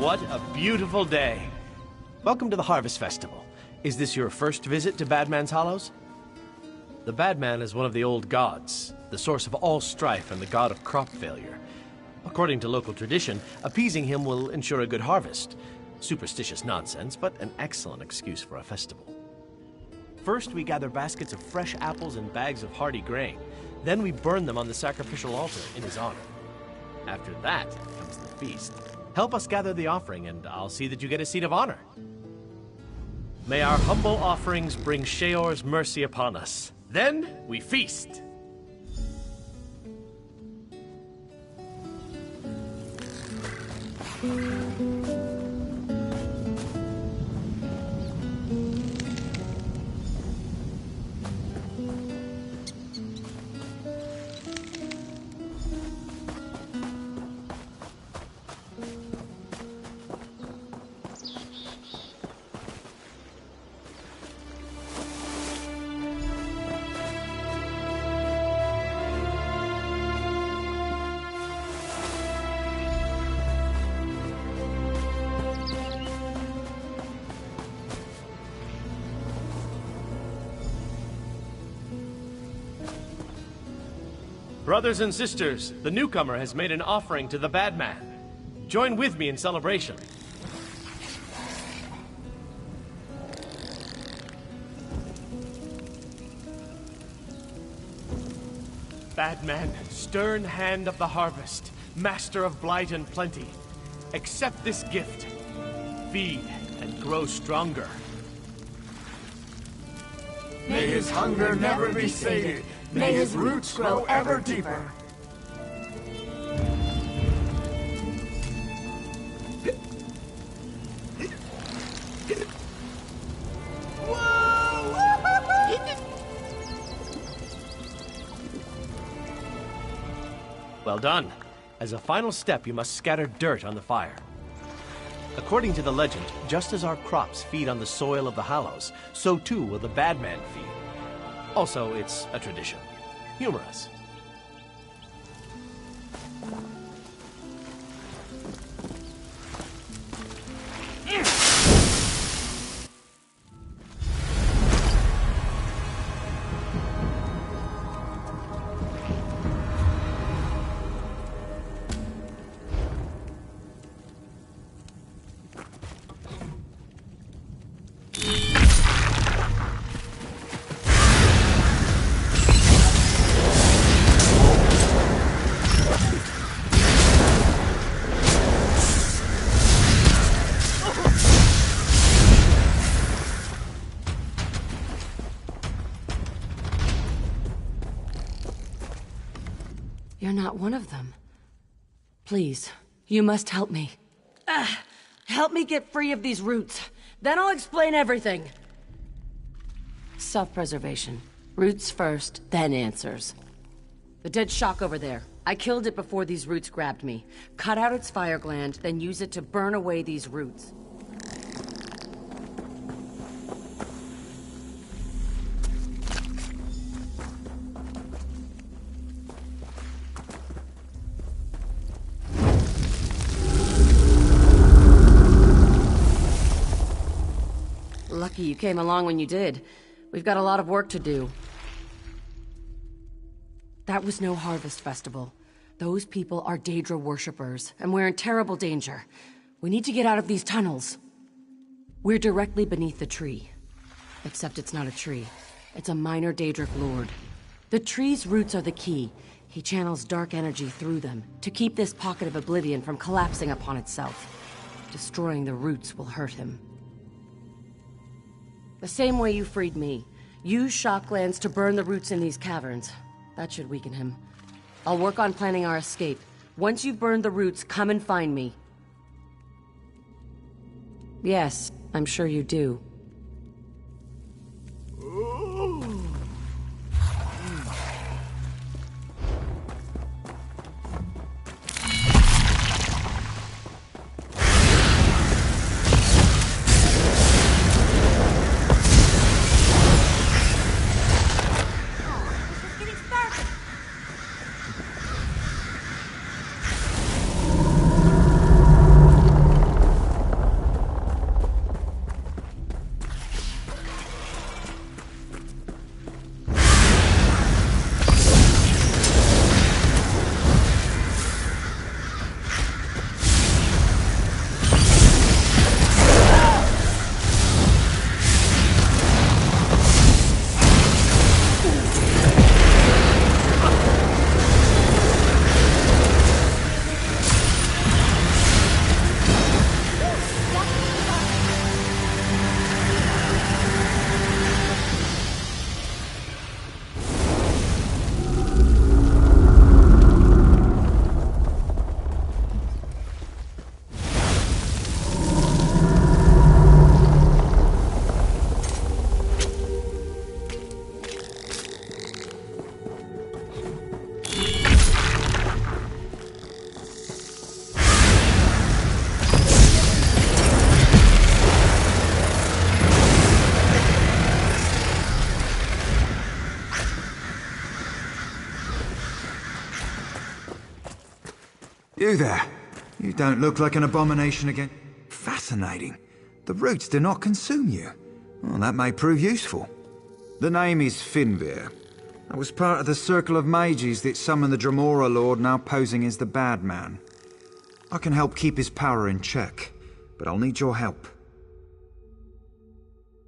What a beautiful day. Welcome to the Harvest Festival. Is this your first visit to Badman's Hollows? The Badman is one of the old gods, the source of all strife and the god of crop failure. According to local tradition, appeasing him will ensure a good harvest. Superstitious nonsense, but an excellent excuse for a festival. First, we gather baskets of fresh apples and bags of hardy grain. Then we burn them on the sacrificial altar in his honor. After that comes the feast. Help us gather the offering, and I'll see that you get a seat of honor. May our humble offerings bring Sheor's mercy upon us. Then we feast. Brothers and sisters, the newcomer has made an offering to the Badman. Join with me in celebration. Badman, stern hand of the harvest, master of blight and plenty, accept this gift. Feed and grow stronger. May his hunger never be sated. May his roots grow ever deeper. Well done. As a final step, you must scatter dirt on the fire. According to the legend, just as our crops feed on the soil of the Hollows, so too will the Badman feed. Also, it's a tradition. Humor us. You're not one of them. Please, you must help me. Help me get free of these roots. Then I'll explain everything. Self-preservation. Roots first, then answers. The dead shock over there. I killed it before these roots grabbed me. Cut out its fire gland, then use it to burn away these roots. Lucky you came along when you did. We've got a lot of work to do. That was no harvest festival. Those people are Daedra worshippers, and we're in terrible danger. We need to get out of these tunnels. We're directly beneath the tree. Except it's not a tree. It's a minor Daedric lord. The tree's roots are the key. He channels dark energy through them to keep this pocket of oblivion from collapsing upon itself. Destroying the roots will hurt him. The same way you freed me. Use shock glands to burn the roots in these caverns. That should weaken him. I'll work on planning our escape. Once you've burned the roots, come and find me. Yes, I'm sure you do. You there. You don't look like an abomination again. Fascinating. The roots do not consume you. Well, that may prove useful. The name is Finveer. I was part of the circle of mages that summoned the Dremora Lord, now posing as the bad man. I can help keep his power in check, but I'll need your help.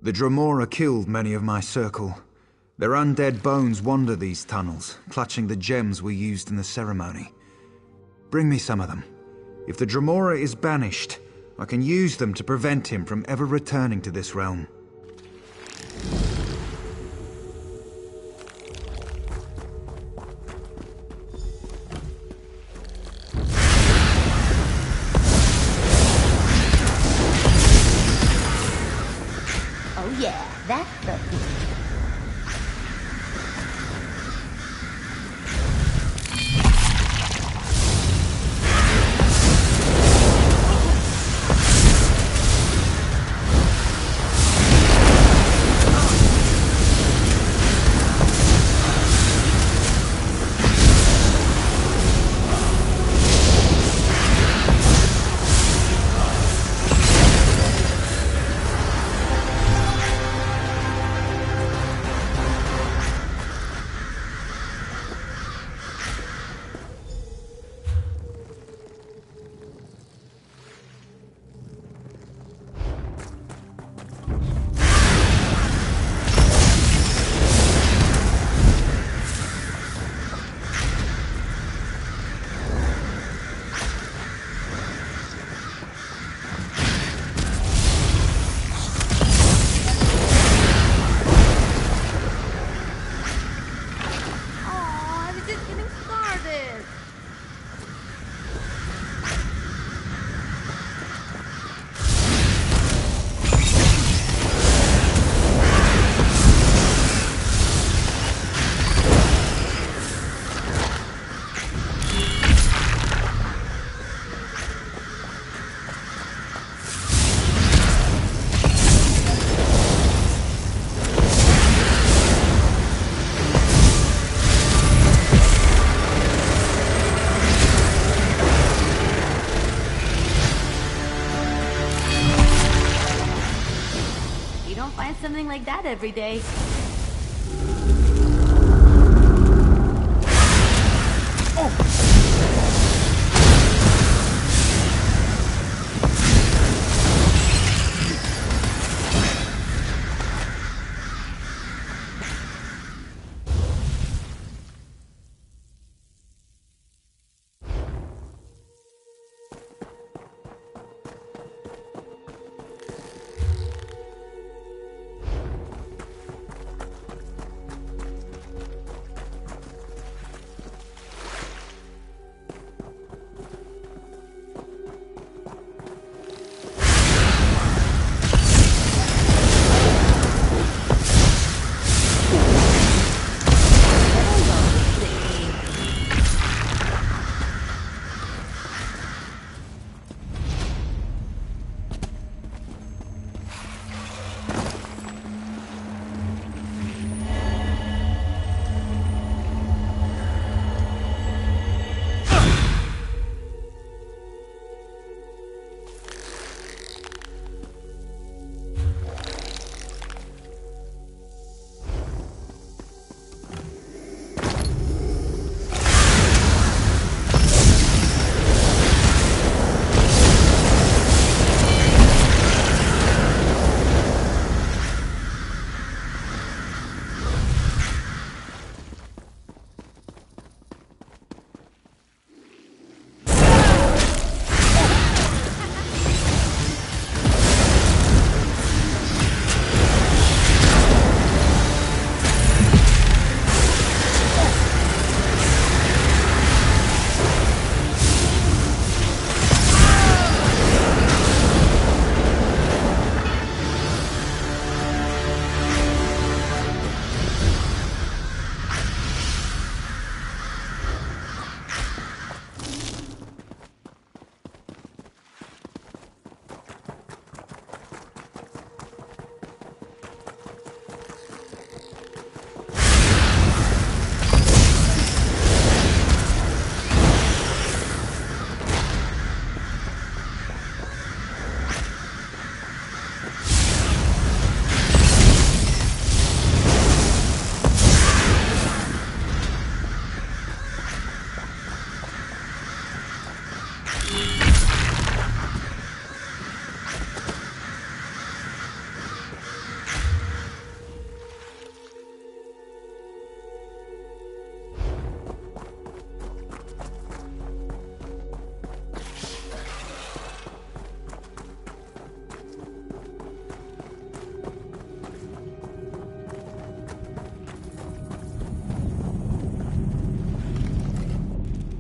The Dremora killed many of my circle. Their undead bones wander these tunnels, clutching the gems we used in the ceremony. Bring me some of them. If the Dremora is banished, I can use them to prevent him from ever returning to this realm. Oh yeah, that's the... Something like that every day.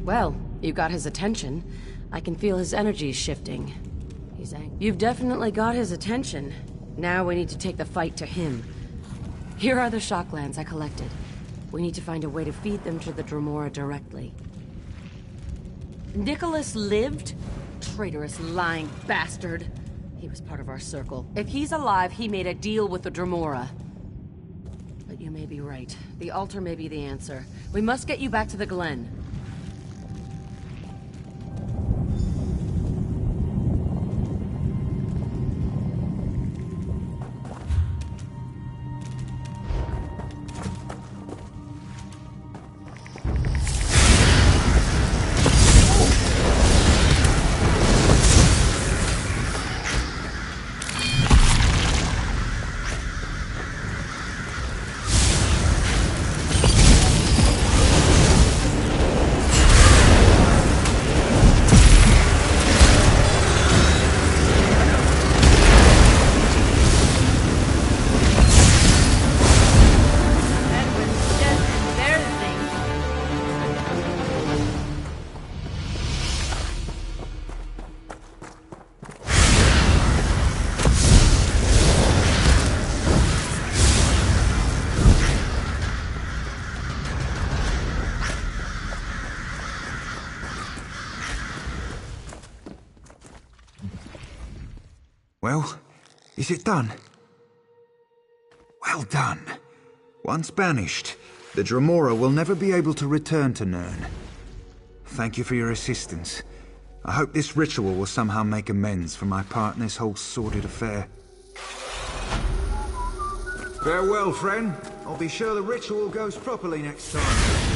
Well, you got his attention. I can feel his energy shifting. He's angry. You've definitely got his attention. Now we need to take the fight to him. Here are the shocklands I collected. We need to find a way to feed them to the Dremora directly. Nicholas lived? Traitorous, lying bastard. He was part of our circle. If he's alive, he made a deal with the Dremora. But you may be right. The altar may be the answer. We must get you back to the Glen. Well, is it done? Well done. Once banished, the Dremora will never be able to return to Nirn. Thank you for your assistance. I hope this ritual will somehow make amends for my part in this whole sordid affair. Farewell, friend. I'll be sure the ritual goes properly next time.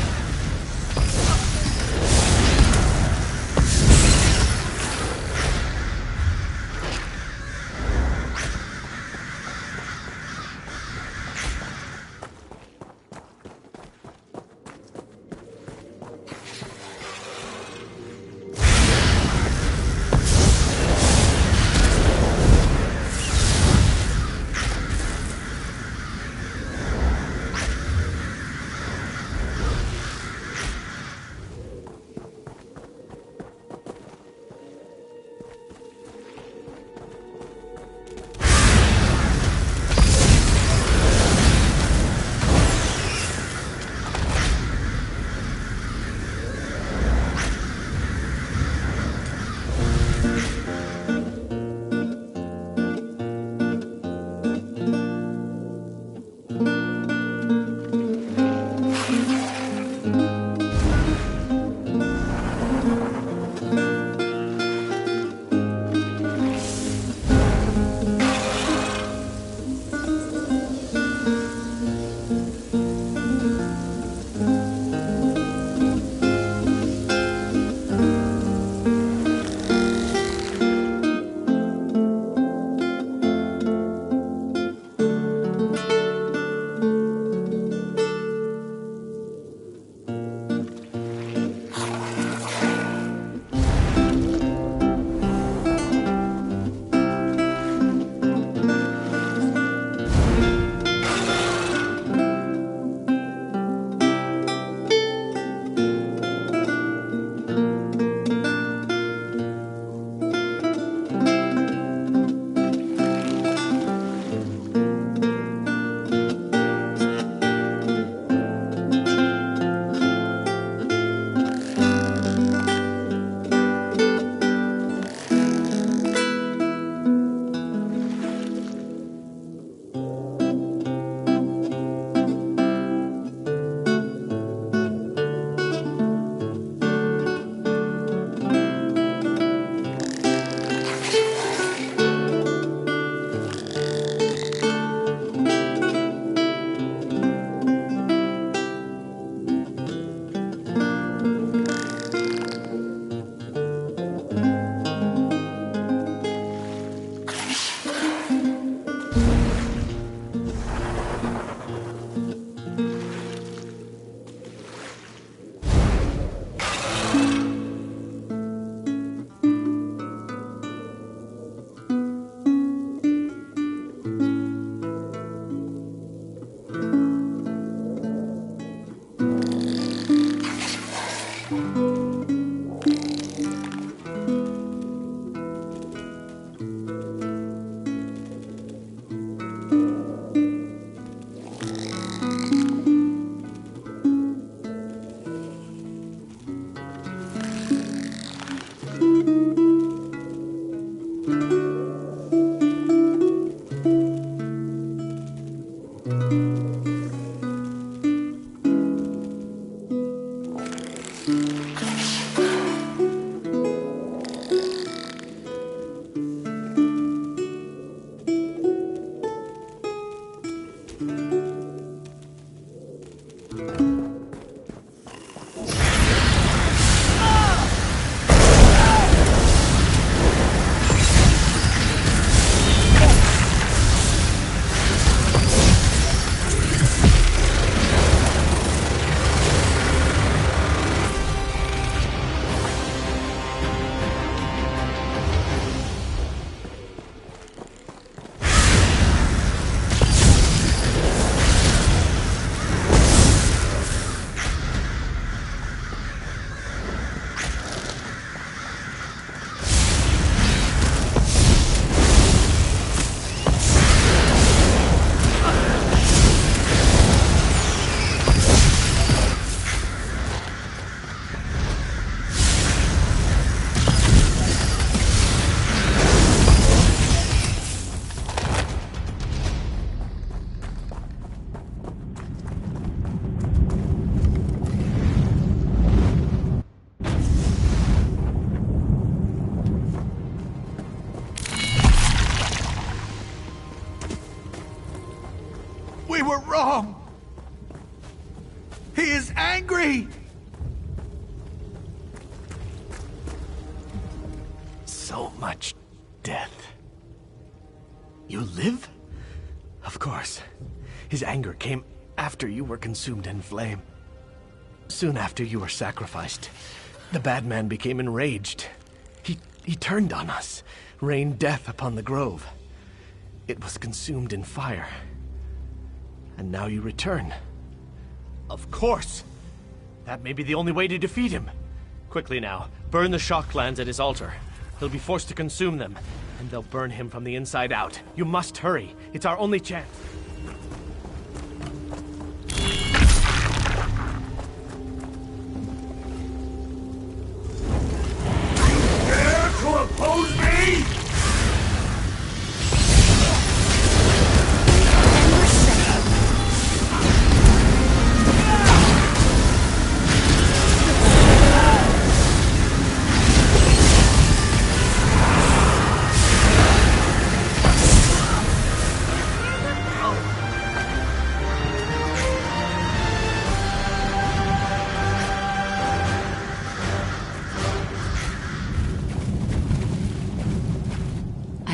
We were wrong! He is angry! So much death. You live? Of course. His anger came after you were consumed in flame. Soon after you were sacrificed, the bad man became enraged. He turned on us, rained death upon the grove. It was consumed in fire. And now you return. Of course! That may be the only way to defeat him. Quickly now, burn the shock glands at his altar. He'll be forced to consume them, and they'll burn him from the inside out. You must hurry. It's our only chance. Dare to oppose me?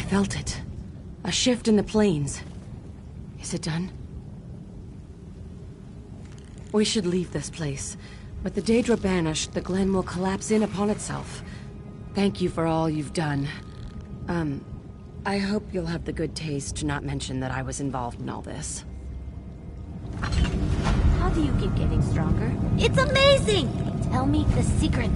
Felt it. A shift in the planes. Is it done? We should leave this place. With the Daedra banished, the Glen will collapse in upon itself. Thank you for all you've done. I hope you'll have the good taste to not mention that I was involved in all this. How do you keep getting stronger? It's amazing! Tell me the secret.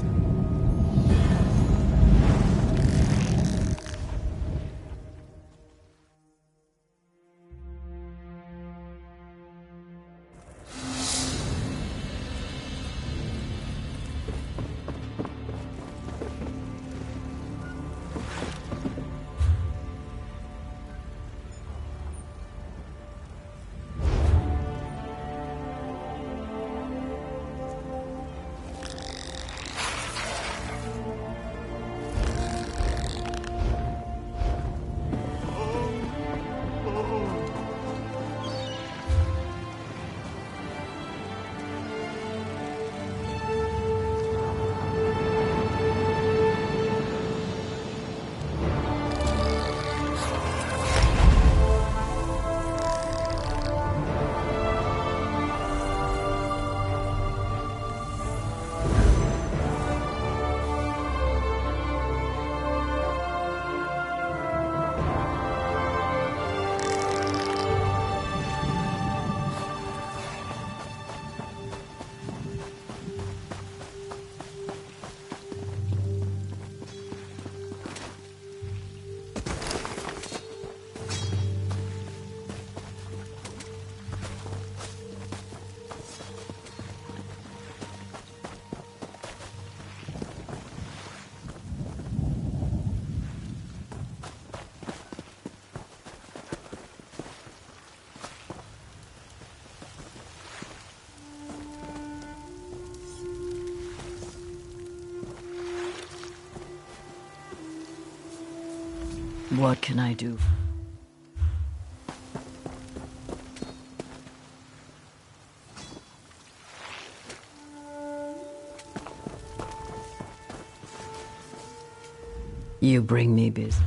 What can I do? You bring me business.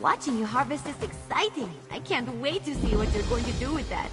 Watching you harvest is exciting. I can't wait to see what you're going to do with that.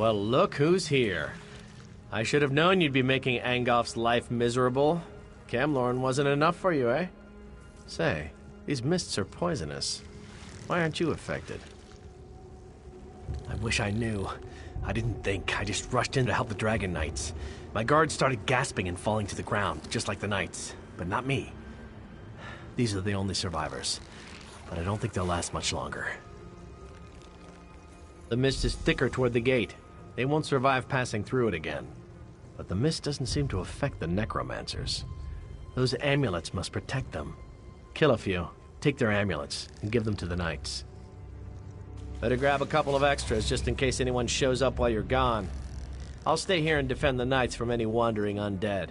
Well, look who's here. I should have known you'd be making Angolf's life miserable. Camlorn wasn't enough for you, eh? Say, these mists are poisonous. Why aren't you affected? I wish I knew. I didn't think. I just rushed in to help the Dragon Knights. My guards started gasping and falling to the ground, just like the Knights. But not me. These are the only survivors. But I don't think they'll last much longer. The mist is thicker toward the gate. They won't survive passing through it again. But the mist doesn't seem to affect the necromancers. Those amulets must protect them. Kill a few, take their amulets, and give them to the knights. Better grab a couple of extras just in case anyone shows up while you're gone. I'll stay here and defend the knights from any wandering undead.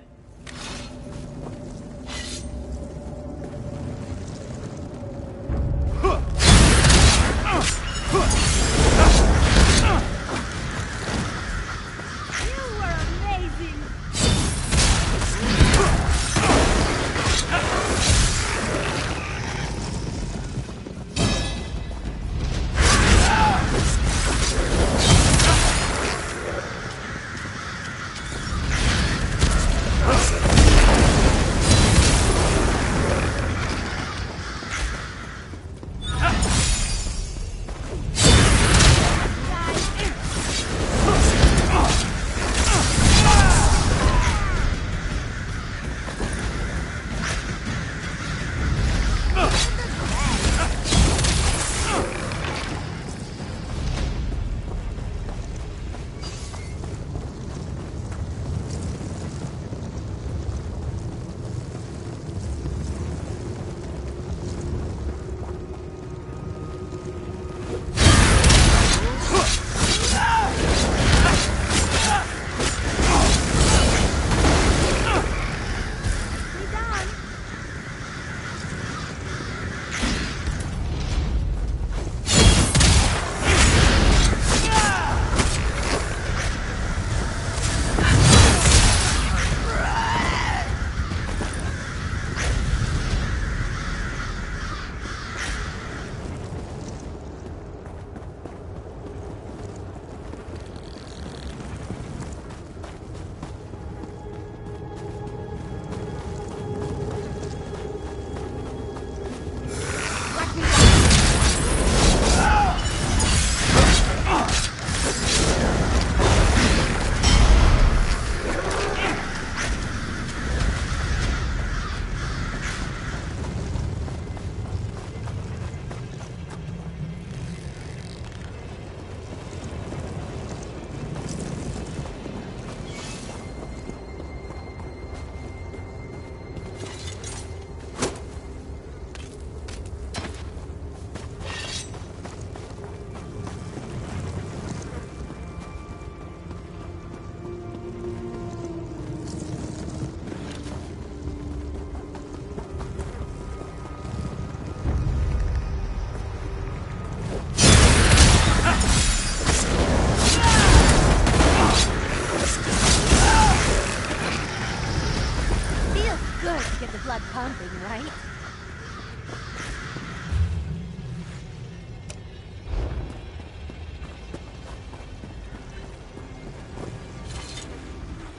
Pumping, right?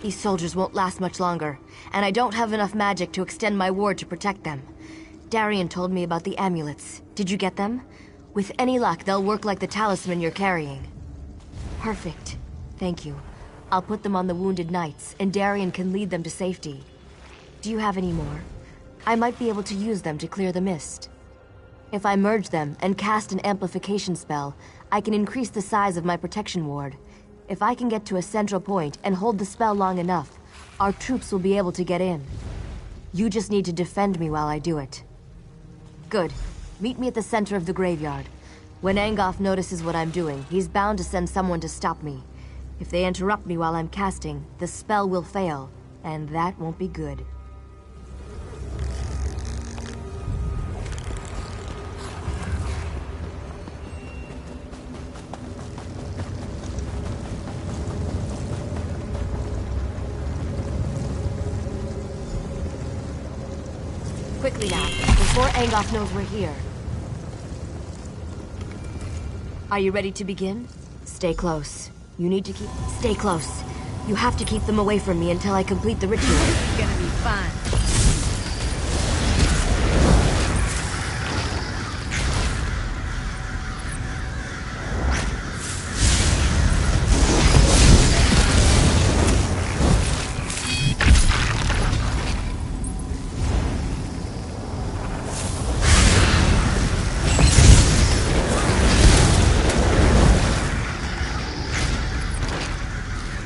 These soldiers won't last much longer, and I don't have enough magic to extend my ward to protect them. Darian told me about the amulets. Did you get them? With any luck, they'll work like the talisman you're carrying. Perfect. Thank you. I'll put them on the wounded knights, and Darian can lead them to safety. Do you have any more? I might be able to use them to clear the mist. If I merge them and cast an amplification spell, I can increase the size of my protection ward. If I can get to a central point and hold the spell long enough, our troops will be able to get in. You just need to defend me while I do it. Good. Meet me at the center of the graveyard. When Angolf notices what I'm doing, he's bound to send someone to stop me. If they interrupt me while I'm casting, the spell will fail, and that won't be good. Quickly now, before Angolf knows we're here. Are you ready to begin? Stay close. You need to stay close. You have to keep them away from me until I complete the ritual. It's gonna be fun.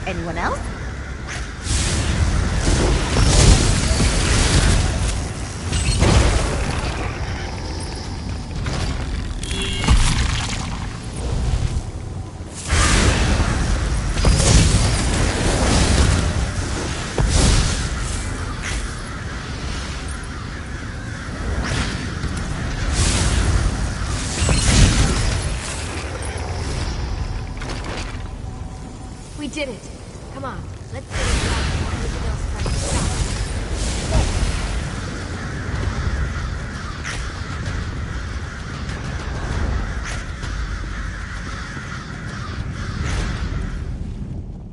Anyone else? We did it. Come on, let's get it done before anything else tries to stop us.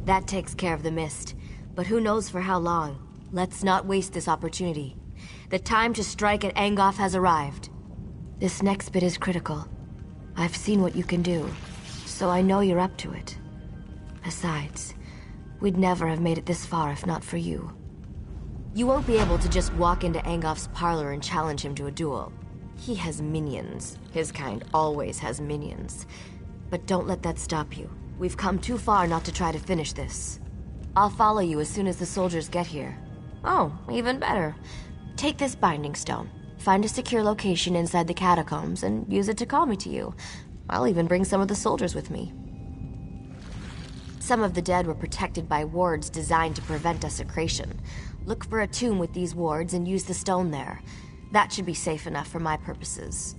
That takes care of the mist, but who knows for how long. Let's not waste this opportunity. The time to strike at Angoff has arrived. This next bit is critical. I've seen what you can do, so I know you're up to it. Besides, we'd never have made it this far if not for you. You won't be able to just walk into Angoff's parlor and challenge him to a duel. He has minions. His kind always has minions. But don't let that stop you. We've come too far not to try to finish this. I'll follow you as soon as the soldiers get here. Oh, even better. Take this binding stone. Find a secure location inside the catacombs and use it to call me to you. I'll even bring some of the soldiers with me. Some of the dead were protected by wards designed to prevent desecration. Look for a tomb with these wards and use the stone there. That should be safe enough for my purposes.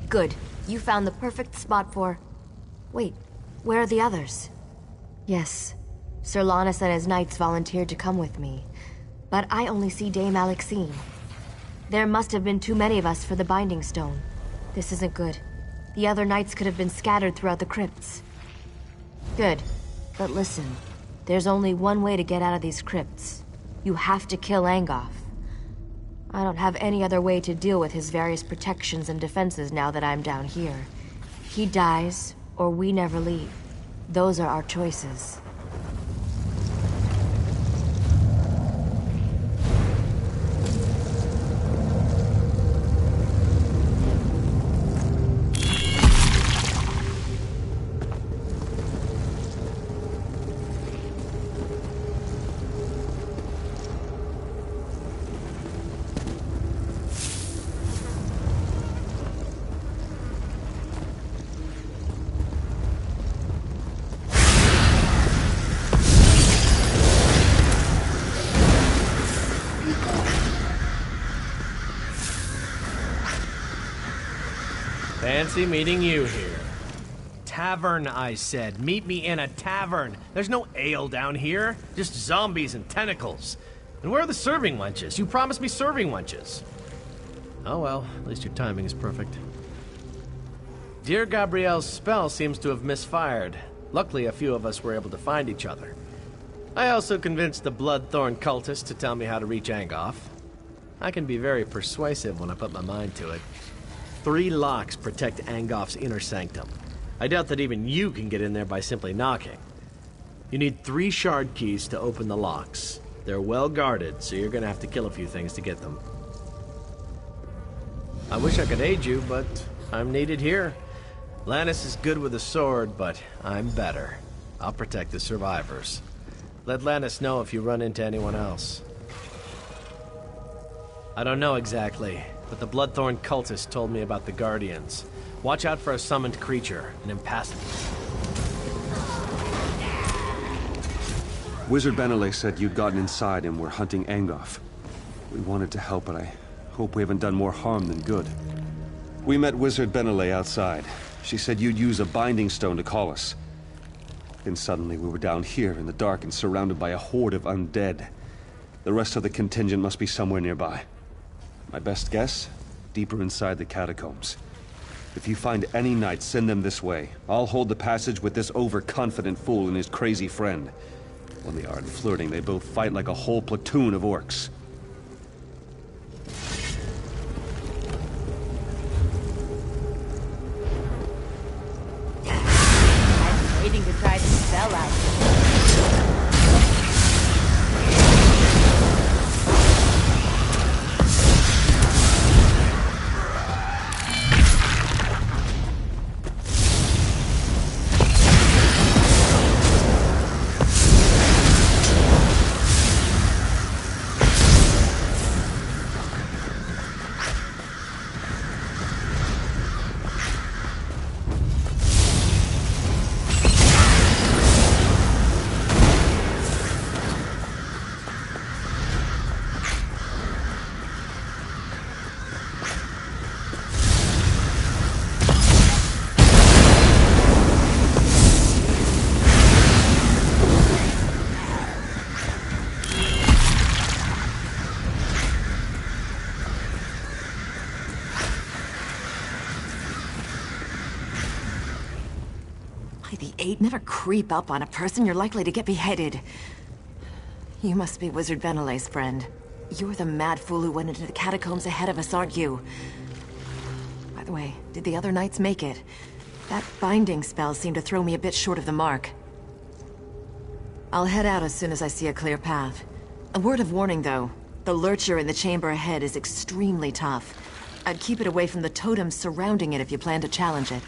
Good. You found the perfect spot for... Wait, where are the others? Yes, Sir Lannis and his knights volunteered to come with me. But I only see Dame Alexine. There must have been too many of us for the Binding Stone. This isn't good. The other knights could have been scattered throughout the crypts. Good. But listen, there's only one way to get out of these crypts. You have to kill Angoff. I don't have any other way to deal with his various protections and defenses now that I'm down here. He dies, or we never leave. Those are our choices. Fancy meeting you here. Tavern, I said. Meet me in a tavern. There's no ale down here. Just zombies and tentacles. And where are the serving wenches? You promised me serving wenches. Oh well, at least your timing is perfect. Dear Gabrielle's spell seems to have misfired. Luckily, a few of us were able to find each other. I also convinced the Bloodthorn cultist to tell me how to reach Angoff. I can be very persuasive when I put my mind to it. 3 locks protect Angoff's inner sanctum. I doubt that even you can get in there by simply knocking. You need 3 shard keys to open the locks. They're well guarded, so you're gonna have to kill a few things to get them. I wish I could aid you, but I'm needed here. Lannis is good with a sword, but I'm better. I'll protect the survivors. Let Lannis know if you run into anyone else. I don't know exactly, but the Bloodthorn cultist told me about the Guardians. Watch out for a summoned creature, an impassable. Wizard Benelay said you'd gotten inside and were hunting Angoff. We wanted to help, but I hope we haven't done more harm than good. We met Wizard Benelay outside. She said you'd use a binding stone to call us. Then suddenly we were down here in the dark and surrounded by a horde of undead. The rest of the contingent must be somewhere nearby. My best guess? Deeper inside the catacombs. If you find any knights, send them this way. I'll hold the passage with this overconfident fool and his crazy friend. When they aren't flirting, they both fight like a whole platoon of orcs. I'm waiting to try the spell out. Never creep up on a person, you're likely to get beheaded. You must be Wizard Benelay's friend. You're the mad fool who went into the catacombs ahead of us, aren't you? By the way, did the other knights make it? That binding spell seemed to throw me a bit short of the mark. I'll head out as soon as I see a clear path. A word of warning, though. The lurcher in the chamber ahead is extremely tough. I'd keep it away from the totems surrounding it if you plan to challenge it.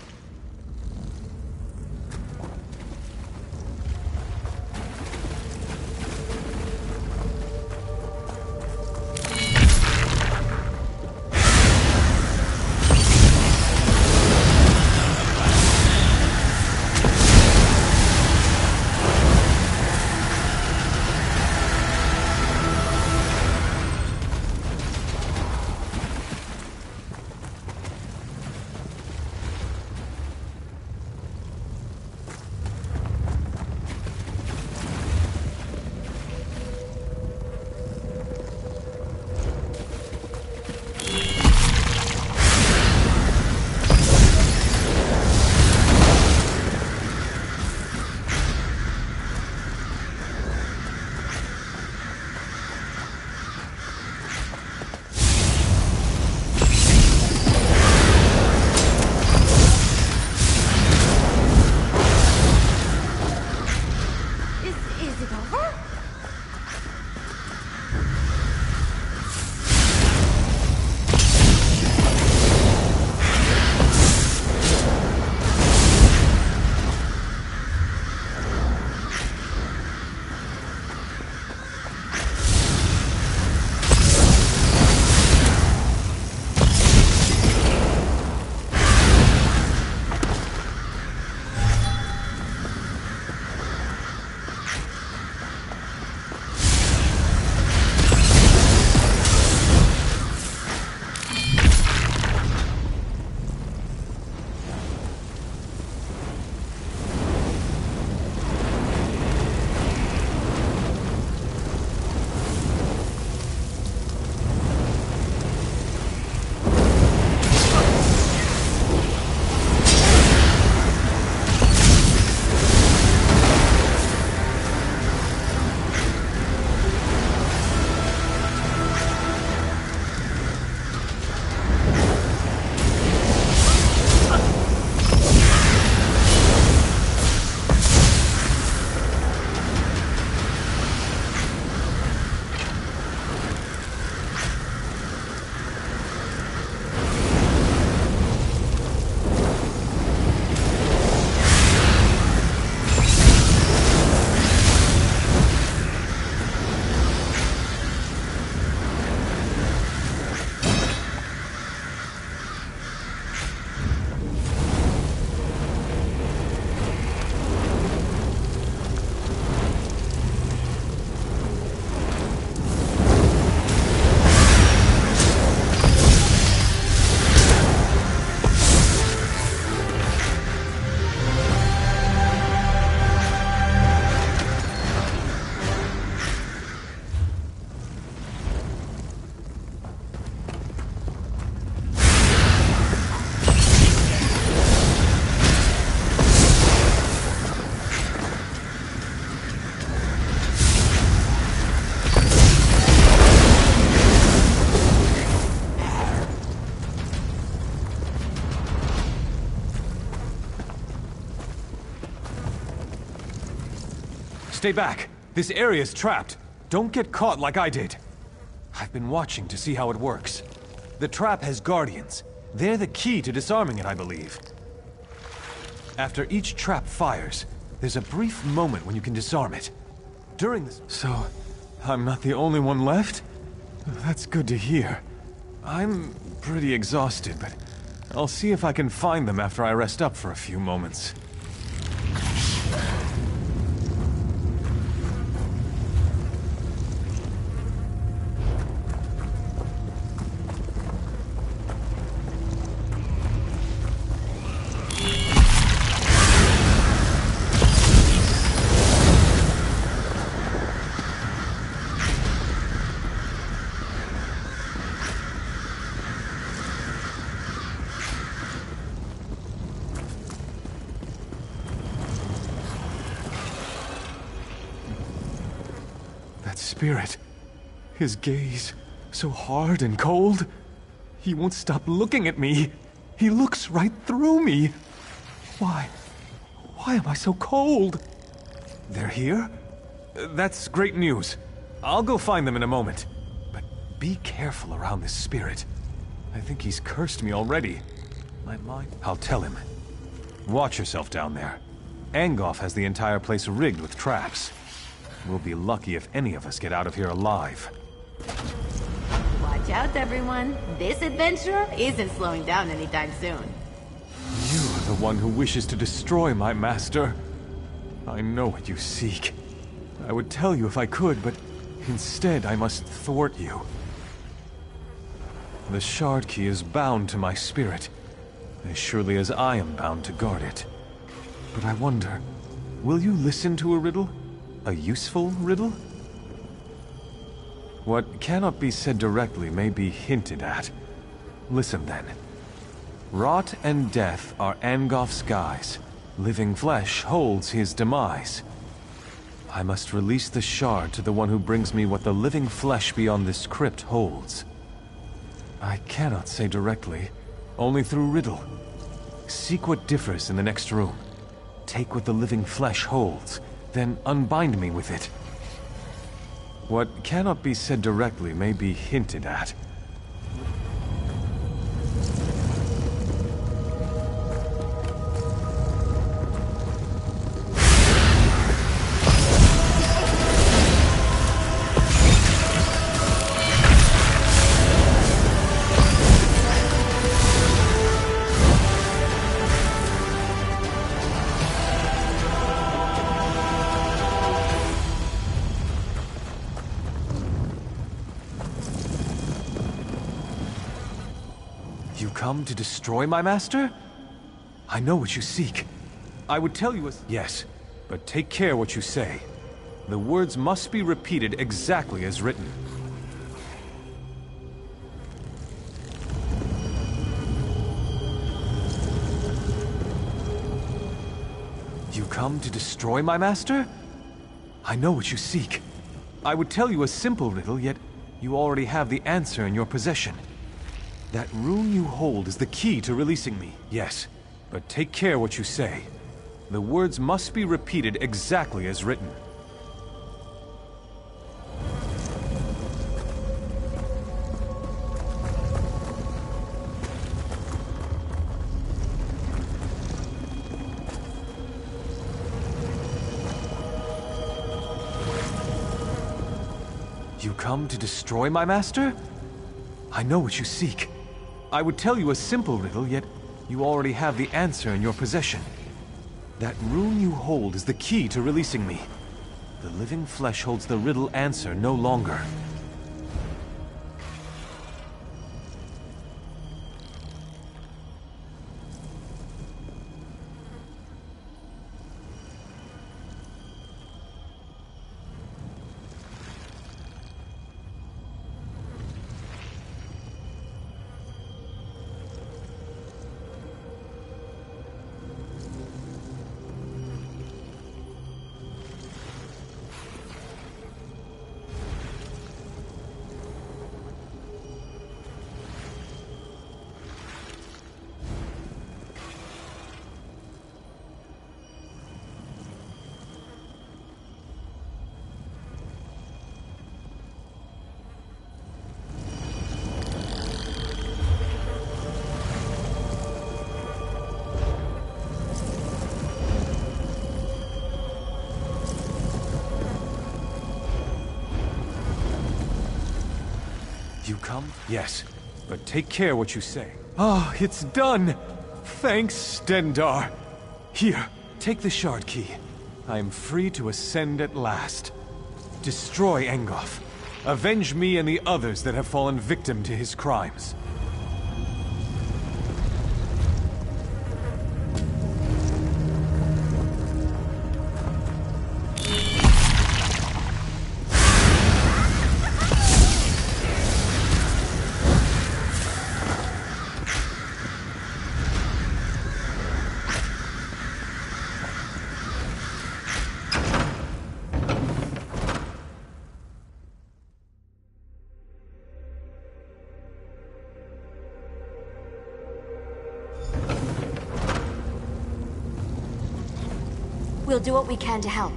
Stay back. This area's trapped. Don't get caught like I did. I've been watching to see how it works. The trap has guardians. They're the key to disarming it, I believe. After each trap fires, there's a brief moment when you can disarm it. During this... So, I'm not the only one left? That's good to hear. I'm pretty exhausted, but I'll see if I can find them after I rest up for a few moments. Spirit. His gaze, so hard and cold. He won't stop looking at me. He looks right through me. Why? Why am I so cold? They're here? That's great news. I'll go find them in a moment. But be careful around this spirit. I think he's cursed me already. My mind... I'll tell him. Watch yourself down there. Angoff has the entire place rigged with traps. We'll be lucky if any of us get out of here alive. Watch out, everyone. This adventurer isn't slowing down anytime soon. You're the one who wishes to destroy my master. I know what you seek. I would tell you if I could, but instead I must thwart you. The shard key is bound to my spirit, as surely as I am bound to guard it. But I wonder, will you listen to a riddle? A useful riddle? What cannot be said directly may be hinted at. Listen then. Rot and death are Angoff's guise. Living flesh holds his demise. I must release the shard to the one who brings me what the living flesh beyond this crypt holds. I cannot say directly, only through riddle. Seek what differs in the next room. Take what the living flesh holds, then unbind me with it. What cannot be said directly may be hinted at. You come to destroy my master? I know what you seek. I would tell you as... Yes, but take care what you say. The words must be repeated exactly as written. You come to destroy my master? I know what you seek. I would tell you a simple riddle, yet you already have the answer in your possession. That rune you hold is the key to releasing me. Yes, but take care what you say. The words must be repeated exactly as written. You come to destroy my master? I know what you seek. I would tell you a simple riddle, yet you already have the answer in your possession. That rune you hold is the key to releasing me. The living flesh holds the riddle answer no longer. come? Yes, but take care what you say. Ah, it's done! Thanks, Stendar. Here, take the shard key. I am free to ascend at last. Destroy Engoff. Avenge me and the others that have fallen victim to his crimes. We'll do what we can to help.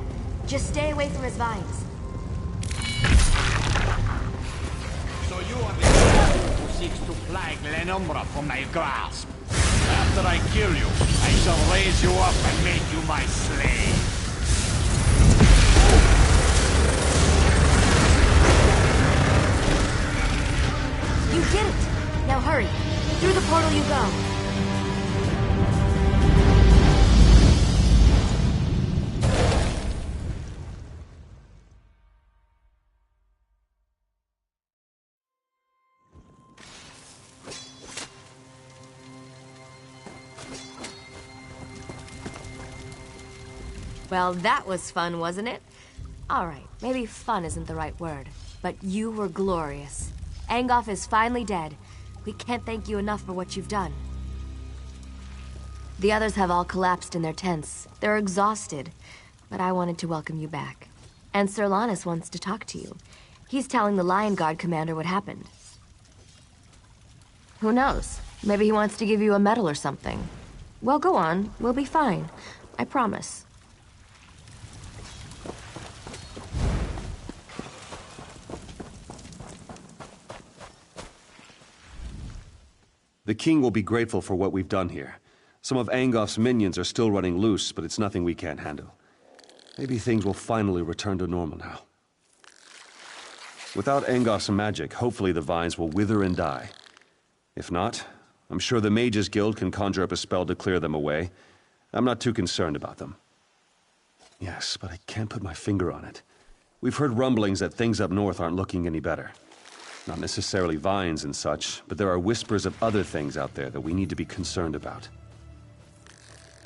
Just stay away from his vines. So you are the one who seeks to fly Glenumbra from my grasp. After I kill you, I shall raise you up and make you my slave. You did it! Now hurry. Through the portal you go. Well, that was fun, wasn't it? All right, maybe fun isn't the right word, but you were glorious. Engoff is finally dead. We can't thank you enough for what you've done. The others have all collapsed in their tents. They're exhausted, but I wanted to welcome you back. And Sir Lannis wants to talk to you. He's telling the Lion Guard commander what happened. Who knows? Maybe he wants to give you a medal or something. Well, go on. We'll be fine. I promise. The king will be grateful for what we've done here. Some of Angoff's minions are still running loose, but it's nothing we can't handle. Maybe things will finally return to normal now. Without Angoff's magic, hopefully the vines will wither and die. If not, I'm sure the Mages Guild can conjure up a spell to clear them away. I'm not too concerned about them. Yes, but I can't put my finger on it. We've heard rumblings that things up north aren't looking any better. Not necessarily vines and such, but there are whispers of other things out there that we need to be concerned about.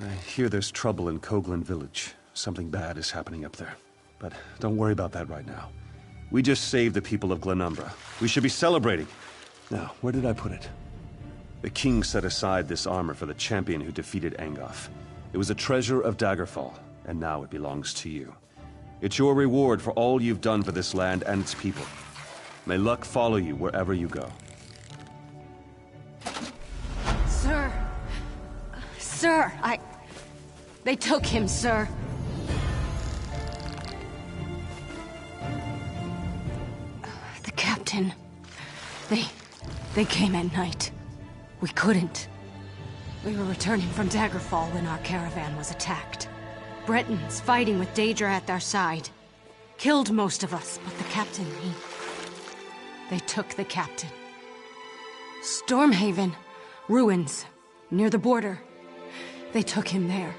I hear there's trouble in Koglin village. Something bad is happening up there. But don't worry about that right now. We just saved the people of Glenumbra. We should be celebrating. Now, where did I put it? The king set aside this armor for the champion who defeated Angoff. It was a treasure of Daggerfall, and now it belongs to you. It's your reward for all you've done for this land and its people. May luck follow you wherever you go. Sir. Sir, They took him, sir. The captain. They came at night. We couldn't. We were returning from Daggerfall when our caravan was attacked. Bretons fighting with Daedra at their side. Killed most of us, but the captain, They took the captain. Stormhaven. Ruins. Near the border. They took him there.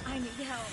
I need help.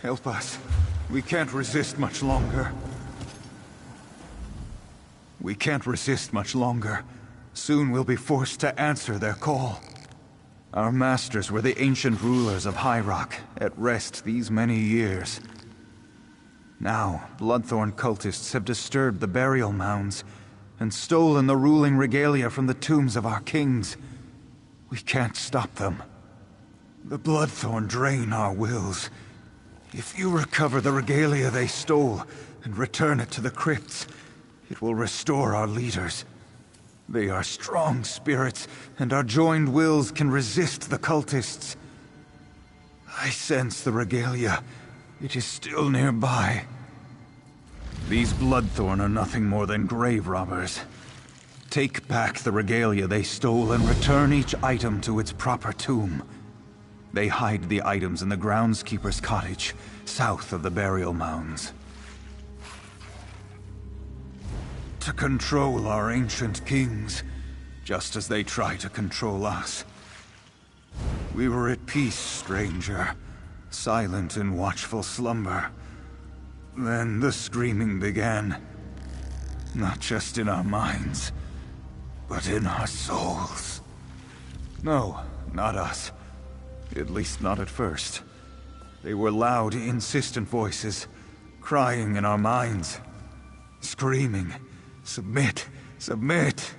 Help us. We can't resist much longer. We can't resist much longer. Soon we'll be forced to answer their call. Our masters were the ancient rulers of High Rock, at rest these many years. Now, Bloodthorn cultists have disturbed the burial mounds and stolen the ruling regalia from the tombs of our kings. We can't stop them. The Bloodthorn drain our wills. If you recover the regalia they stole and return it to the crypts, it will restore our leaders. They are strong spirits, and our joined wills can resist the cultists. I sense the regalia. It is still nearby. These Bloodthorn are nothing more than grave robbers. Take back the regalia they stole and return each item to its proper tomb. They hide the items in the groundskeeper's cottage, south of the burial mounds. To control our ancient kings, just as they try to control us. We were at peace, stranger, silent in watchful slumber. Then the screaming began, not just in our minds, but in our souls. No, not us. At least not at first. They were loud, insistent voices, crying in our minds, screaming, "Submit, submit!"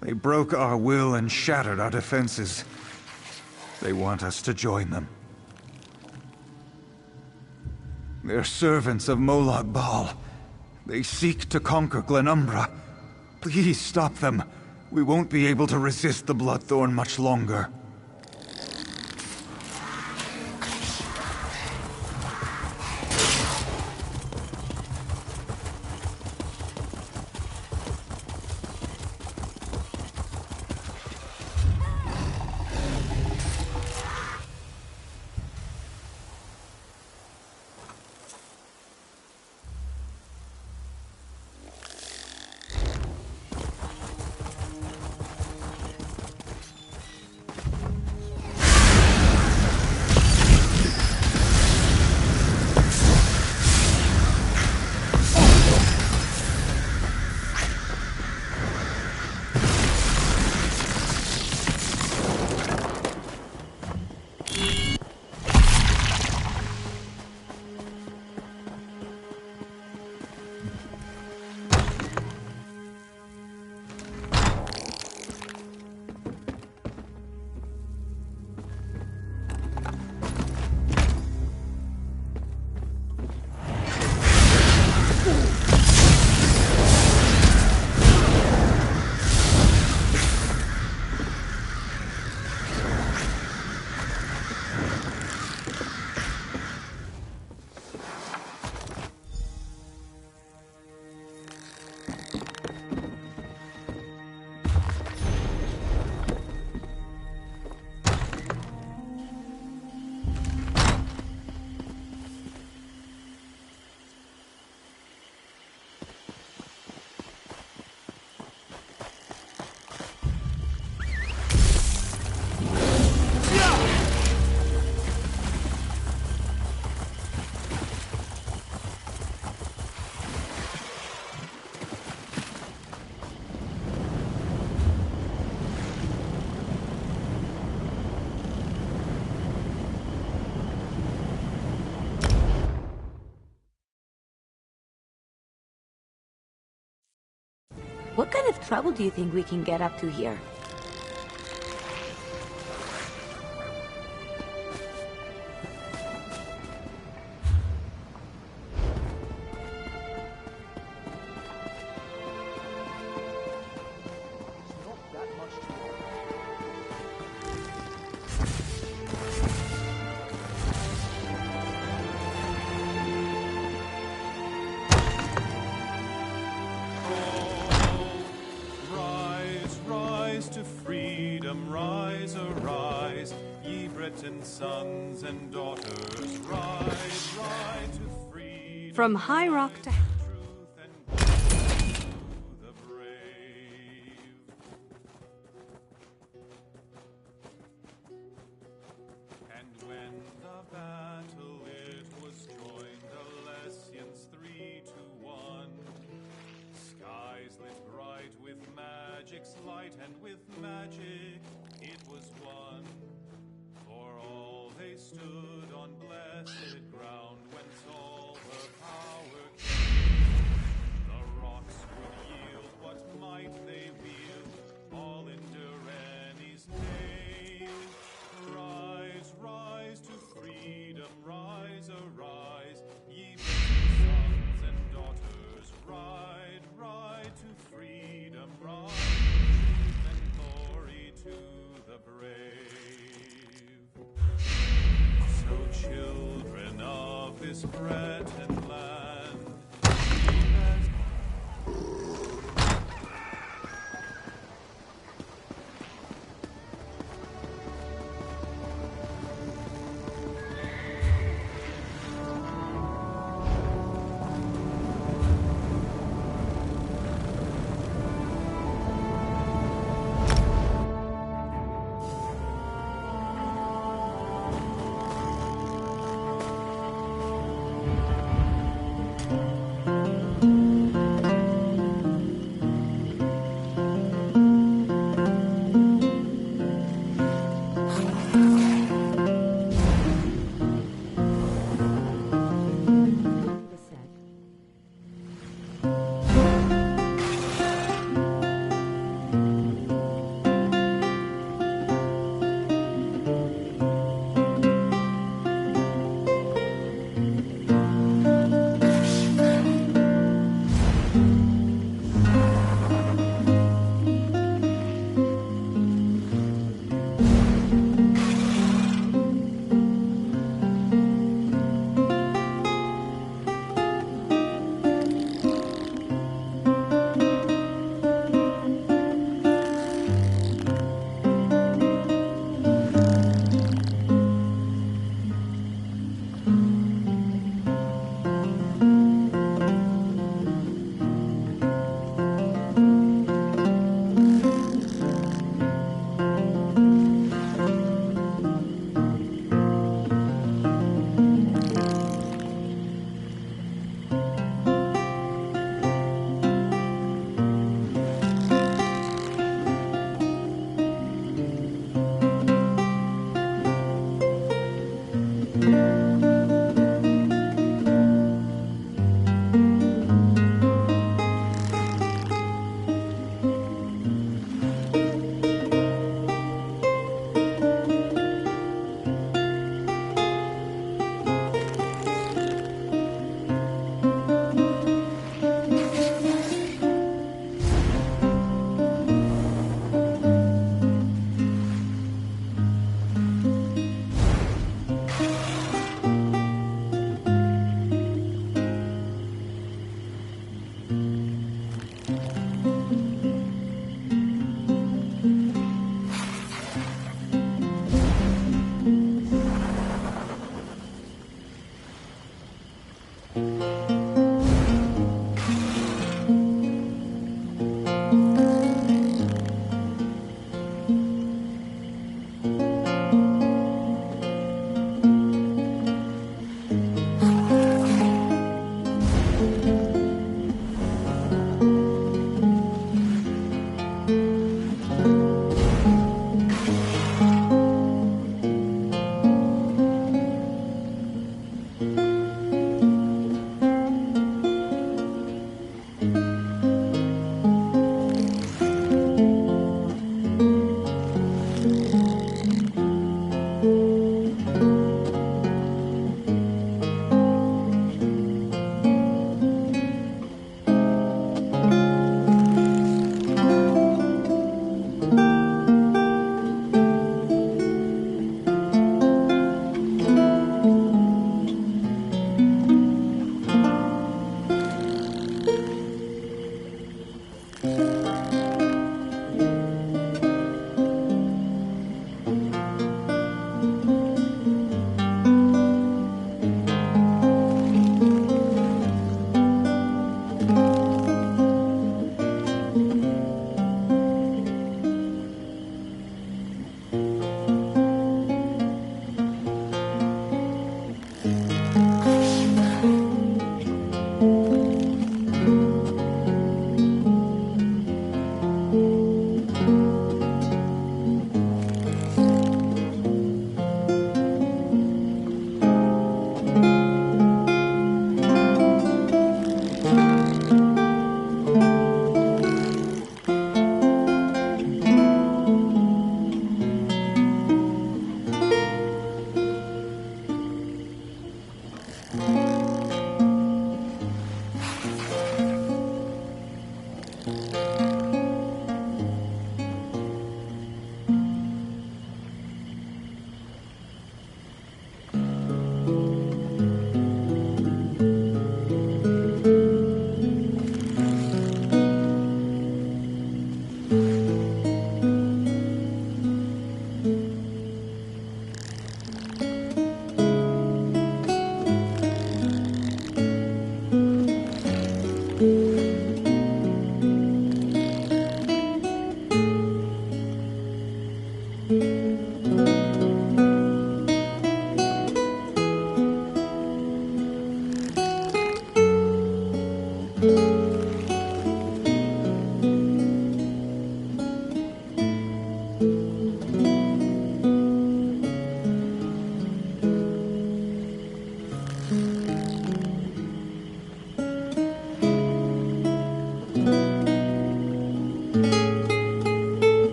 They broke our will and shattered our defenses. They want us to join them. They're servants of Molag Bal. They seek to conquer Glenumbra. Please stop them. We won't be able to resist the Bloodthorn much longer. What kind of trouble do you think we can get up to here? To freedom, rise, arise, ye Breton sons and daughters, ride to freedom. From High Rock to the brave. And when the battle it was joined. Earthworks light and with magic it was won. For all they stood on blessed ground whence all her power came. The rocks would yield what might they wield, all in Durrani's name. Rise, rise to freedom, rise, arise, ye sons and daughters, ride, ride to freedom, ride, and glory to the brave. So children of this Breton land,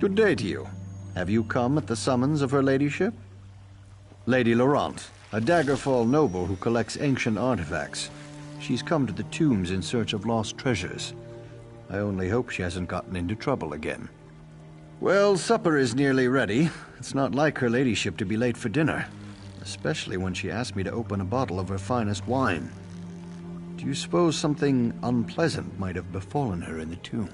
Good day to you. Have you come at the summons of her ladyship? Lady Laurent, a Daggerfall noble who collects ancient artifacts. She's come to the tombs in search of lost treasures. I only hope she hasn't gotten into trouble again. Well, supper is nearly ready. It's not like her ladyship to be late for dinner, especially when she asked me to open a bottle of her finest wine. Do you suppose something unpleasant might have befallen her in the tomb?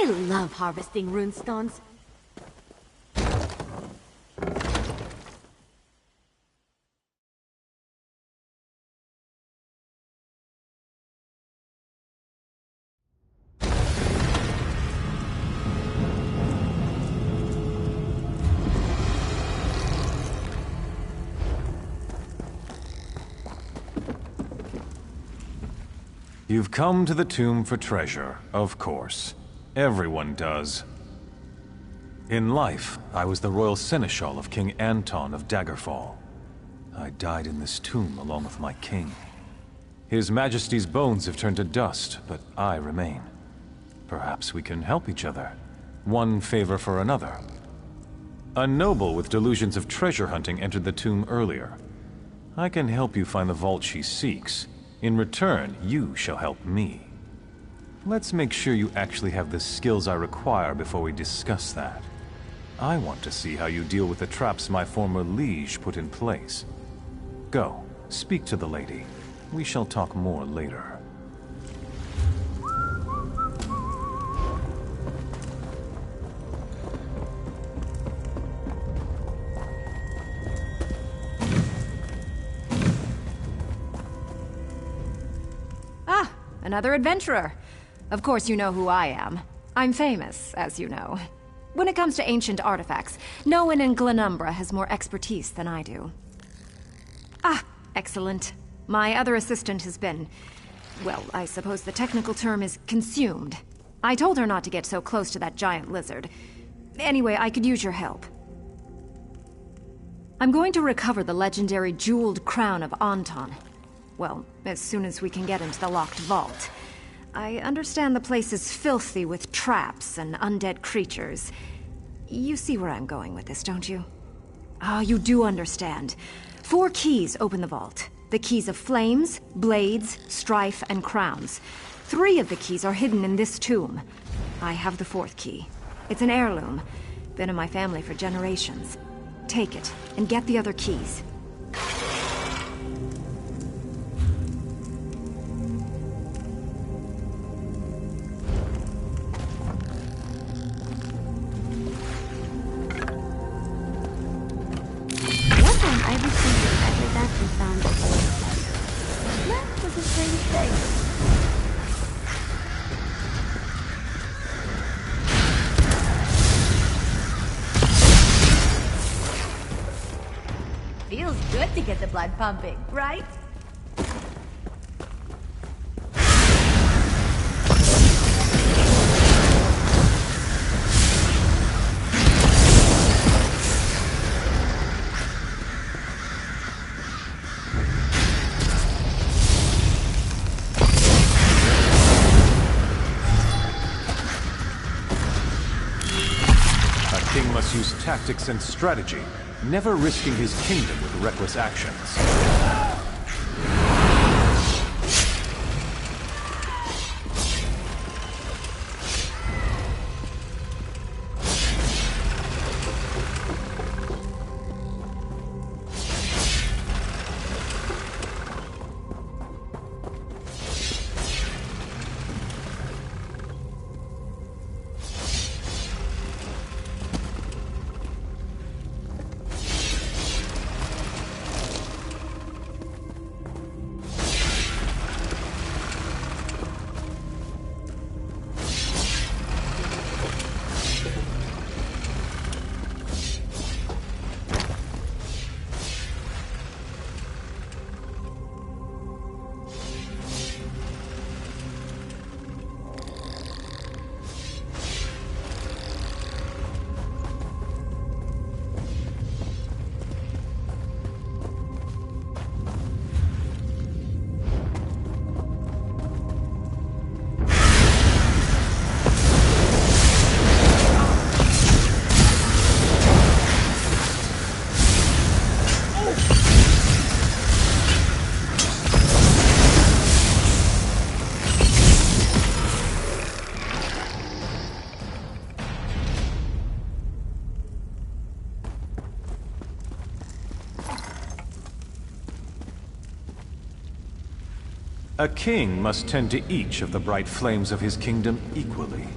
I love harvesting runestones. You've come to the tomb for treasure, of course. Everyone does. In life, I was the royal seneschal of King Anton of Daggerfall. I died in this tomb along with my king. His Majesty's bones have turned to dust, but I remain. Perhaps we can help each other. One favor for another. A noble with delusions of treasure hunting entered the tomb earlier. I can help you find the vault she seeks. In return, you shall help me. Let's make sure you actually have the skills I require before we discuss that. I want to see how you deal with the traps my former liege put in place. Go, speak to the lady. We shall talk more later. Another adventurer. Of course you know who I am. I'm famous, as you know. When it comes to ancient artifacts, no one in Glenumbra has more expertise than I do. Ah, excellent. My other assistant has been... well, I suppose the technical term is consumed. I told her not to get so close to that giant lizard. Anyway, I could use your help. I'm going to recover the legendary jeweled crown of Anton. Well, as soon as we can get into the locked vault. I understand the place is filthy with traps and undead creatures. You see where I'm going with this, don't you? Ah, you do understand. 4 keys open the vault. The keys of flames, blades, strife, and crowns. 3 of the keys are hidden in this tomb. I have the 4th key. It's an heirloom. Been in my family for generations. Take it, and get the other keys. Feels good to get the blood pumping, right? A king must use tactics and strategy, never risking his kingdom with reckless actions. A king must tend to each of the bright flames of his kingdom equally.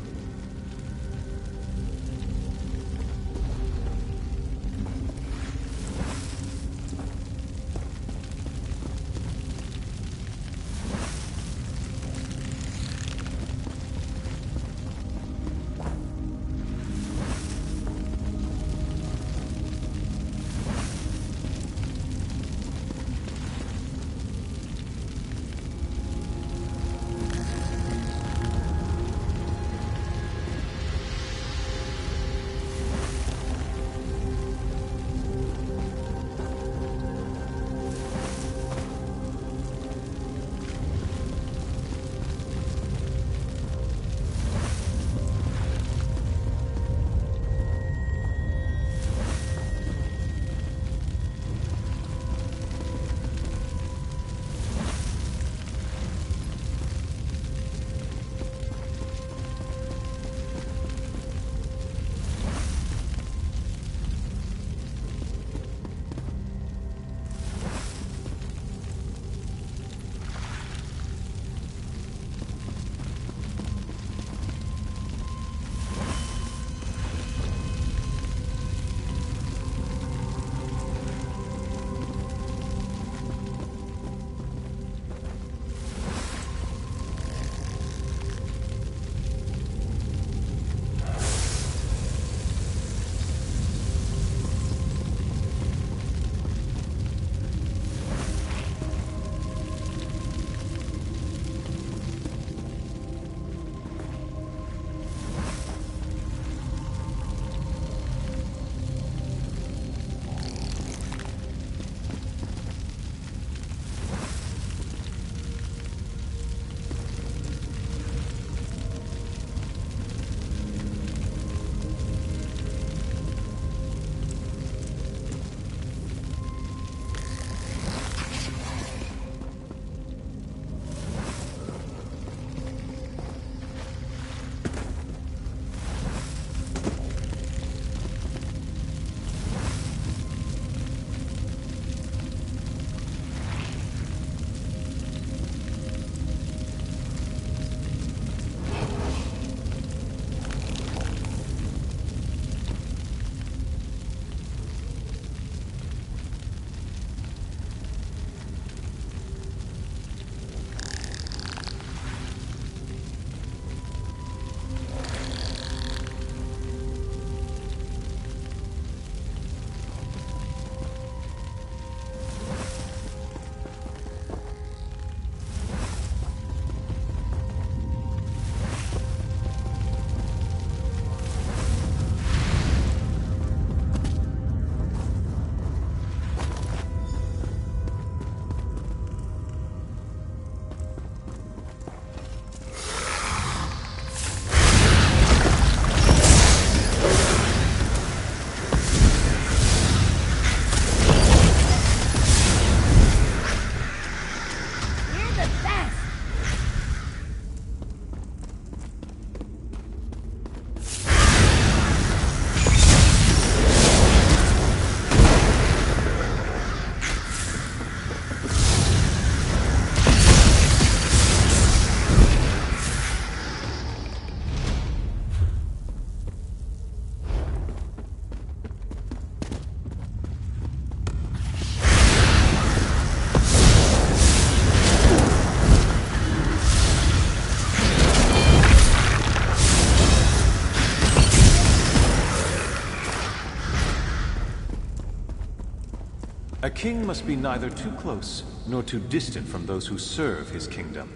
A king must be neither too close nor too distant from those who serve his kingdom.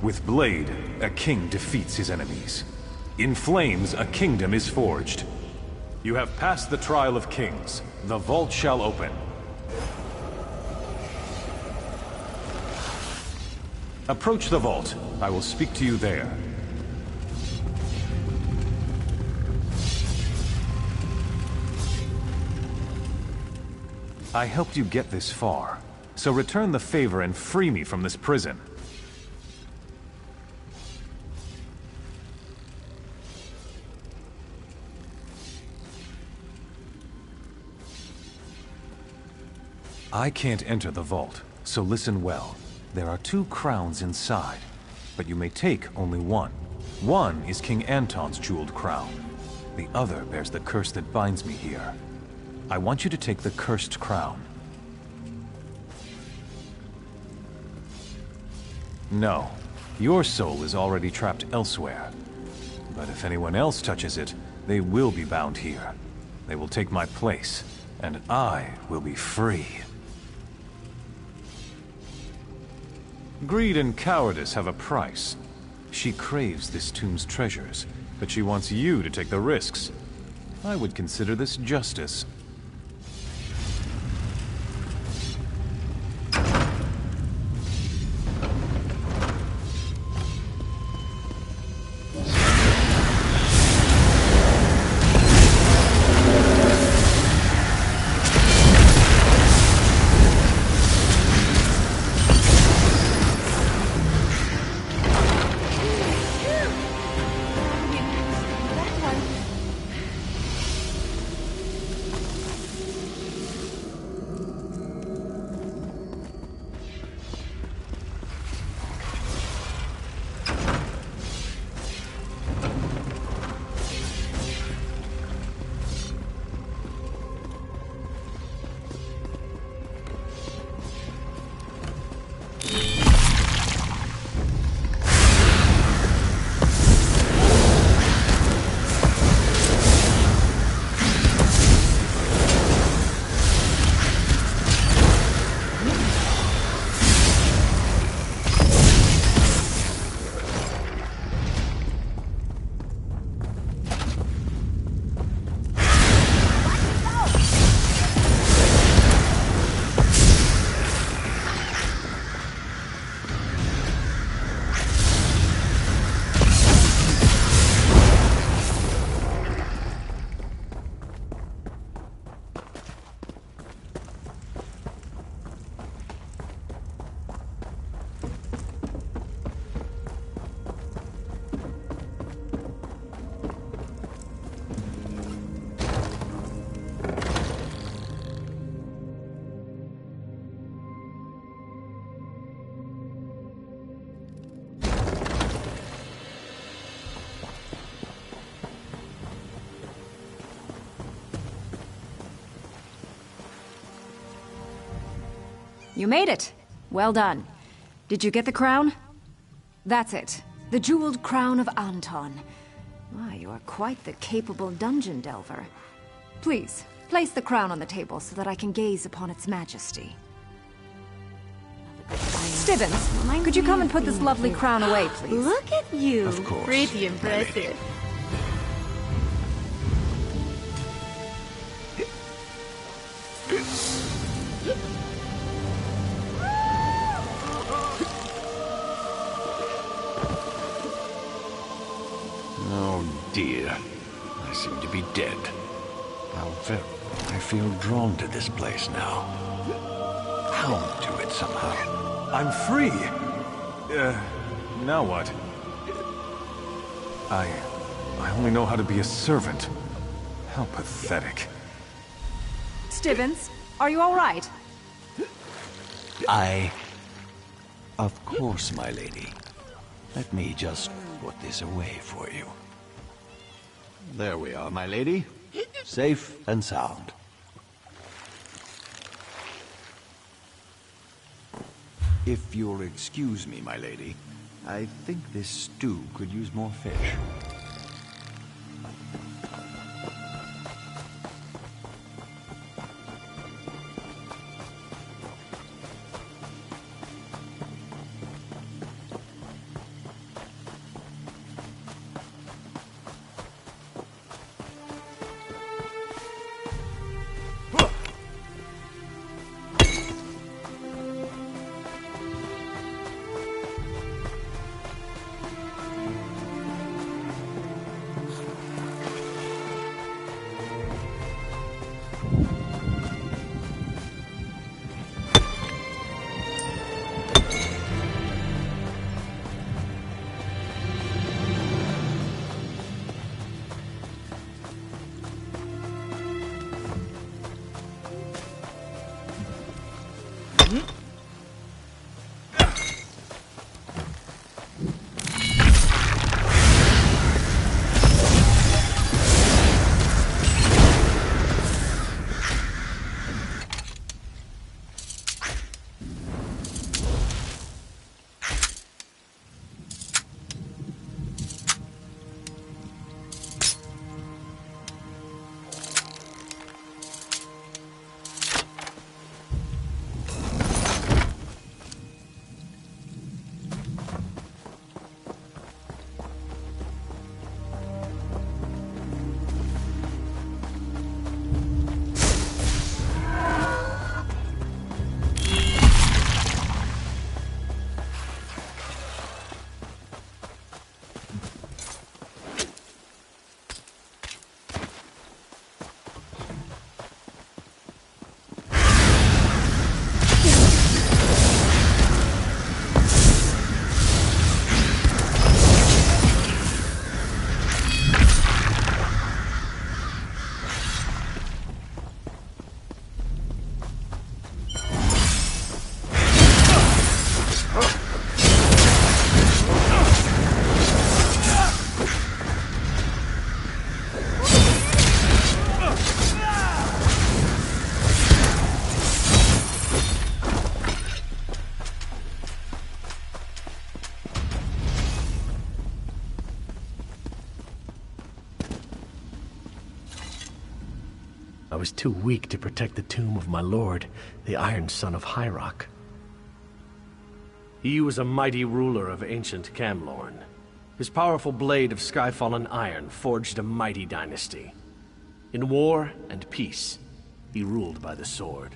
With blade, a king defeats his enemies. In flames, a kingdom is forged. You have passed the trial of kings. The vault shall open. Approach the vault. I will speak to you there. I helped you get this far, so return the favor and free me from this prison. I can't enter the vault, so listen well. There are 2 crowns inside, but you may take only one. One is King Anton's jeweled crown. The other bears the curse that binds me here. I want you to take the cursed crown. No, your soul is already trapped elsewhere. But if anyone else touches it, they will be bound here. They will take my place, and I will be free. Greed and cowardice have a price. She craves this tomb's treasures, but she wants you to take the risks. I would consider this justice. You made it. Well done. Did you get the crown? That's it. The jeweled crown of Anton. Why, you are quite the capable dungeon delver. Please, place the crown on the table so that I can gaze upon its majesty. Stibbins, could you come and put this lovely crown away, please? Look at you. Of course. Pretty impressive. Oh dear. I seem to be dead. I feel drawn to this place now. Bound to it somehow. I'm free! Now what? I only know how to be a servant. How pathetic. Stibbins, are you all right? Of course, my lady. Let me just put this away for you. There we are, my lady. Safe and sound. If you'll excuse me, my lady, I think this stew could use more fish. I was too weak to protect the tomb of my lord, the Iron Son of Hyrok. He was a mighty ruler of ancient Camlorn. His powerful blade of sky-fallen iron forged a mighty dynasty. In war and peace, he ruled by the sword.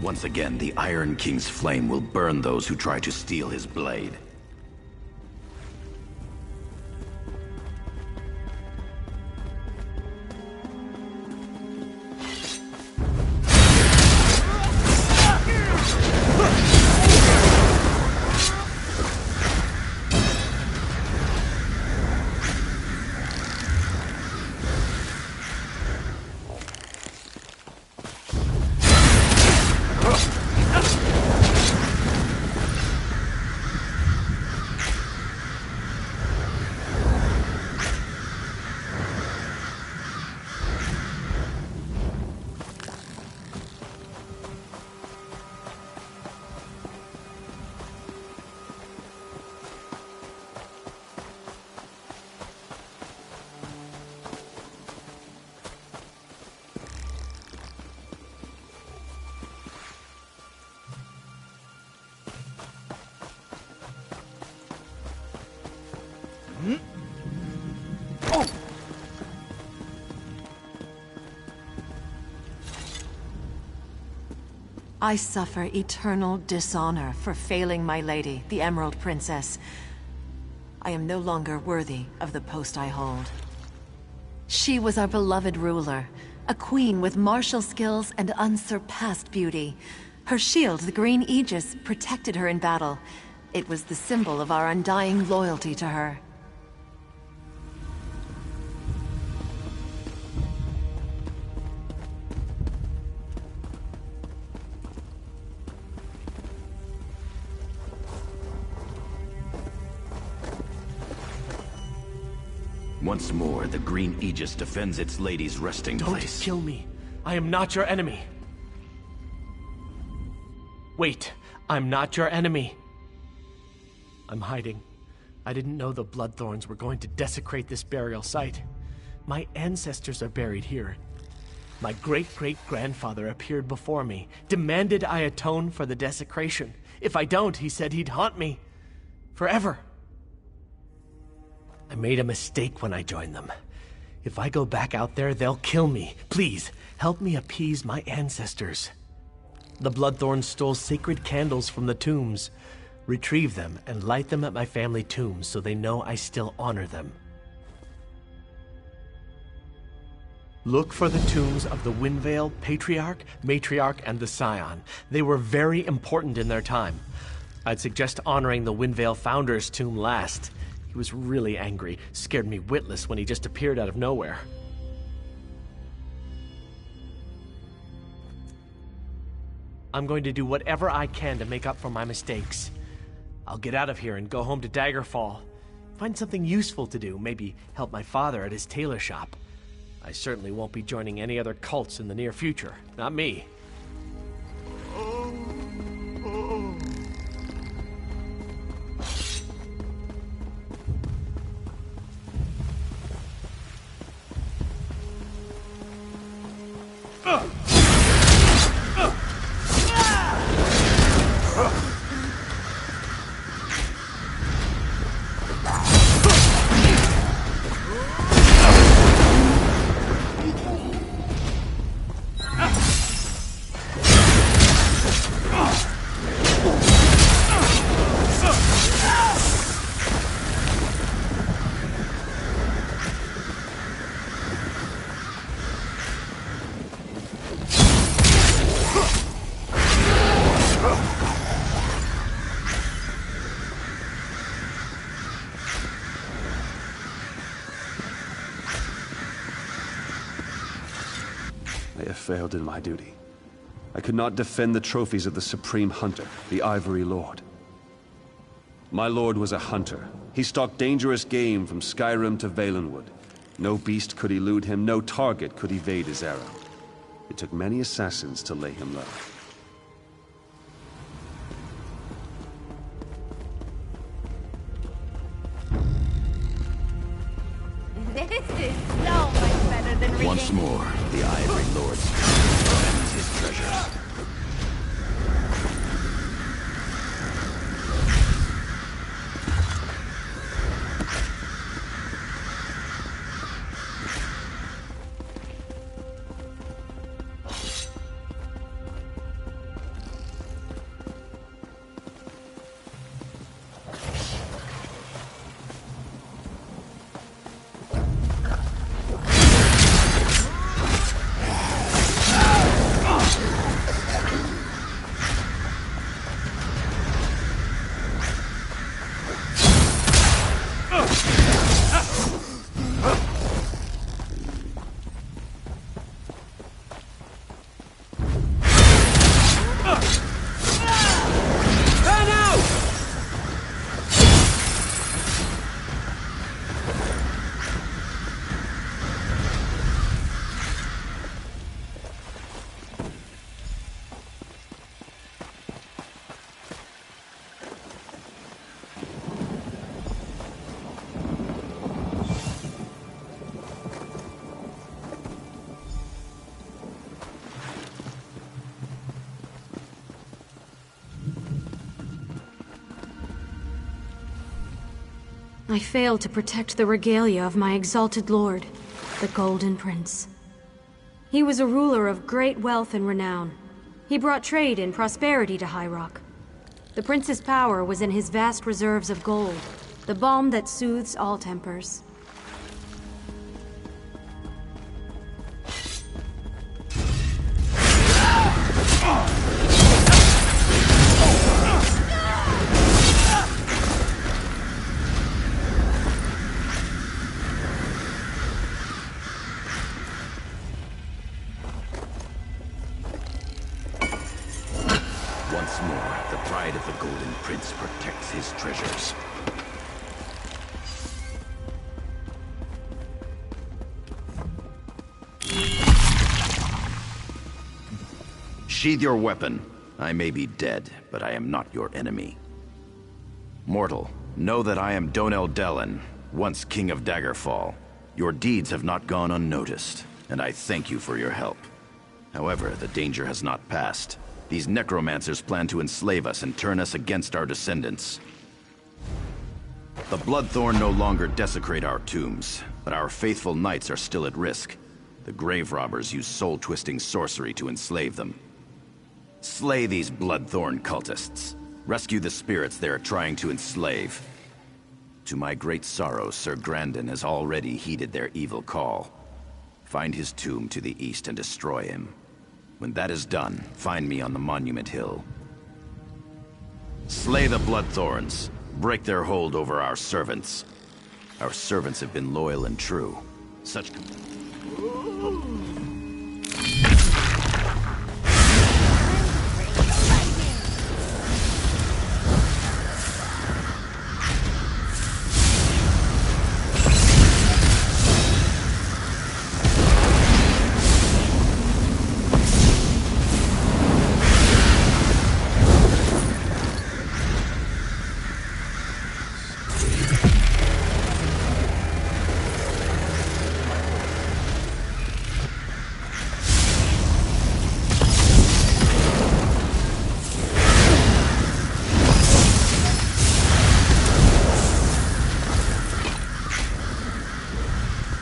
Once again, the Iron King's flame will burn those who try to steal his blade. I suffer eternal dishonor for failing my lady, the Emerald Princess. I am no longer worthy of the post I hold. She was our beloved ruler, a queen with martial skills and unsurpassed beauty. Her shield, the green aegis, protected her in battle. It was the symbol of our undying loyalty to her. Once more, the green aegis defends its lady's resting place. Don't kill me. I am not your enemy. Wait, I'm not your enemy. I'm hiding. I didn't know the Bloodthorns were going to desecrate this burial site. My ancestors are buried here. My great-great-grandfather appeared before me, demanded I atone for the desecration. If I don't, he said he'd haunt me. Forever. I made a mistake when I joined them. If I go back out there, they'll kill me. Please, help me appease my ancestors. The Bloodthorns stole sacred candles from the tombs. Retrieve them and light them at my family tombs so they know I still honor them. Look for the tombs of the Windvale Patriarch, Matriarch, and the Scion. They were very important in their time. I'd suggest honoring the Windvale Founder's tomb last. He was really angry, scared me witless when he just appeared out of nowhere. I'm going to do whatever I can to make up for my mistakes. I'll get out of here and go home to Daggerfall. Find something useful to do, maybe help my father at his tailor shop. I certainly won't be joining any other cults in the near future. Not me. Failed in my duty. I could not defend the trophies of the Supreme Hunter, the Ivory Lord. My lord was a hunter. He stalked dangerous game from Skyrim to Valenwood. No beast could elude him, no target could evade his arrow. It took many assassins to lay him low. This is so much better than reading. Once more, the Ivory Lord defends his treasures. I failed to protect the regalia of my exalted lord, the Golden Prince. He was a ruler of great wealth and renown. He brought trade and prosperity to High Rock. The prince's power was in his vast reserves of gold, the balm that soothes all tempers. Once more, the pride of the Golden Prince protects his treasures. Sheathe your weapon. I may be dead, but I am not your enemy. Mortal, know that I am Donel Dellen, once King of Daggerfall. Your deeds have not gone unnoticed, and I thank you for your help. However, the danger has not passed. These necromancers plan to enslave us and turn us against our descendants. The Bloodthorn no longer desecrate our tombs, but our faithful knights are still at risk. The grave robbers use soul-twisting sorcery to enslave them. Slay these Bloodthorn cultists. Rescue the spirits they are trying to enslave. To my great sorrow, Sir Grandin has already heeded their evil call. Find his tomb to the east and destroy him. When that is done, find me on the Monument Hill. Slay the Bloodthorns. Break their hold over our servants. Our servants have been loyal and true. Such...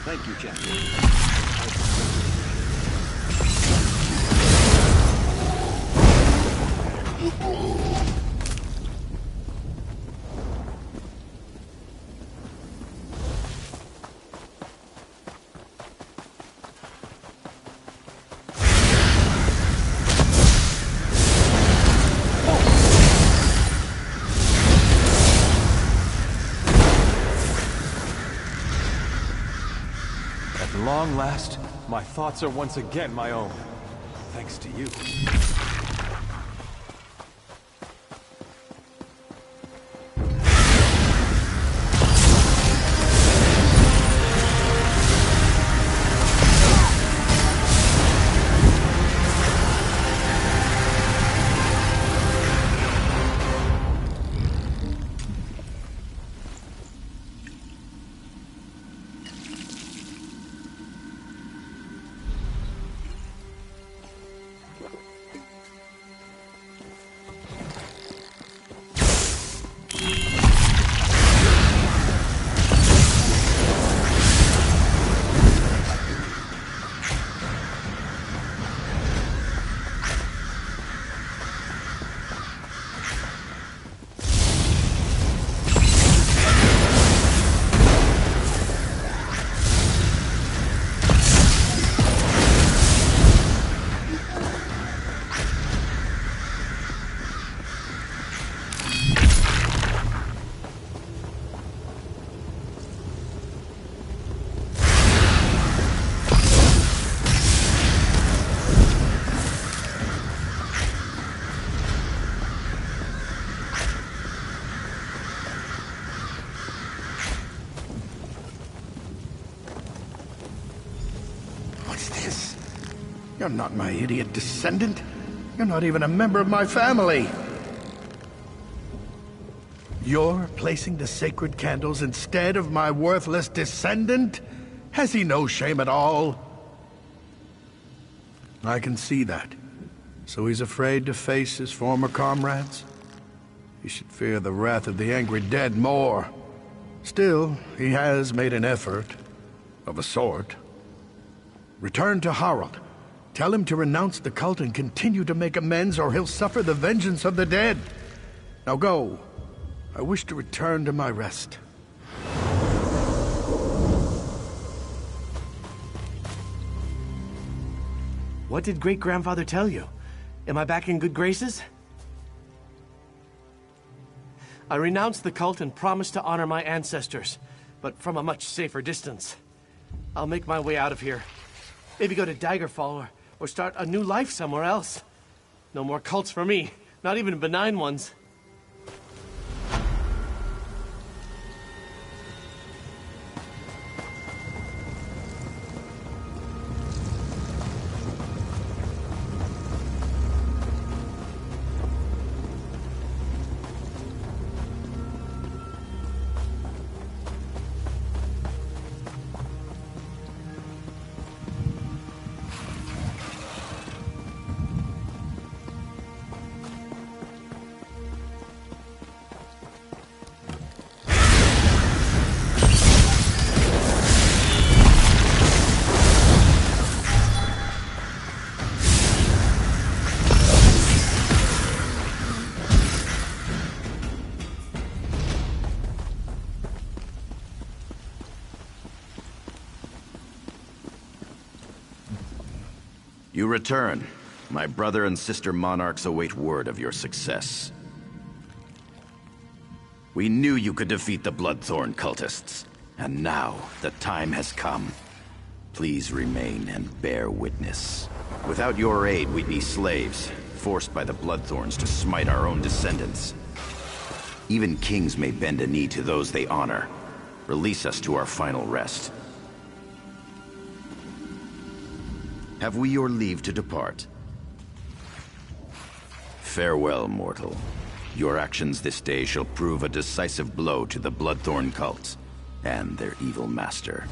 Thank you, champion. At long last, my thoughts are once again my own. Thanks to you. You're not my idiot descendant. You're not even a member of my family. You're placing the sacred candles instead of my worthless descendant? Has he no shame at all? I can see that. So he's afraid to face his former comrades? He should fear the wrath of the angry dead more. Still, he has made an effort, of a sort. Return to Harald. Tell him to renounce the cult and continue to make amends, or he'll suffer the vengeance of the dead. Now go. I wish to return to my rest. What did great-grandfather tell you? Am I back in good graces? I renounced the cult and promised to honor my ancestors, but from a much safer distance. I'll make my way out of here. Maybe go to Daggerfall or start a new life somewhere else. No more cults for me, not even benign ones. You return. My brother and sister monarchs await word of your success. We knew you could defeat the Bloodthorn cultists, and now the time has come. Please remain and bear witness. Without your aid, we'd be slaves, forced by the Bloodthorns to smite our own descendants. Even kings may bend a knee to those they honor. Release us to our final rest. Have we your leave to depart? Farewell, mortal. Your actions this day shall prove a decisive blow to the Bloodthorn cult and their evil master.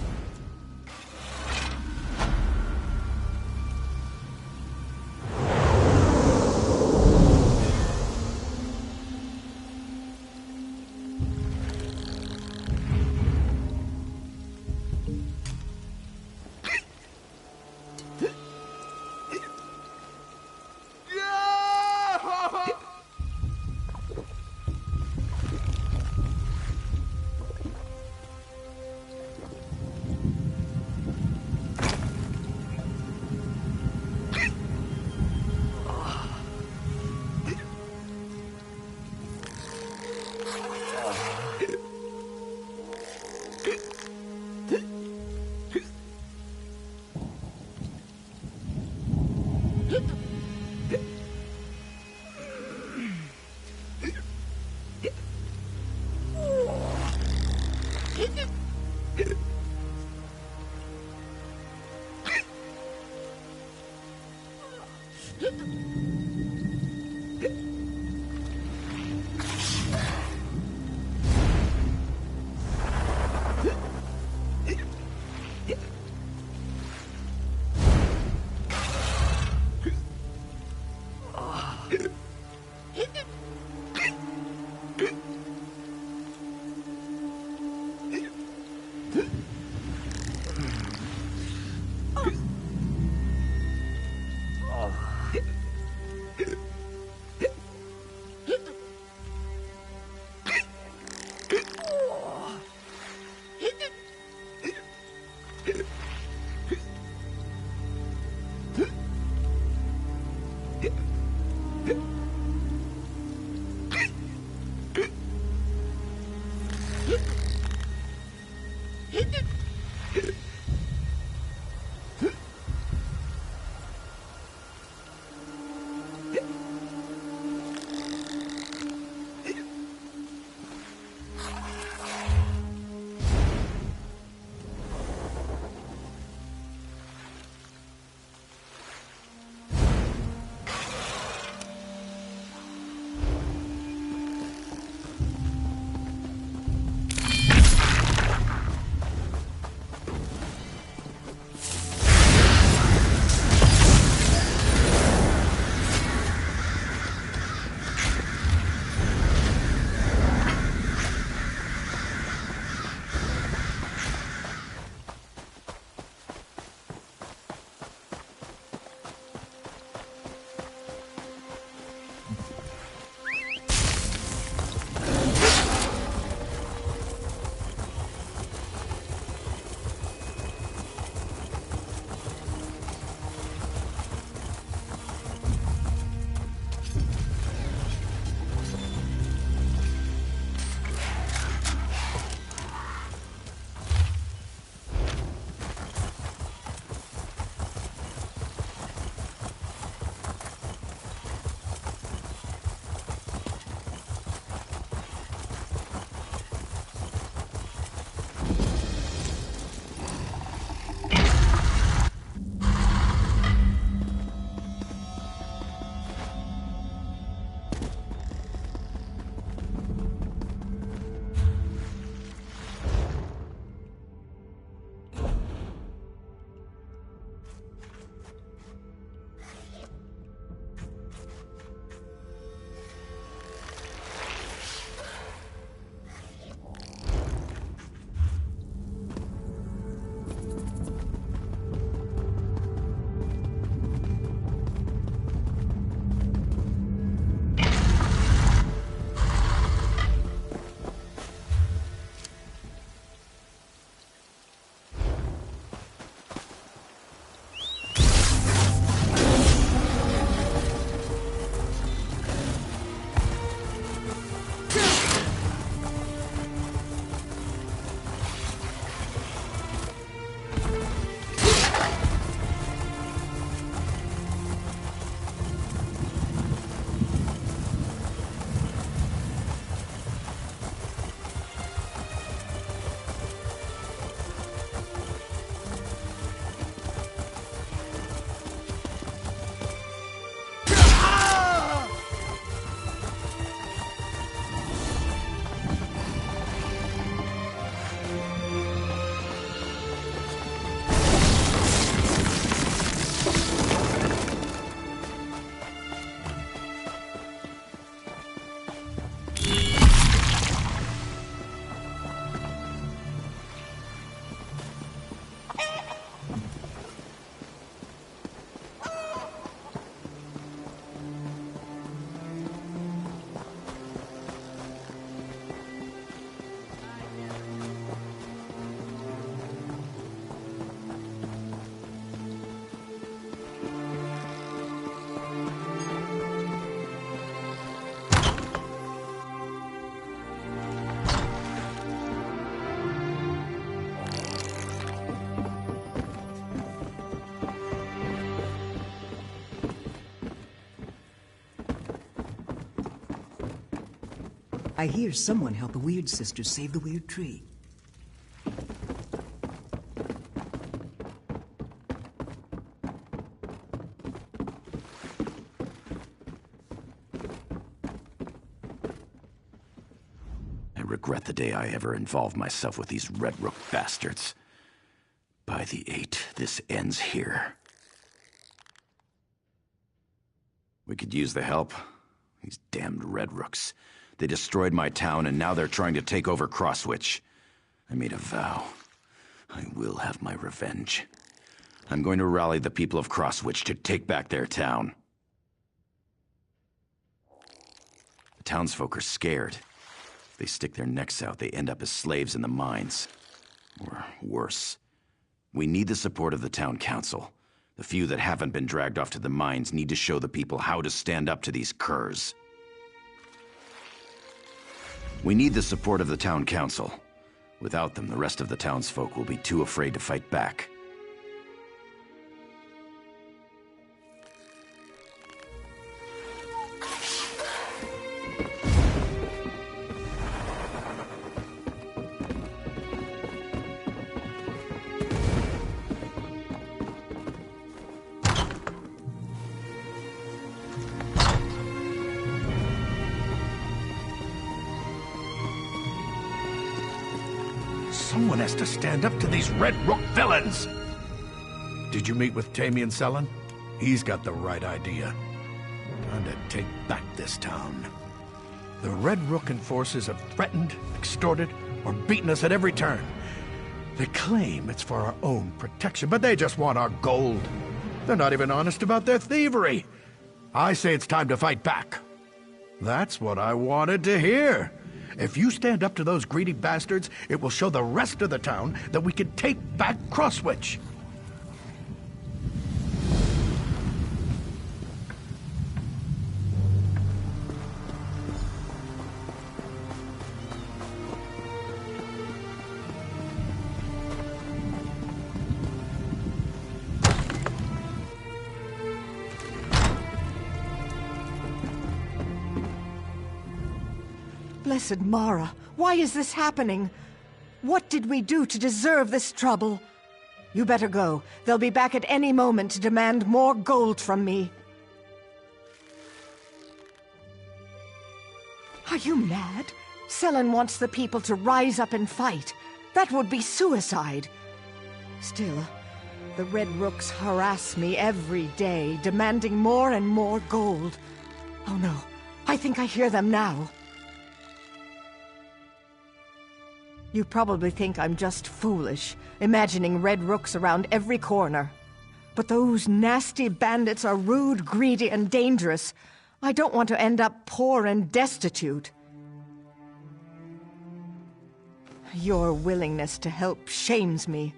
I hear someone helped the Weird Sisters save the Weird Tree. I regret the day I ever involved myself with these Red Rook bastards. By the 8, this ends here. We could use the help. These damned Red Rooks. They destroyed my town, and now they're trying to take over Crosswitch. I made a vow. I will have my revenge. I'm going to rally the people of Crosswitch to take back their town. The townsfolk are scared. If they stick their necks out, they end up as slaves in the mines. Or worse. We need the support of the town council. The few that haven't been dragged off to the mines need to show the people how to stand up to these curs. We need the support of the town council. Without them, the rest of the townsfolk will be too afraid to fight back. Someone has to stand up to these Red Rook villains! Did you meet with Tamian Sellen? He's got the right idea. Time to take back this town. The Red Rook enforcers have threatened, extorted, or beaten us at every turn. They claim it's for our own protection, but they just want our gold. They're not even honest about their thievery. I say it's time to fight back. That's what I wanted to hear. If you stand up to those greedy bastards, it will show the rest of the town that we can take back Crosswitch. Blessed Mara, why is this happening? What did we do to deserve this trouble? You better go. They'll be back at any moment to demand more gold from me. Are you mad? Sellen wants the people to rise up and fight. That would be suicide. Still, the Red Rooks harass me every day, demanding more and more gold. Oh no, I think I hear them now. You probably think I'm just foolish, imagining Red Rooks around every corner. But those nasty bandits are rude, greedy, and dangerous. I don't want to end up poor and destitute. Your willingness to help shames me.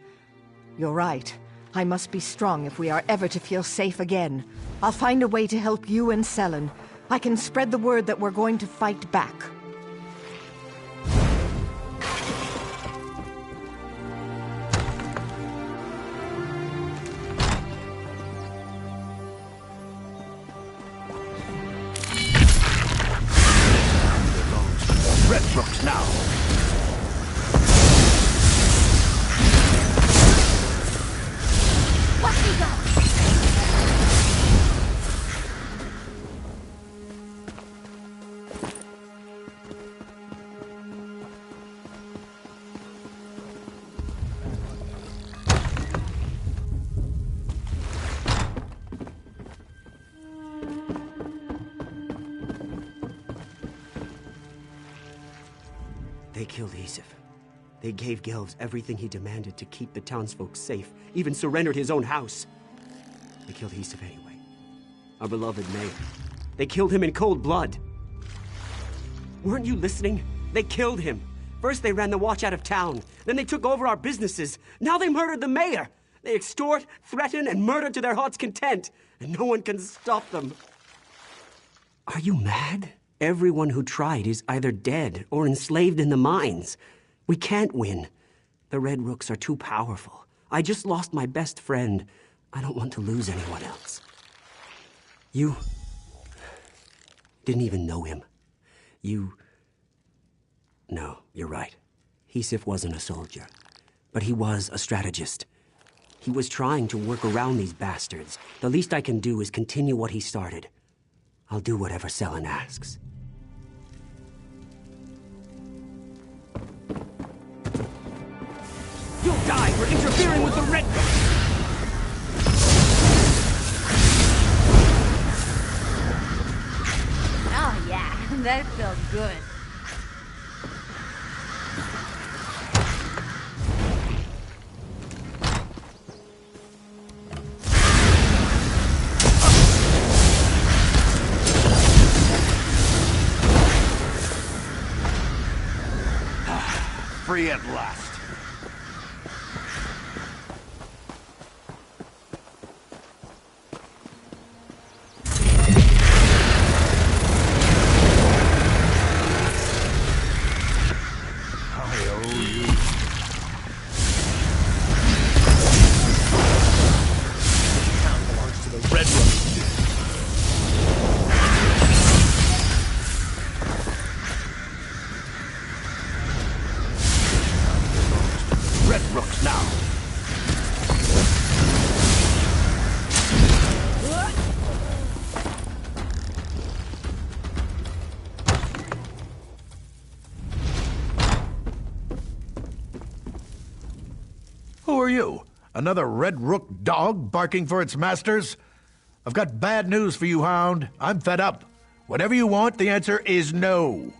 You're right. I must be strong if we are ever to feel safe again. I'll find a way to help you and Sellen. I can spread the word that we're going to fight back. Red Rooks now! They killed Asif. They gave Gelves everything he demanded to keep the townsfolk safe, even surrendered his own house. They killed Asif anyway. Our beloved mayor. They killed him in cold blood. Weren't you listening? They killed him. First they ran the watch out of town. Then they took over our businesses. Now they murdered the mayor. They extort, threaten, and murder to their heart's content. And no one can stop them. Are you mad? Everyone who tried is either dead or enslaved in the mines. We can't win. The Red Rooks are too powerful. I just lost my best friend. I don't want to lose anyone else. You didn't even know him. You You're right. Heesif wasn't a soldier, but he was a strategist. He was trying to work around these bastards. The least I can do is continue what he started. I'll do whatever Selen asks. You'll die for interfering with the Red Rook! Oh yeah, that felt good. Free at last. Who are you? Another Red Rook dog barking for its masters? I've got bad news for you, Hound. I'm fed up. Whatever you want, the answer is no.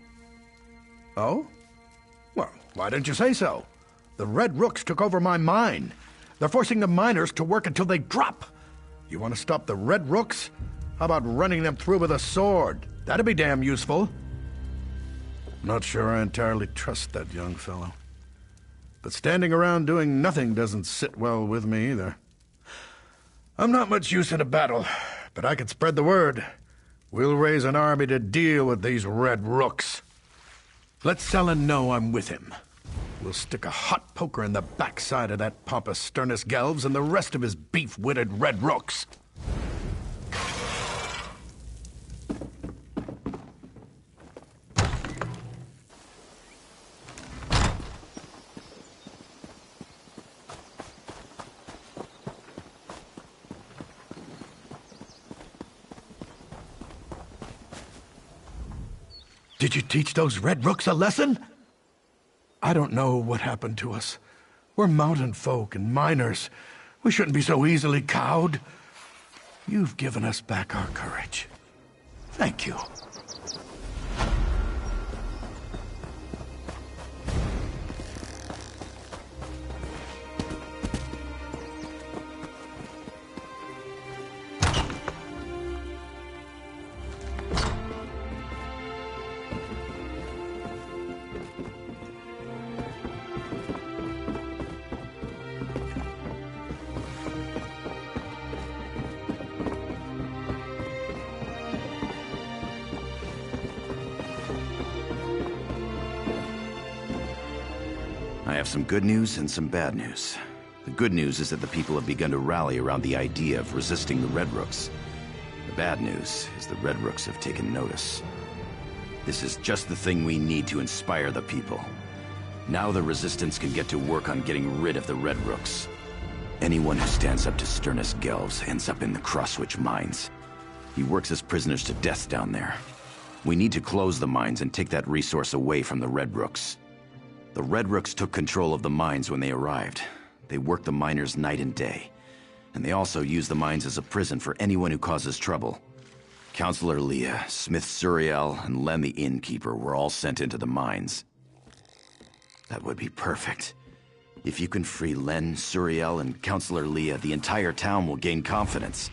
Oh? Well, why didn't you say so? The Red Rooks took over my mine. They're forcing the miners to work until they drop. You want to stop the Red Rooks? How about running them through with a sword? That'd be damn useful. Not sure I entirely trust that young fellow. But standing around doing nothing doesn't sit well with me either. I'm not much use in a battle, but I can spread the word. We'll raise an army to deal with these Red Rooks. Let Selen know I'm with him. We'll stick a hot poker in the backside of that pompous Sternus Gelvs and the rest of his beef-witted Red Rooks. Did you teach those Red Rooks a lesson? I don't know what happened to us. We're mountain folk and miners. We shouldn't be so easily cowed. You've given us back our courage. Thank you. I have some good news and some bad news. The good news is that the people have begun to rally around the idea of resisting the Red Rooks. The bad news is the Red Rooks have taken notice. This is just the thing we need to inspire the people. Now the Resistance can get to work on getting rid of the Red Rooks. Anyone who stands up to Sternus Gelvs ends up in the Crosswitch mines. He works his prisoners to death down there. We need to close the mines and take that resource away from the Red Rooks. The Red Rooks took control of the mines when they arrived. They worked the miners night and day. And they also use the mines as a prison for anyone who causes trouble. Counselor Leah, Smith Suriel, and Len the Innkeeper were all sent into the mines. That would be perfect. If you can free Len, Suriel, and Counselor Leah, the entire town will gain confidence.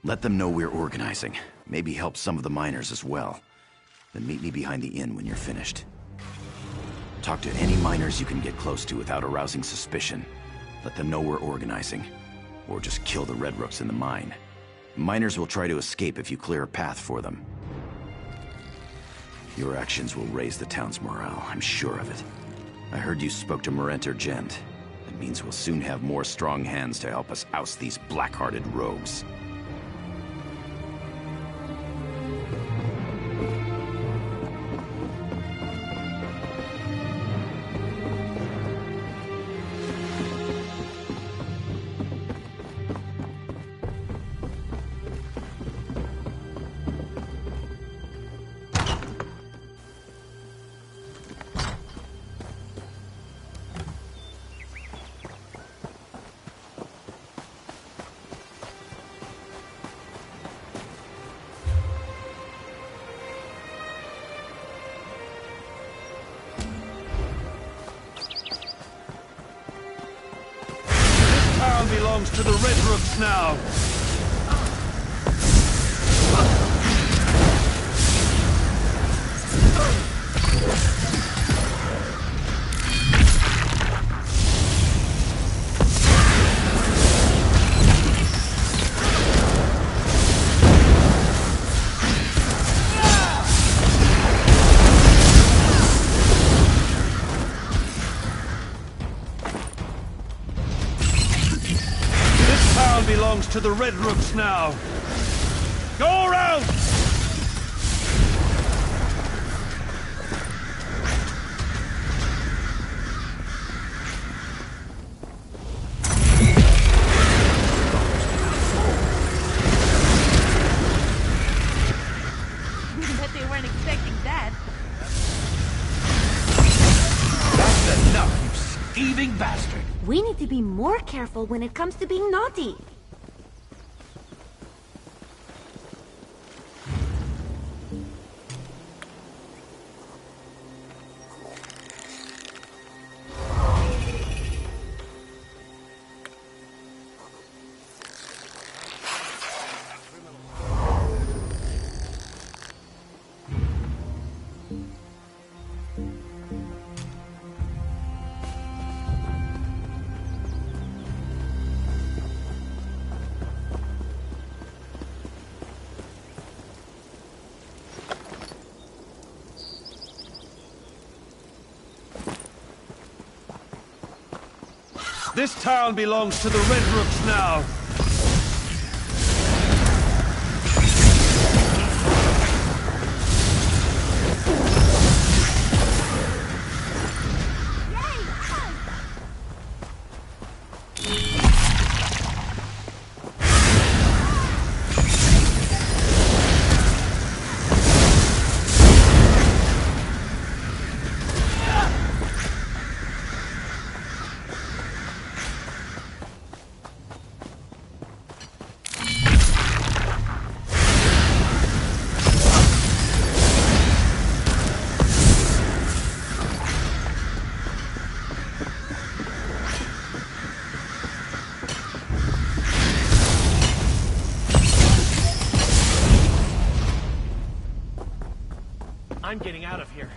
Let them know we're organizing. Maybe help some of the miners as well. Then meet me behind the inn when you're finished. Talk to any miners you can get close to without arousing suspicion. Let them know we're organizing. Or just kill the Red Rooks in the mine. Miners will try to escape if you clear a path for them. Your actions will raise the town's morale, I'm sure of it. I heard you spoke to Marenter Gent. That means we'll soon have more strong hands to help us oust these black-hearted rogues. belongs to the Red Rooks now. Belongs to the Red Rooks now. Go around! Bet they weren't expecting that. That's enough, you thieving bastard. We need to be more careful when it comes to being naughty. This town belongs to the Red Rooks now. I'm getting out of here.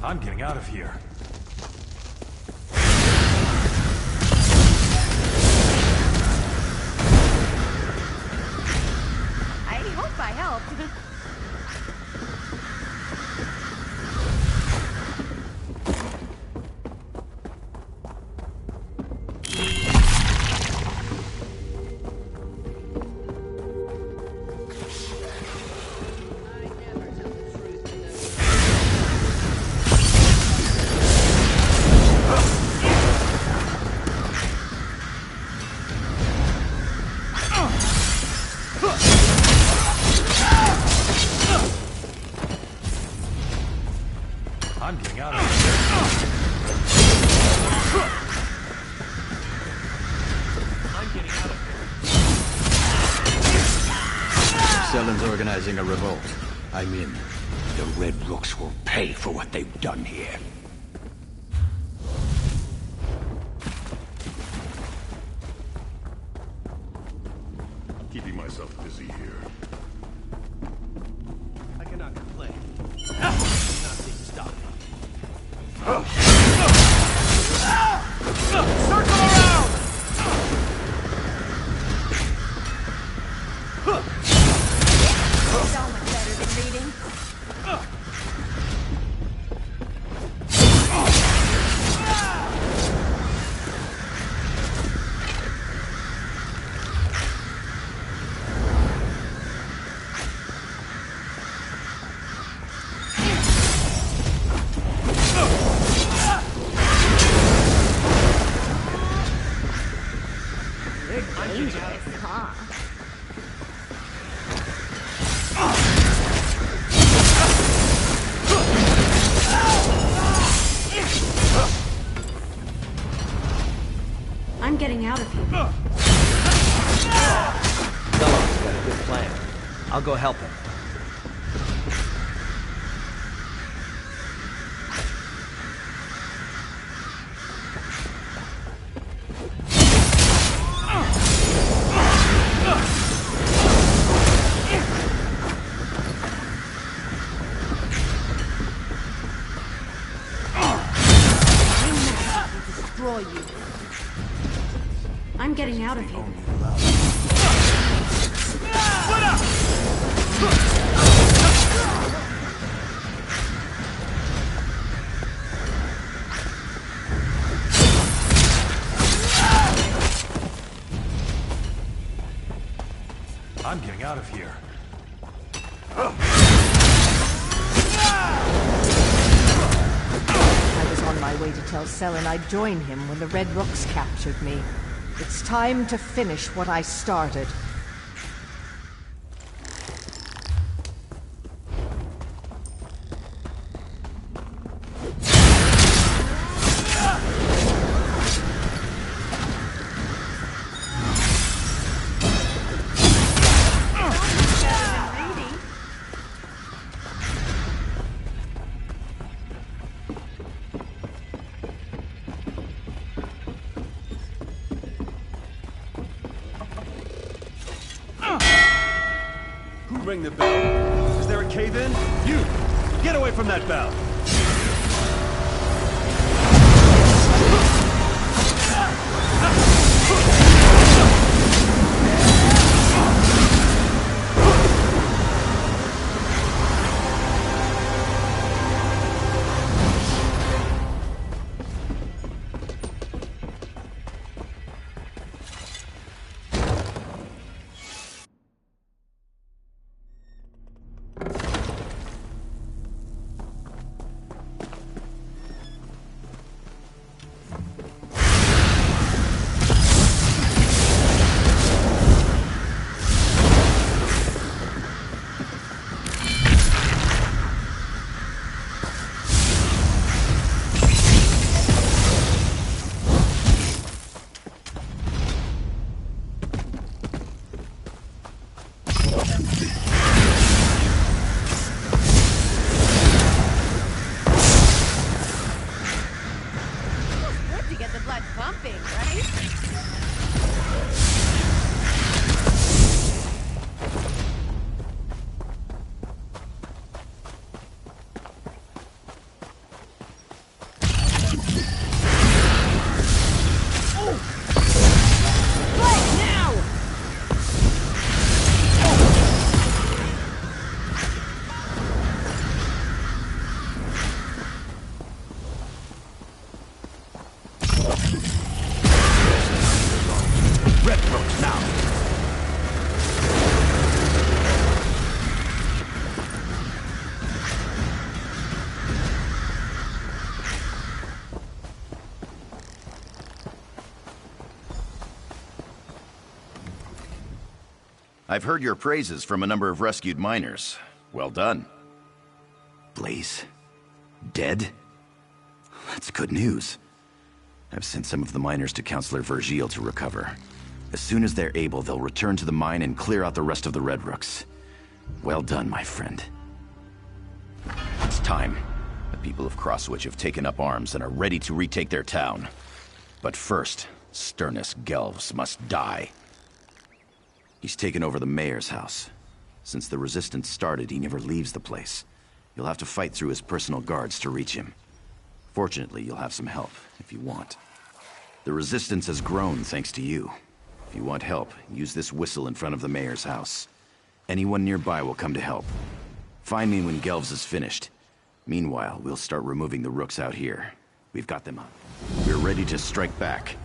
I'm getting out of here. I hope I helped. I'm getting out of here. I'm getting out of here. Sellen's organizing a revolt. I'm in. The Red Rooks will pay for what they've done here. I'm keeping myself busy here. I cannot complain. I do not seem to stop me. Bellows got a good plan. I'll go help him. I'm getting out of here. I'm getting out of here. I was on my way to tell Selen I'd join him when the Red Rooks captured me. It's time to finish what I started. Ring the bell. Is there a cave-in? You! Get away from that bell! I've heard your praises from a number of rescued miners. Well done. Blaze? Dead? That's good news. I've sent some of the miners to Councillor Virgile to recover. As soon as they're able, they'll return to the mine and clear out the rest of the Red Rooks. Well done, my friend. It's time. The people of Crosswich have taken up arms and are ready to retake their town. But first, Sternus Gelvs must die. He's taken over the mayor's house. Since the resistance started, he never leaves the place. You'll have to fight through his personal guards to reach him. Fortunately, you'll have some help, if you want. The resistance has grown thanks to you. If you want help, use this whistle in front of the mayor's house. Anyone nearby will come to help. Find me when Gelvs is finished. Meanwhile, we'll start removing the rooks out here. We've got them up. We're ready to strike back.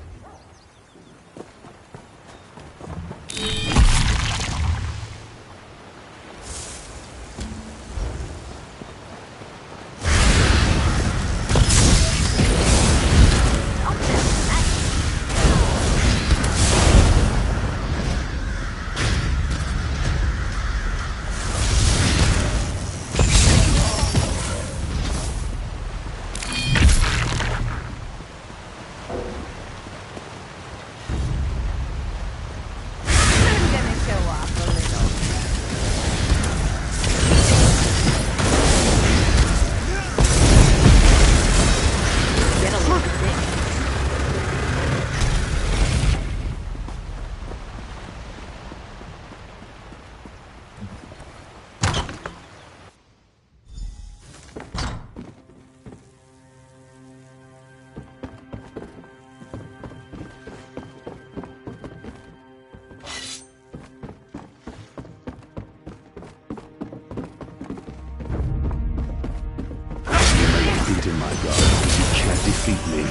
strengthen my guard, because you can't defeat me.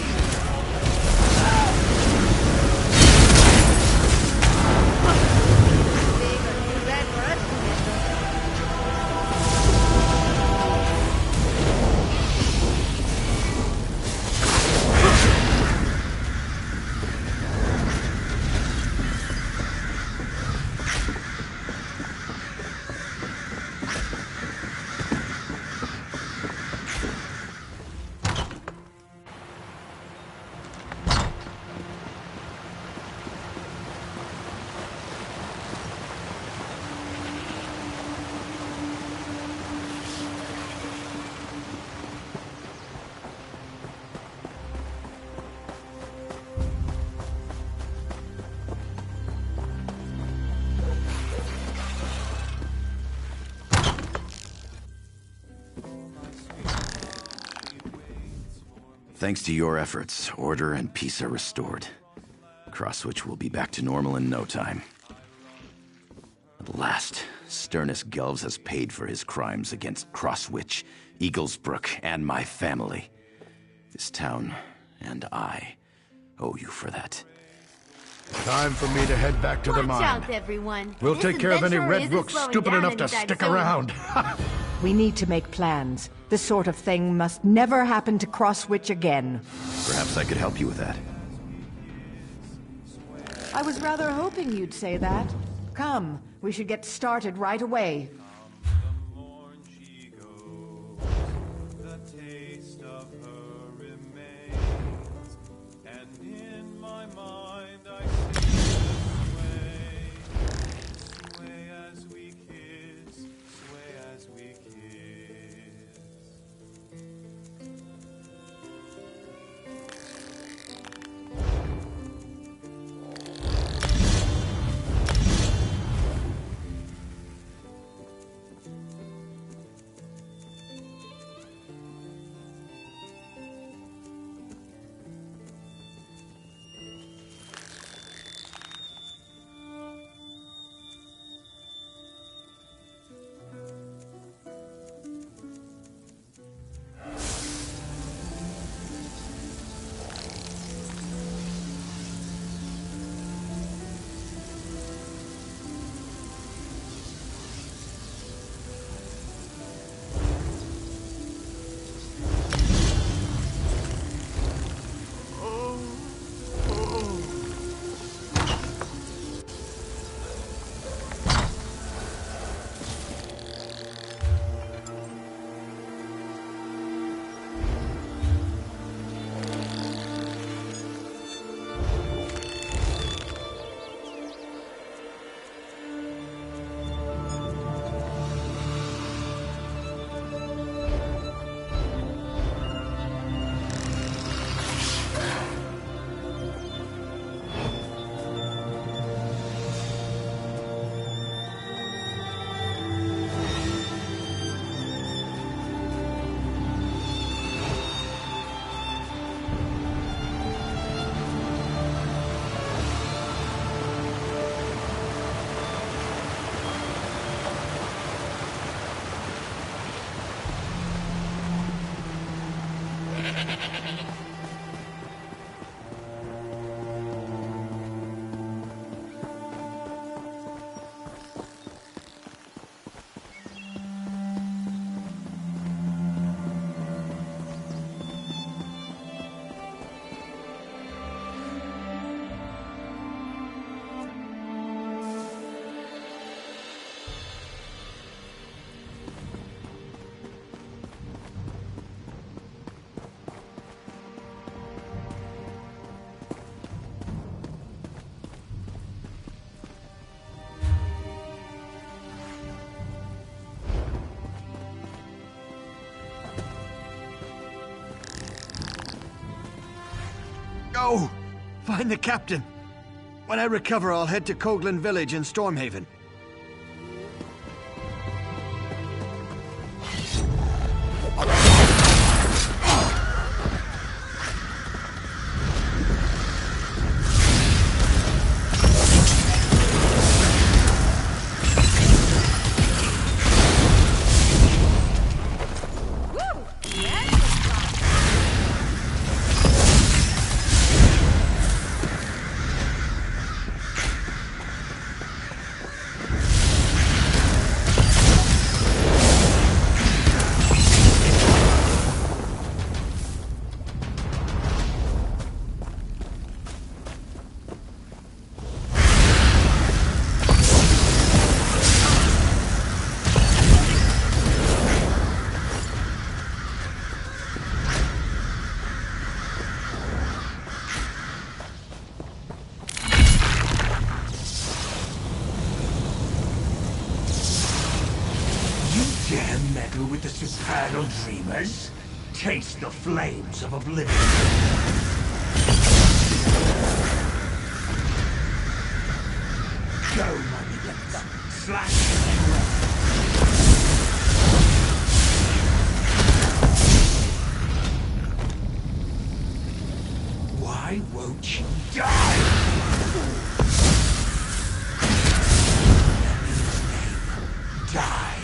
Thanks to your efforts, order and peace are restored. Crosswitch will be back to normal in no time. At last, Sternus Gelves has paid for his crimes against Crosswitch, Eaglesbrook, and my family. This town, and I, owe you for that. Time for me to head back to the mine. Watch out, everyone. We'll This take care of any adventure red isn't rooks slowing stupid down enough to anytime stick soon. around. We need to make plans. This sort of thing must never happen to Crosswitch again. Perhaps I could help you with that. I was rather hoping you'd say that. Come, we should get started right away. The taste of her remains, and in my mind I sway as we kiss, sway as we kiss. Go! Find the captain. When I recover, I'll head to Coghlan Village in Stormhaven. Dare meddle with the supernal dreamers? Taste the flames of oblivion. Go, mummies. Slash them away. Why won't you die? Die.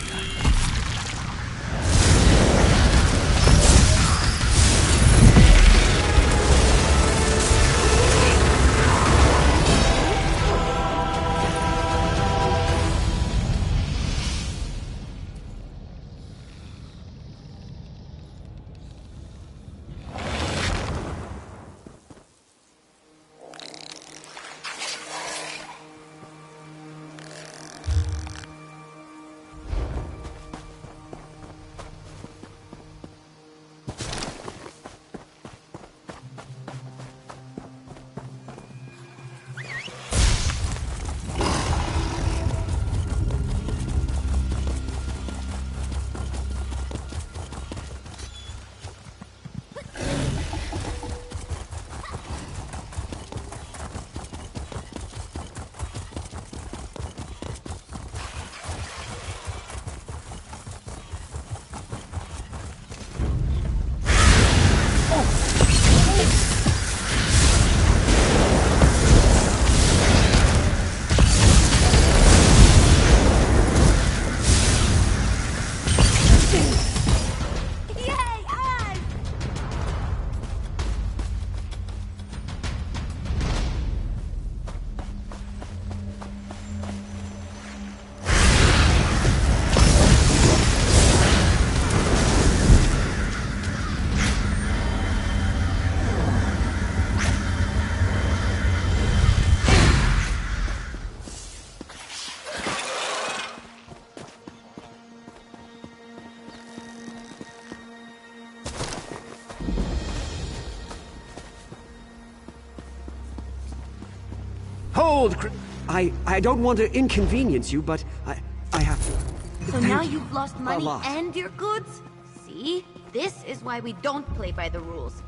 Hold! I don't want to inconvenience you, but I have to. So now you've lost money lot. and your goods? See? This is why we don't play by the rules.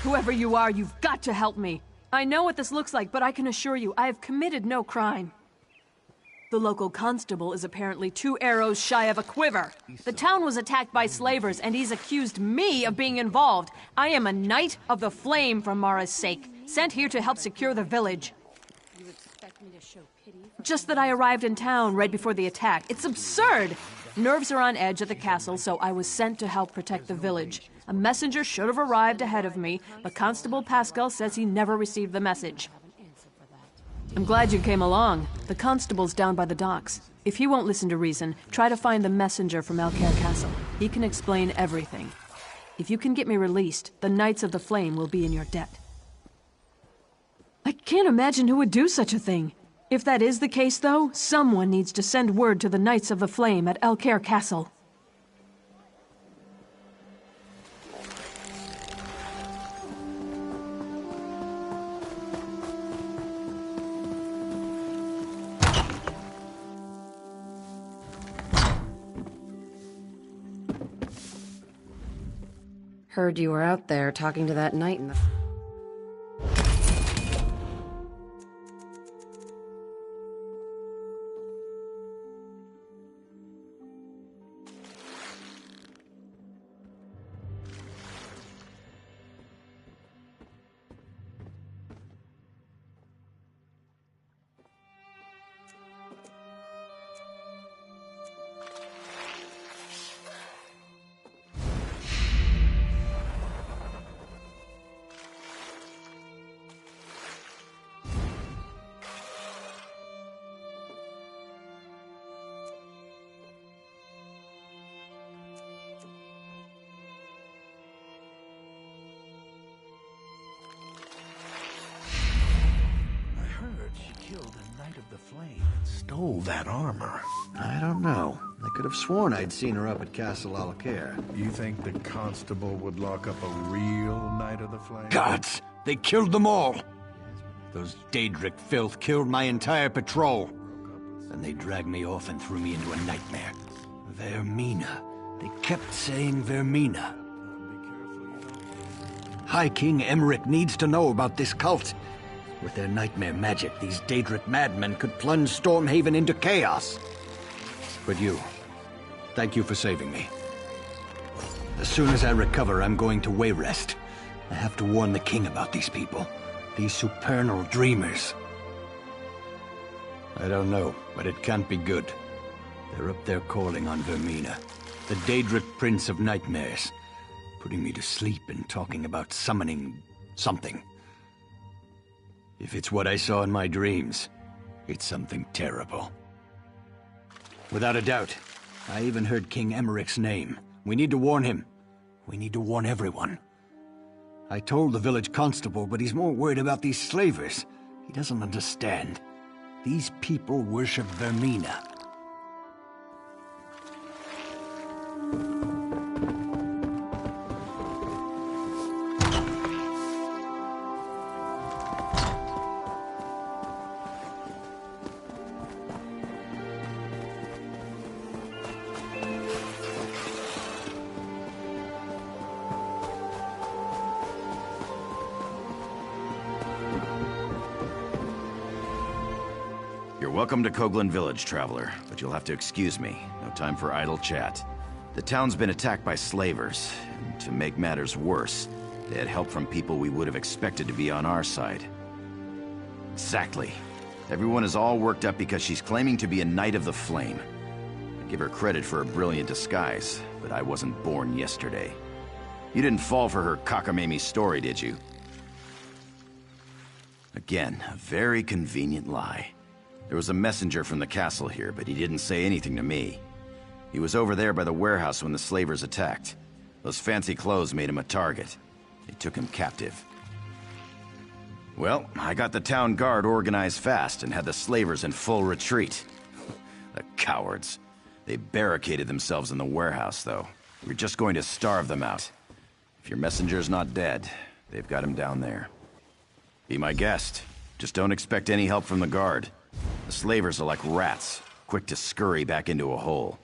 Whoever you are, you've got to help me. I know what this looks like, but I can assure you, I have committed no crime. The local constable is apparently 2 arrows shy of a quiver. The town was attacked by slavers, and he's accused me of being involved. I am a Knight of the Flame for Mara's sake, sent here to help secure the village. You expect me to show pity? Just that I arrived in town right before the attack. It's absurd! Nerves are on edge at the castle, so I was sent to help protect the village. A messenger should have arrived ahead of me, but Constable Pascal says he never received the message. I'm glad you came along. The constable's down by the docks. If he won't listen to reason, try to find the messenger from Alcaire Castle. He can explain everything. If you can get me released, the Knights of the Flame will be in your debt. I can't imagine who would do such a thing. If that is the case, though, someone needs to send word to the Knights of the Flame at Alcaire Castle. Heard you were out there talking to that knight in the... Stole that armor. I don't know. I could have sworn I'd seen her up at Castle Alcaire. You think the constable would lock up a real Knight of the Flame? Gods! They killed them all! Those Daedric filth killed my entire patrol. Then they dragged me off and threw me into a nightmare. Vermina. They kept saying Vermina. High King Emmerich needs to know about this cult. With their nightmare magic, these Daedric madmen could plunge Stormhaven into chaos. But you, thank you for saving me. As soon as I recover, I'm going to Wayrest. I have to warn the king about these people. These supernal dreamers. I don't know, but it can't be good. They're up there calling on Vermina, the Daedric Prince of Nightmares, putting me to sleep and talking about summoning something. If it's what I saw in my dreams, it's something terrible. Without a doubt. I even heard King Emmerich's name. We need to warn him. We need to warn everyone. I told the village constable, but he's more worried about these slavers. He doesn't understand. These people worship Vermina. Welcome to Coghlan Village, traveler, but you'll have to excuse me. No time for idle chat. The town's been attacked by slavers, and to make matters worse, they had help from people we would have expected to be on our side. Exactly. Everyone is all worked up because she's claiming to be a Knight of the Flame. I give her credit for a brilliant disguise, but I wasn't born yesterday. You didn't fall for her cockamamie story, did you? Again, a very convenient lie. There was a messenger from the castle here, but he didn't say anything to me. He was over there by the warehouse when the slavers attacked. Those fancy clothes made him a target. They took him captive. Well, I got the town guard organized fast and had the slavers in full retreat. The cowards. They barricaded themselves in the warehouse, though. We're just going to starve them out. If your messenger's not dead, they've got him down there. Be my guest. Just don't expect any help from the guard. The slavers are like rats, quick to scurry back into a hole.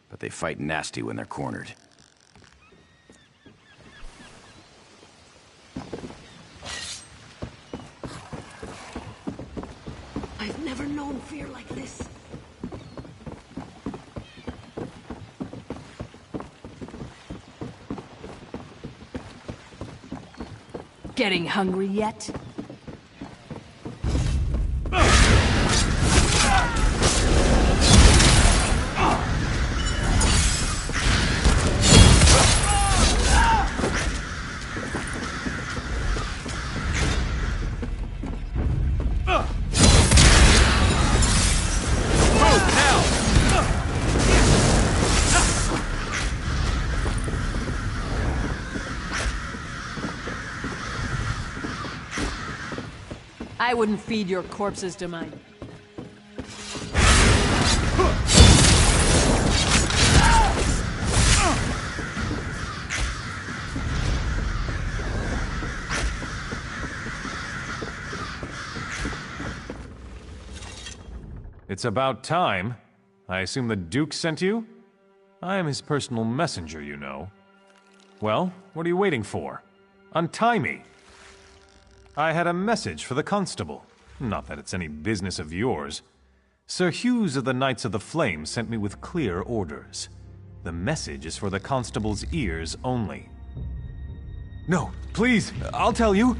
But they fight nasty when they're cornered. I've never known fear like this. Getting hungry yet? I wouldn't feed your corpses to mine. It's about time. I assume the Duke sent you? I am his personal messenger, you know. Well, what are you waiting for? Untie me! I had a message for the constable. Not that it's any business of yours. Sir Hughes of the Knights of the Flame sent me with clear orders. The message is for the constable's ears only. No, please, I'll tell you.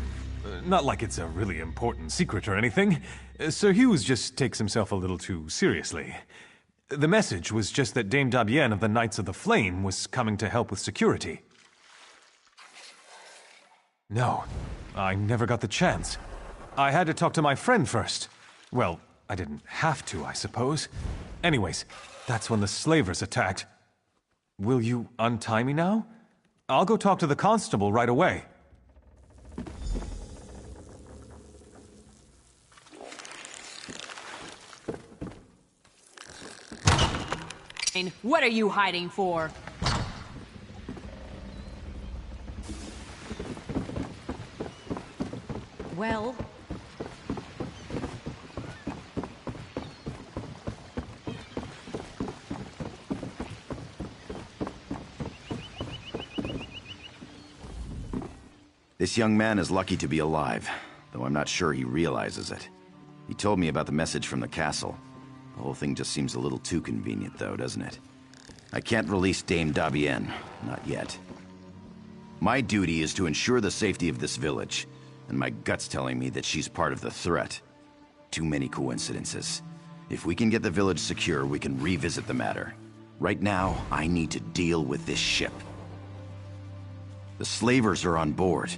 Not like it's a really important secret or anything. Sir Hughes just takes himself a little too seriously. The message was just that Dame Dabienne of the Knights of the Flame was coming to help with security. No, I never got the chance. I had to talk to my friend first. Well, I didn't have to, I suppose. Anyways, that's when the slavers attacked. Will you untie me now? I'll go talk to the constable right away. What are you hiding for? Well, This young man is lucky to be alive, though I'm not sure he realizes it. He told me about the message from the castle. The whole thing just seems a little too convenient, though, doesn't it? I can't release Dame Dabienne. Not yet. My duty is to ensure the safety of this village, and my gut's telling me that she's part of the threat. Too many coincidences. If we can get the village secure, we can revisit the matter. Right now, I need to deal with this ship. The slavers are on board.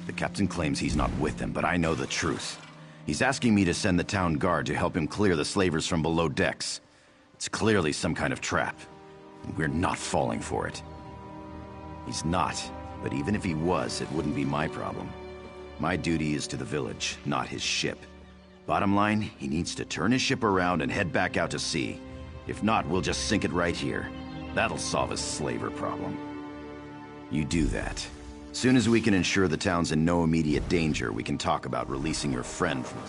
The captain claims he's not with them, but I know the truth. He's asking me to send the town guard to help him clear the slavers from below decks. It's clearly some kind of trap. We're not falling for it. He's not, but even if he was, it wouldn't be my problem. My duty is to the village, not his ship. Bottom line, he needs to turn his ship around and head back out to sea. If not, we'll just sink it right here. That'll solve his slaver problem. You do that. Soon as we can ensure the town's in no immediate danger, we can talk about releasing your friend from...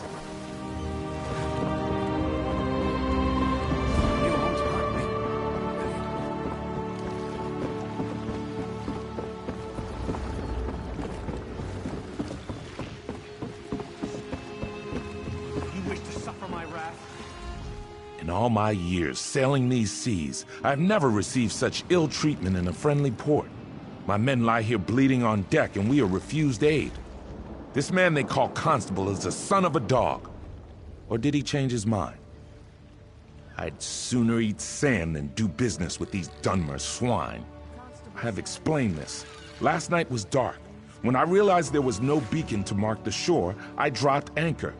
In all my years sailing these seas, I've never received such ill treatment in a friendly port. My men lie here bleeding on deck and we are refused aid. This man they call Constable is the son of a dog. Or did he change his mind? I'd sooner eat sand than do business with these Dunmer swine. I have explained this. Last night was dark. When I realized there was no beacon to mark the shore, I dropped anchor.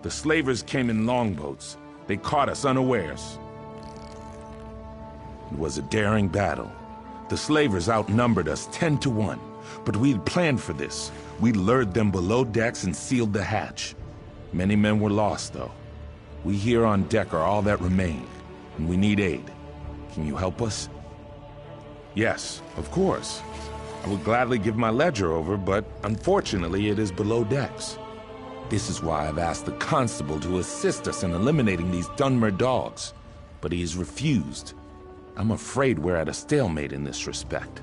The slavers came in longboats. They caught us unawares. It was a daring battle. The slavers outnumbered us 10 to 1, but we'd planned for this. We lured them below decks and sealed the hatch. Many men were lost, though. We here on deck are all that remain, and we need aid. Can you help us? Yes, of course. I would gladly give my ledger over, but unfortunately it is below decks. This is why I've asked the constable to assist us in eliminating these Dunmer dogs, but he has refused. I'm afraid we're at a stalemate in this respect.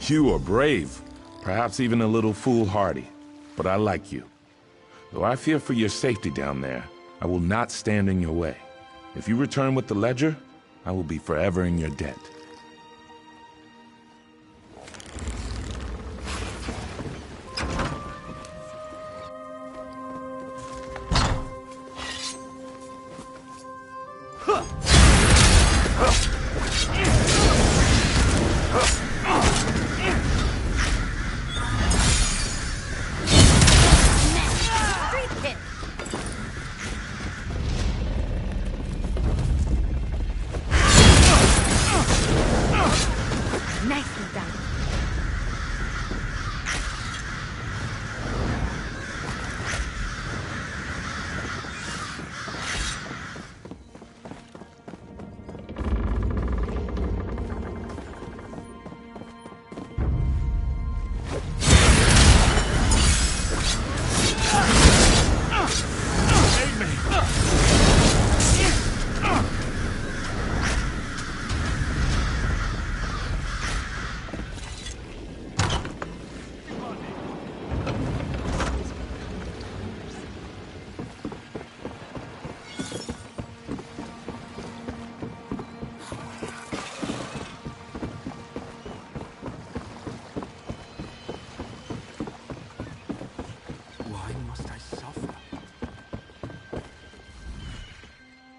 You are brave, perhaps even a little foolhardy, but I like you. Though I fear for your safety down there, I will not stand in your way. If you return with the ledger, I will be forever in your debt.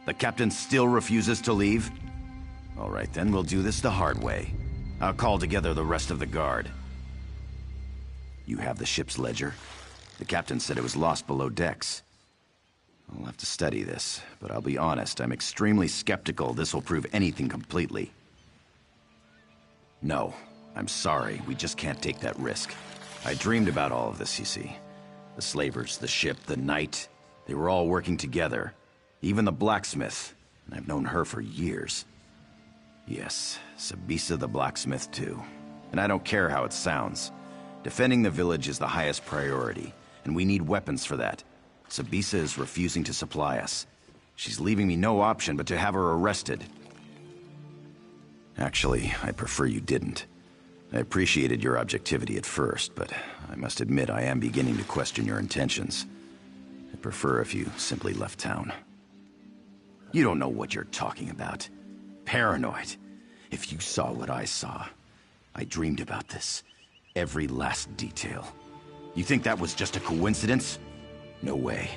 The captain still refuses to leave? All right, then we'll do this the hard way. I'll call together the rest of the guard. You have the ship's ledger? The captain said it was lost below decks. I'll have to study this, but I'll be honest, I'm extremely skeptical this will prove anything completely. No, I'm sorry, we just can't take that risk. I dreamed about all of this, you see. The slavers, the ship, the knight, they were all working together. Even the blacksmith, and I've known her for years. Yes, Sabisa the blacksmith too. And I don't care how it sounds. Defending the village is the highest priority, and we need weapons for that. Sabisa is refusing to supply us. She's leaving me no option but to have her arrested. Actually, I'd prefer you didn't. I appreciated your objectivity at first, but I must admit I am beginning to question your intentions. I'd prefer if you simply left town. You don't know what you're talking about. Paranoid. If you saw what I saw, I dreamed about this. Every last detail. You think that was just a coincidence? No way.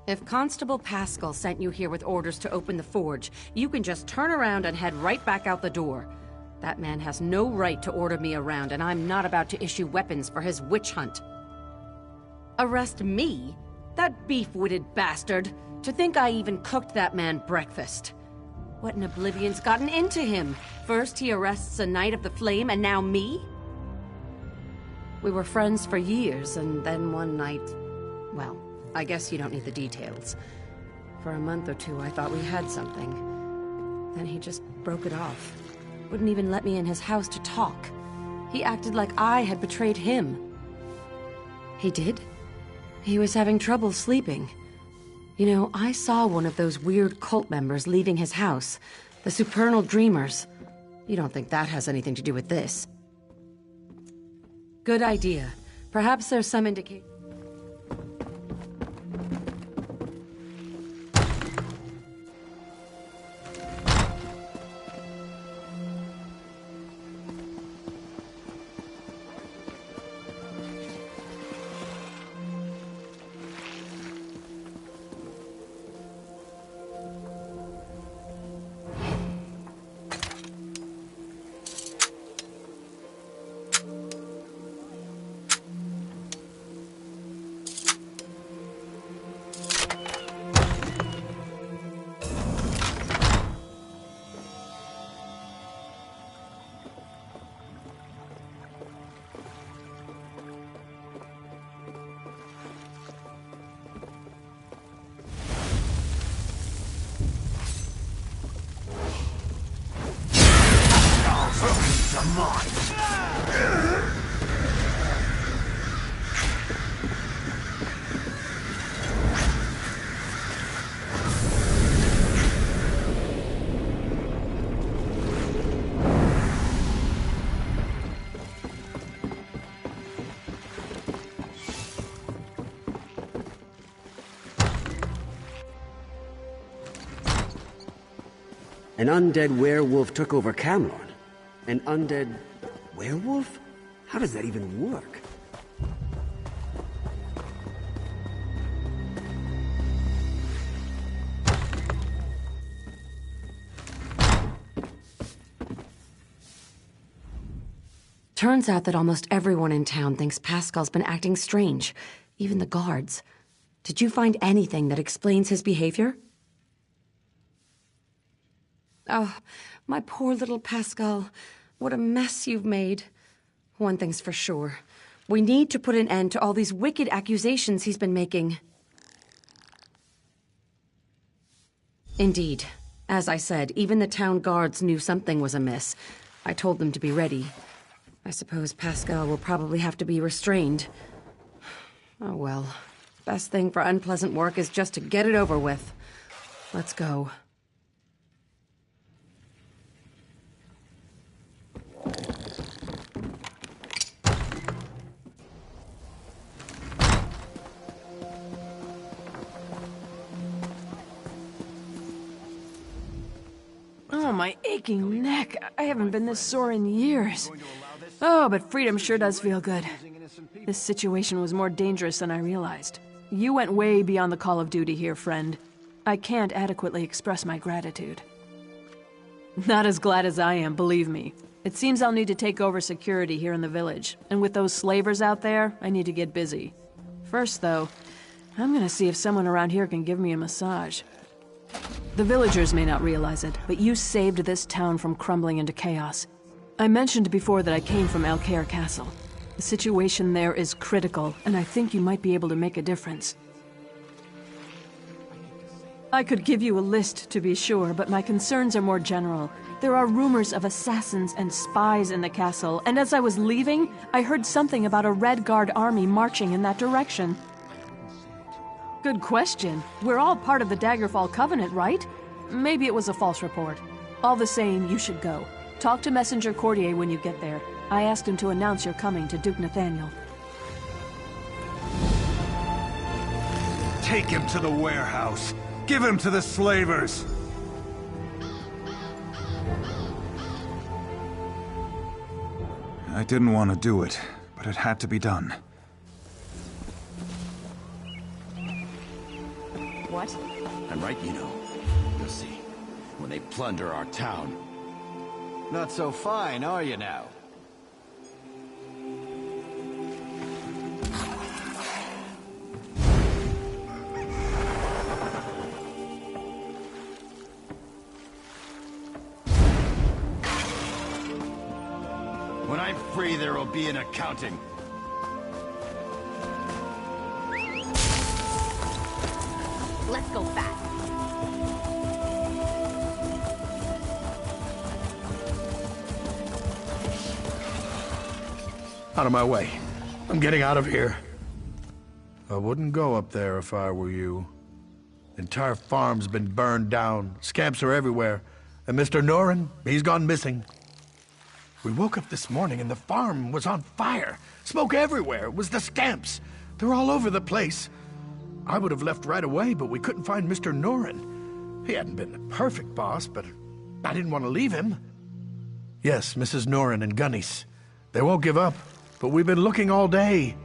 If Constable Pascal sent you here with orders to open the forge, you can just turn around and head right back out the door. That man has no right to order me around, and I'm not about to issue weapons for his witch hunt. Arrest me? That beef-witted bastard! To think I even cooked that man breakfast. What in oblivion's gotten into him? First he arrests a Knight of the Flame, and now me? We were friends for years, and then one night... well, I guess you don't need the details. For a month or two, I thought we had something. Then he just broke it off. Wouldn't even let me in his house to talk. He acted like I had betrayed him. He did? He was having trouble sleeping. You know, I saw one of those weird cult members leaving his house. The Supernal Dreamers. You don't think that has anything to do with this? Good idea. Perhaps there's some indication... An undead werewolf took over Camelot. An undead werewolf? How does that even work? Turns out that almost everyone in town thinks Pascal's been acting strange. Even the guards. Did you find anything that explains his behavior? Oh, my poor little Pascal. What a mess you've made. One thing's for sure. We need to put an end to all these wicked accusations he's been making. Indeed. As I said, even the town guards knew something was amiss. I told them to be ready. I suppose Pascal will probably have to be restrained. Oh well. Best thing for unpleasant work is just to get it over with. Let's go. Oh, my aching neck. I haven't been this sore in years. Oh, but freedom sure does feel good. This situation was more dangerous than I realized. You went way beyond the call of duty here, friend. I can't adequately express my gratitude. Not as glad as I am, believe me. It seems I'll need to take over security here in the village, and with those slavers out there, I need to get busy. First, though, I'm gonna see if someone around here can give me a massage. The villagers may not realize it, but you saved this town from crumbling into chaos. I mentioned before that I came from Alcaire Castle. The situation there is critical, and I think you might be able to make a difference. I could give you a list, to be sure, but my concerns are more general. There are rumors of assassins and spies in the castle, and as I was leaving, I heard something about a Red Guard army marching in that direction. Good question. We're all part of the Daggerfall Covenant, right? Maybe it was a false report. All the same, you should go. Talk to Messenger Courtier when you get there. I asked him to announce your coming to Duke Nathaniel. Take him to the warehouse. Give him to the slavers. I didn't want to do it, but it had to be done. What? I'm right, you know. You'll see. When they plunder our town. Not so fine, are you now? When I'm free, there will be an accounting. Let's go fast. Out of my way. I'm getting out of here. I wouldn't go up there if I were you. The entire farm's been burned down. Scamps are everywhere. And Mr. Norin, he's gone missing. We woke up this morning and the farm was on fire. Smoke everywhere. It was the scamps. They're all over the place. I would have left right away, but we couldn't find Mr. Norin. He hadn't been the perfect boss, but I didn't want to leave him. Yes, Mrs. Norin and Gunnies. They won't give up, but we've been looking all day.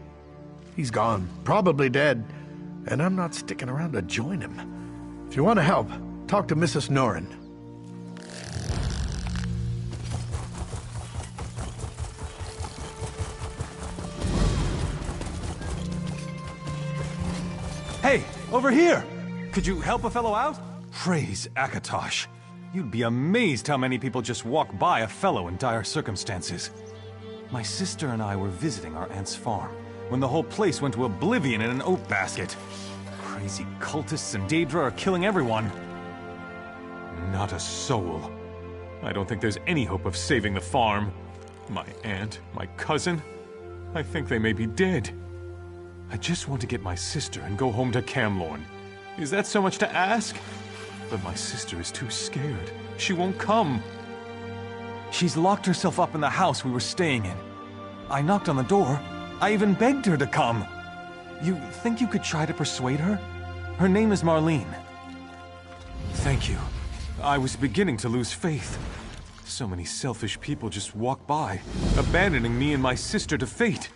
He's gone, probably dead, and I'm not sticking around to join him. If you want to help, talk to Mrs. Norin. Hey, over here! Could you help a fellow out? Praise Akatosh. You'd be amazed how many people just walk by a fellow in dire circumstances. My sister and I were visiting our aunt's farm when the whole place went to oblivion in an oat basket. Crazy cultists and Daedra are killing everyone. Not a soul. I don't think there's any hope of saving the farm. My aunt, my cousin, I think they may be dead. I just want to get my sister and go home to Camlorn. Is that so much to ask? But my sister is too scared. She won't come. She's locked herself up in the house we were staying in. I knocked on the door. I even begged her to come. You think you could try to persuade her? Her name is Marlene. Thank you. I was beginning to lose faith. So many selfish people just walk by, abandoning me and my sister to fate.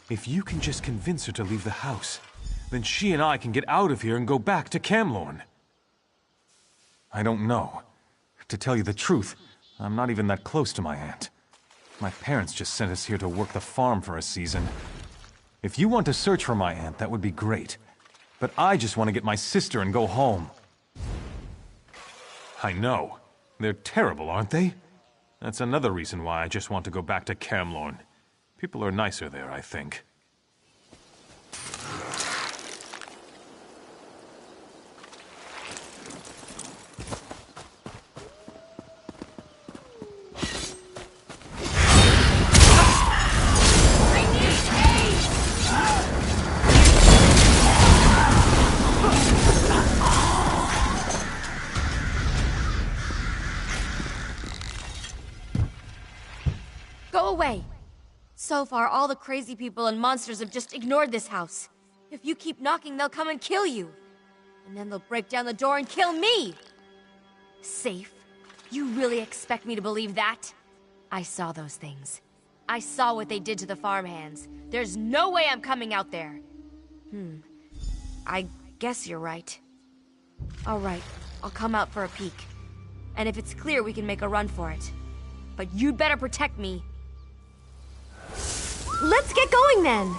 If you can just convince her to leave the house, then she and I can get out of here and go back to Camlorn. I don't know. To tell you the truth, I'm not even that close to my aunt. My parents just sent us here to work the farm for a season. If you want to search for my aunt, that would be great. But I just want to get my sister and go home. I know. They're terrible, aren't they? That's another reason why I just want to go back to Camlorn. People are nicer there, I think. Go away! So far, all the crazy people and monsters have just ignored this house. If you keep knocking, they'll come and kill you. And then they'll break down the door and kill me! Safe? You really expect me to believe that? I saw those things. I saw what they did to the farmhands. There's no way I'm coming out there. I guess you're right. All right, I'll come out for a peek. And if it's clear, we can make a run for it. But you'd better protect me. Let's get going then!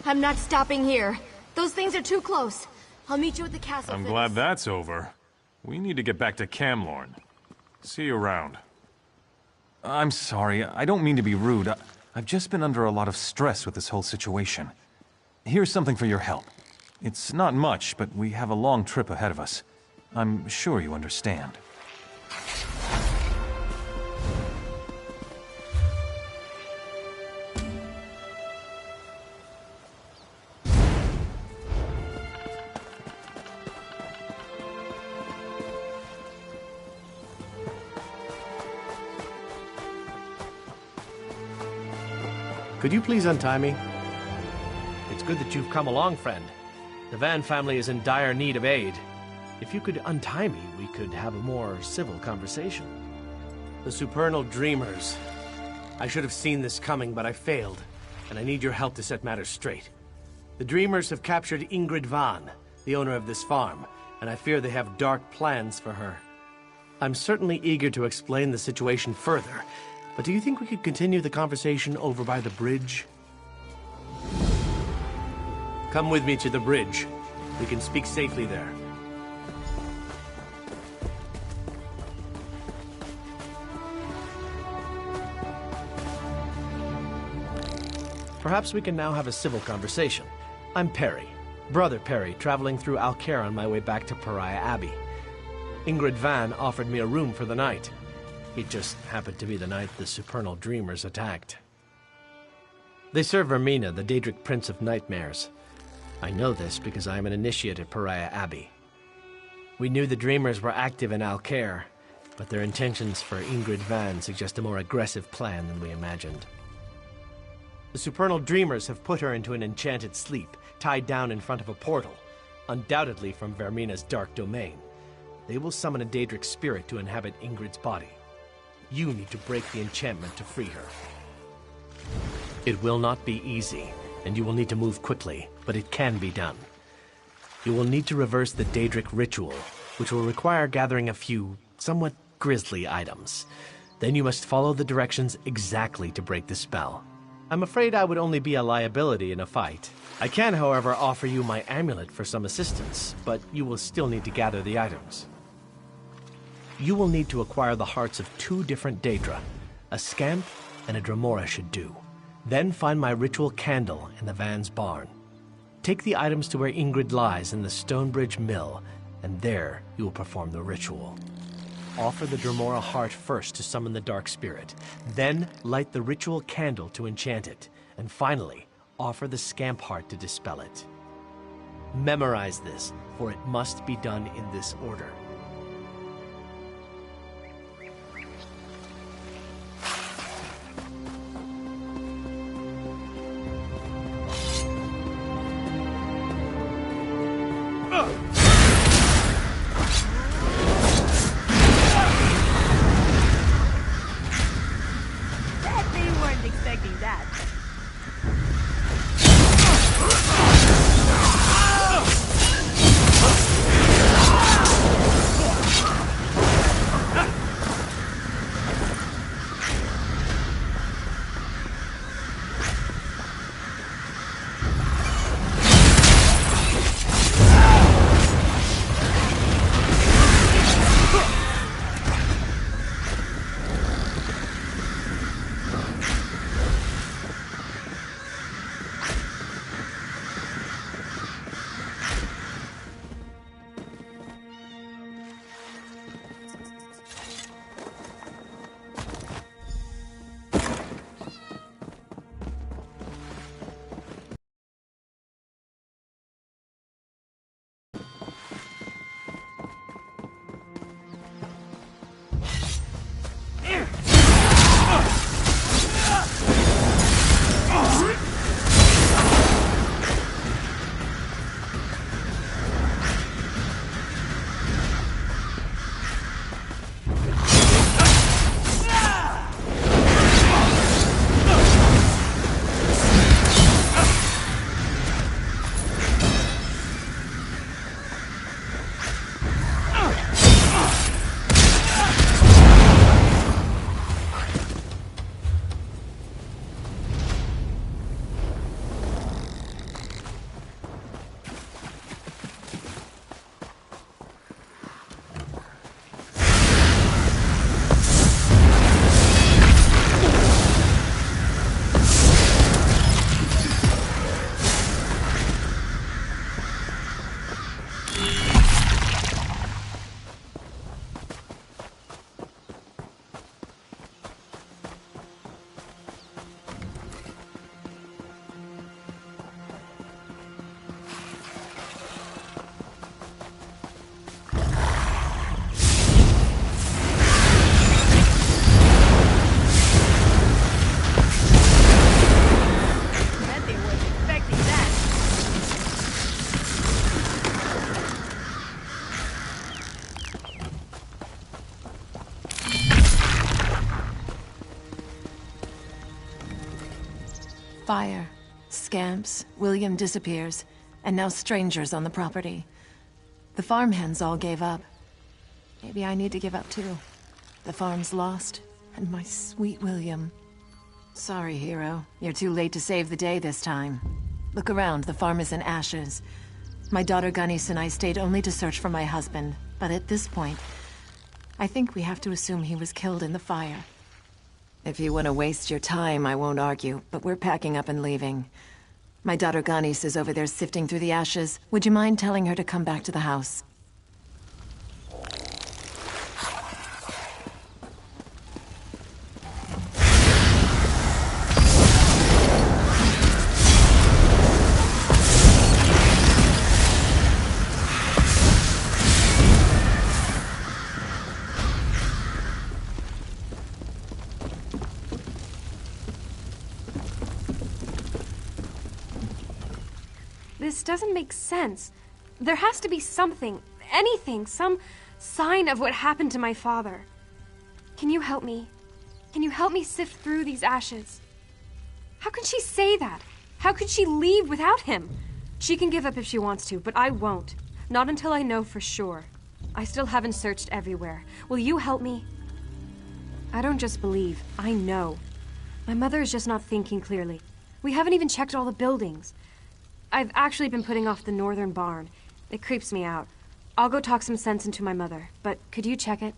I'm not stopping here. Those things are too close. I'll meet you at the castle. I'm glad that's over. We need to get back to Camlorn. See you around. I'm sorry, I don't mean to be rude. I've just been under a lot of stress with this whole situation. Here's something for your help. It's not much, but we have a long trip ahead of us. I'm sure you understand. Could you please untie me? It's good that you've come along, friend. The Van family is in dire need of aid. If you could untie me, we could have a more civil conversation. The Supernal Dreamers. I should have seen this coming, but I failed, and I need your help to set matters straight. The Dreamers have captured Ingrid Van, the owner of this farm, and I fear they have dark plans for her. I'm certainly eager to explain the situation further, but do you think we could continue the conversation over by the bridge? Come with me to the bridge. We can speak safely there. Perhaps we can now have a civil conversation. I'm Perry, Brother Perry, traveling through Alcaire on my way back to Pariah Abbey. Ingrid Van offered me a room for the night. It just happened to be the night the Supernal Dreamers attacked. They serve Vermina, the Daedric Prince of Nightmares. I know this because I am an initiate at Pariah Abbey. We knew the Dreamers were active in Alcaire, but their intentions for Ingrid Van suggest a more aggressive plan than we imagined. The Supernal Dreamers have put her into an enchanted sleep, tied down in front of a portal, undoubtedly from Vermina's dark domain. They will summon a Daedric spirit to inhabit Ingrid's body. You need to break the enchantment to free her. It will not be easy, and you will need to move quickly, but it can be done. You will need to reverse the Daedric ritual, which will require gathering a few somewhat grisly items. Then you must follow the directions exactly to break the spell. I'm afraid I would only be a liability in a fight. I can, however, offer you my amulet for some assistance, but you will still need to gather the items. You will need to acquire the hearts of 2 different Daedra. A Scamp and a Dremora should do. Then find my ritual candle in the Van's barn. Take the items to where Ingrid lies in the Stonebridge Mill, and there you will perform the ritual. Offer the Dremora heart first to summon the dark spirit. Then light the ritual candle to enchant it. And finally, offer the Scamp heart to dispel it. Memorize this, for it must be done in this order. Fire, scamps, William disappears, and now strangers on the property. The farmhands all gave up. Maybe I need to give up too. The farm's lost, and my sweet William. Sorry, hero. You're too late to save the day this time. Look around, the farm is in ashes. My daughter Ganis and I stayed only to search for my husband, but at this point, I think we have to assume he was killed in the fire. If you want to waste your time, I won't argue, but we're packing up and leaving. My daughter Ganis is over there sifting through the ashes. Would you mind telling her to come back to the house? This doesn't make sense. There has to be something, anything, some sign of what happened to my father. Can you help me? Can you help me sift through these ashes? How can she say that? How could she leave without him? She can give up if she wants to, but I won't. Not until I know for sure. I still haven't searched everywhere. Will you help me? I don't just believe, I know. My mother is just not thinking clearly. We haven't even checked all the buildings. I've actually been putting off the northern barn. It creeps me out. I'll go talk some sense into my mother, but could you check it?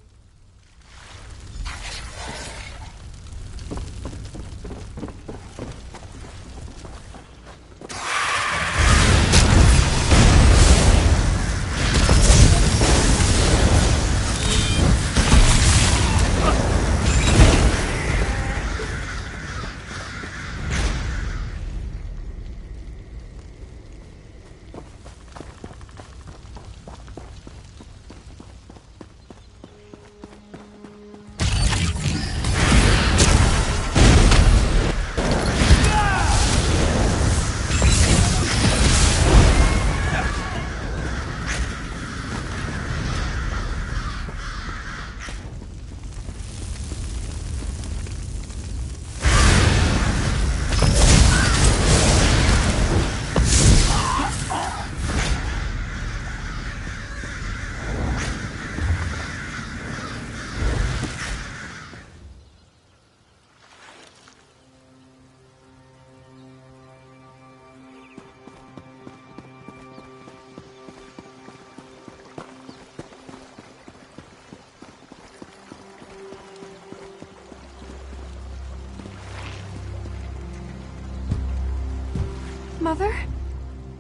Mother?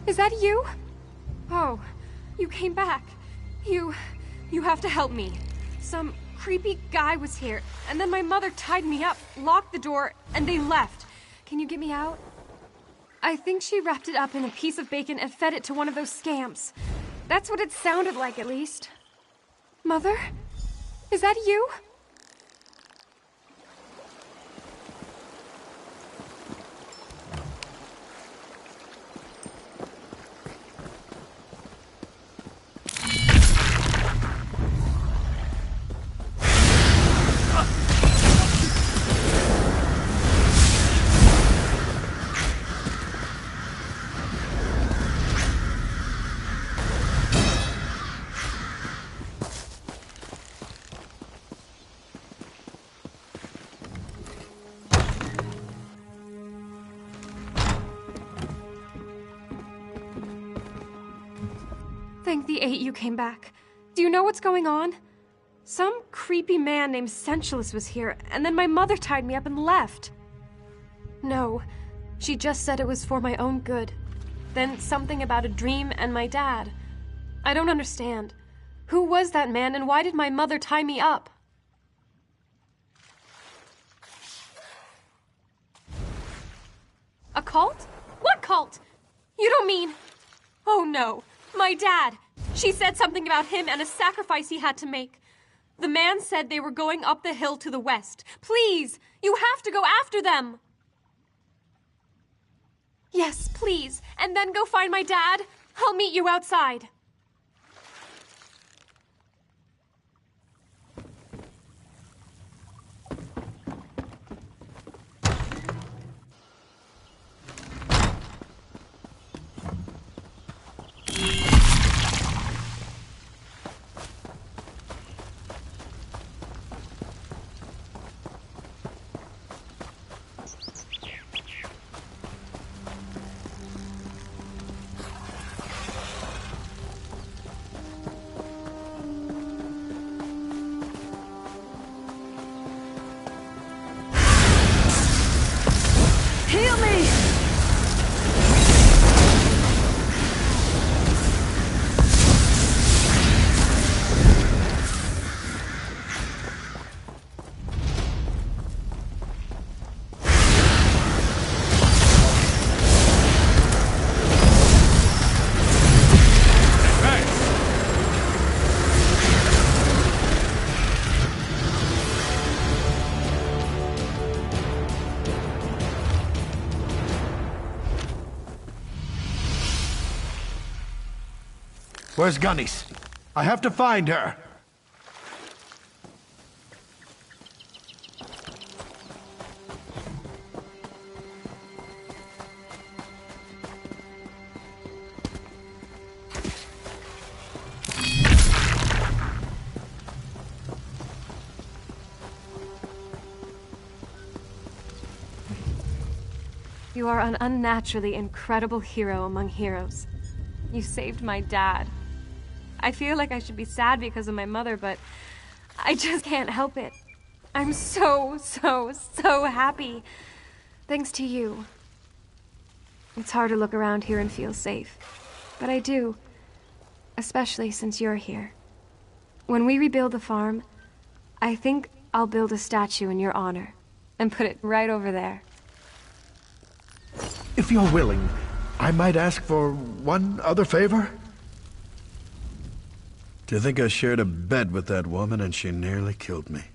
Is that you? Oh, you came back. You have to help me. Some creepy guy was here, and then my mother tied me up, locked the door, and they left. Can you get me out? I think she wrapped it up in a piece of bacon and fed it to one of those scamps. That's what it sounded like, at least. Mother? Is that you? Thank the 8 you came back. Do you know what's going on? Some creepy man named Sensualist was here, and then my mother tied me up and left. No, she just said it was for my own good. Then something about a dream and my dad. I don't understand. Who was that man, and why did my mother tie me up? A cult? What cult? You don't mean... Oh no. My dad! She said something about him and a sacrifice he had to make. The man said they were going up the hill to the west. Please! You have to go after them! Yes, please. And then go find my dad. I'll meet you outside. Where's Gunny's? I have to find her. You are an unnaturally incredible hero among heroes. You saved my dad. I feel like I should be sad because of my mother, but I just can't help it. I'm so happy. Thanks to you. It's hard to look around here and feel safe, but I do. Especially since you're here. When we rebuild the farm, I think I'll build a statue in your honor and put it right over there. If you're willing, I might ask for one other favor? Do you think I shared a bed with that woman and she nearly killed me?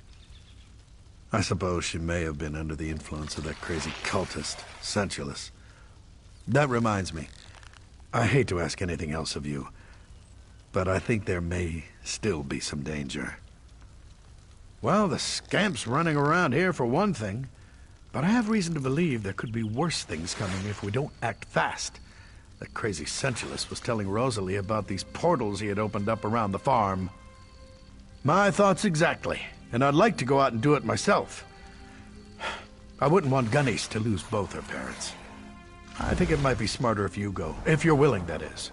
I suppose she may have been under the influence of that crazy cultist, Sensualist. That reminds me, I hate to ask anything else of you, but I think there may still be some danger. Well, the scamp's running around here for one thing. But I have reason to believe there could be worse things coming if we don't act fast. That crazy Sensualist was telling Rosalie about these portals he had opened up around the farm. My thoughts exactly, and I'd like to go out and do it myself. I wouldn't want Gunnies to lose both her parents. I think it might be smarter if you go, if you're willing, that is.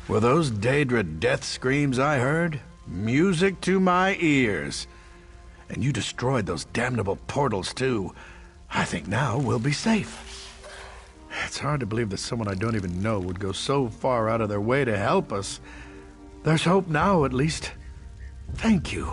Were those Daedra death screams I heard? Music to my ears. And you destroyed those damnable portals, too. I think now we'll be safe. It's hard to believe that someone I don't even know would go so far out of their way to help us. There's hope now, at least. Thank you.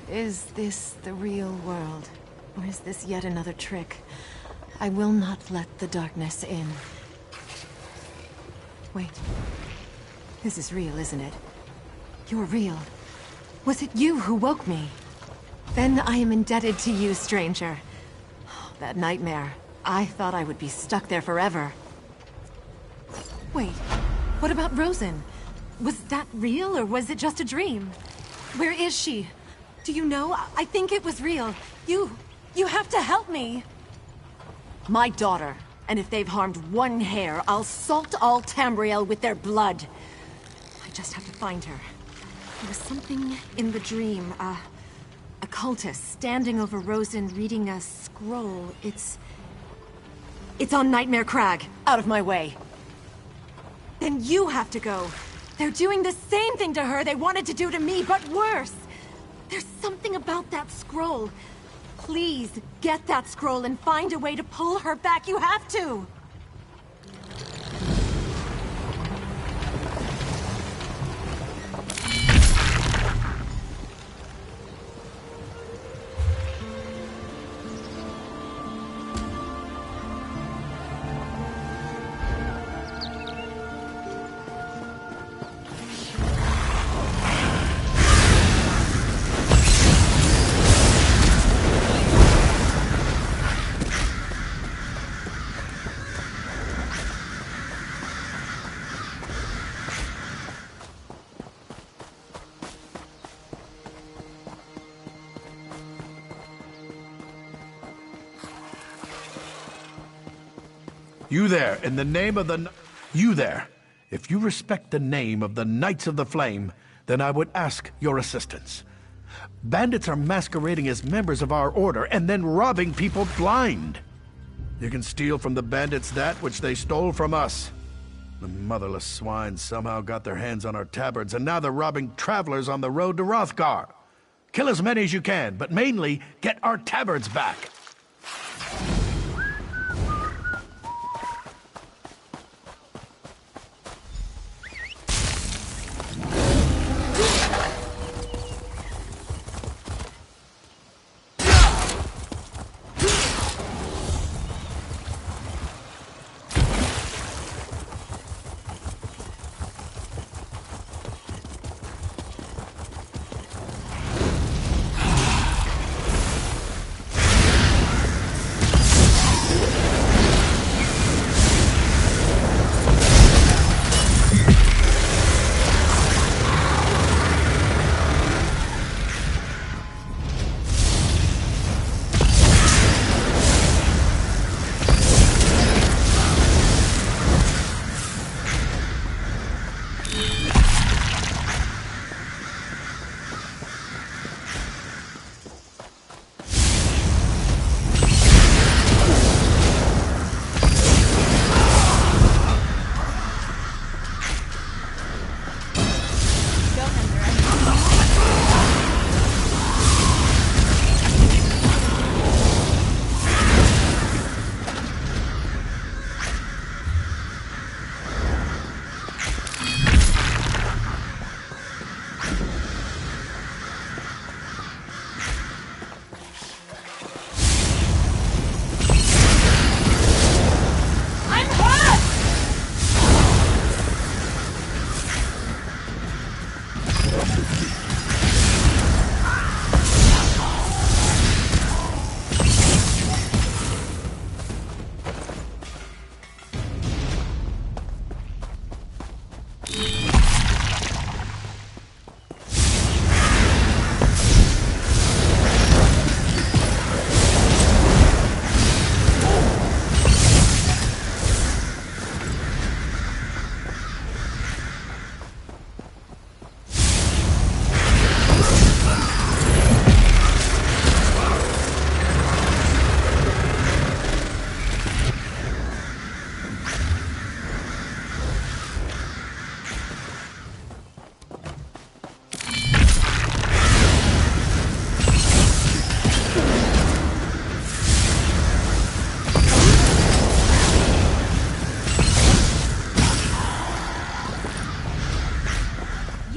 Is this the real world? Or is this yet another trick? I will not let the darkness in. Wait. This is real, isn't it? You're real. Was it you who woke me? Then I am indebted to you, stranger. That nightmare. I thought I would be stuck there forever. Wait, what about Rosen? Was that real, or was it just a dream? Where is she? Do you know? I think it was real. You have to help me. My daughter. And if they've harmed one hair, I'll salt all Tamriel with their blood. I just have to find her. There was something in the dream. A cultist standing over Rosen reading a scroll. It's on Nightmare Crag. Out of my way. Then you have to go. They're doing the same thing to her they wanted to do to me, but worse. There's something about that scroll. Please, get that scroll and find a way to pull her back. You have to! You there, in the name of the... You there. If you respect the name of the Knights of the Flame, then I would ask your assistance. Bandits are masquerading as members of our order and then robbing people blind. You can steal from the bandits that which they stole from us. The motherless swine somehow got their hands on our tabards, and now they're robbing travelers on the road to Rothgar. Kill as many as you can, but mainly get our tabards back.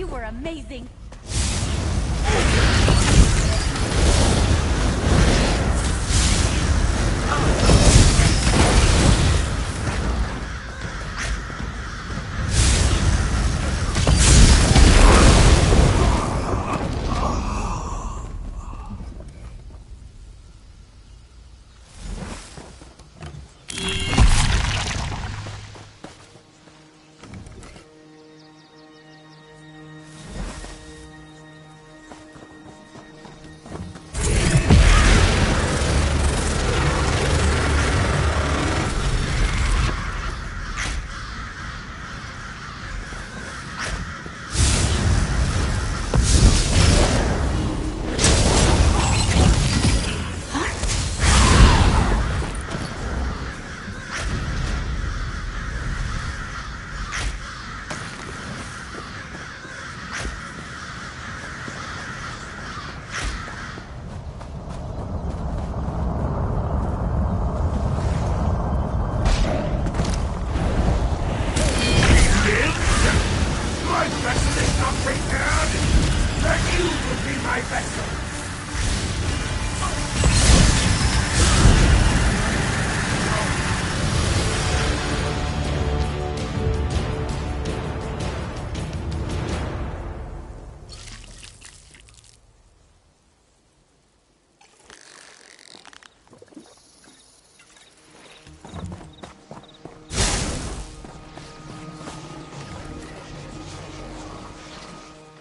were amazing.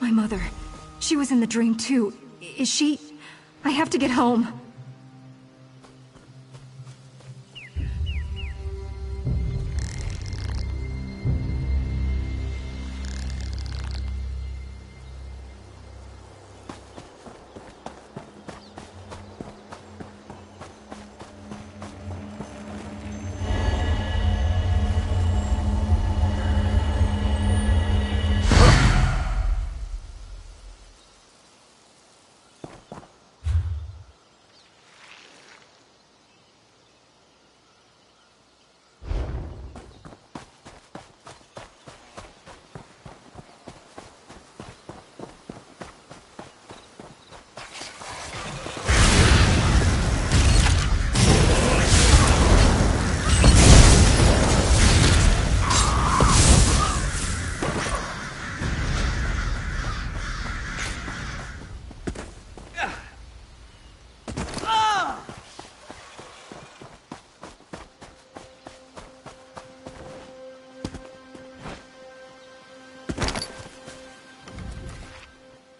My mother. She was in the dream too. Is she... I have to get home.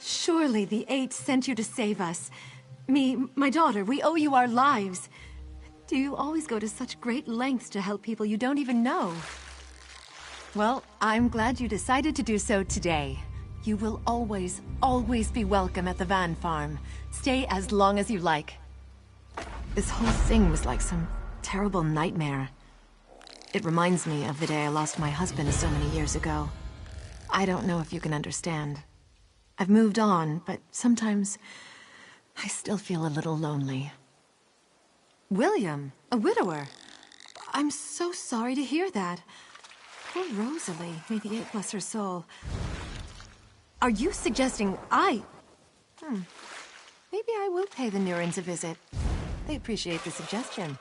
Surely the Eight sent you to save us. Me, my daughter, we owe you our lives. Do you always go to such great lengths to help people you don't even know? Well, I'm glad you decided to do so today. You will always, always be welcome at the Van Farm. Stay as long as you like. This whole thing was like some terrible nightmare. It reminds me of the day I lost my husband so many years ago. I don't know if you can understand. I've moved on, but sometimes I still feel a little lonely. William, a widower. I'm so sorry to hear that. Poor Rosalie, may the Eight bless her soul. Are you suggesting I... Maybe I will pay the Nurins a visit. They appreciate the suggestion.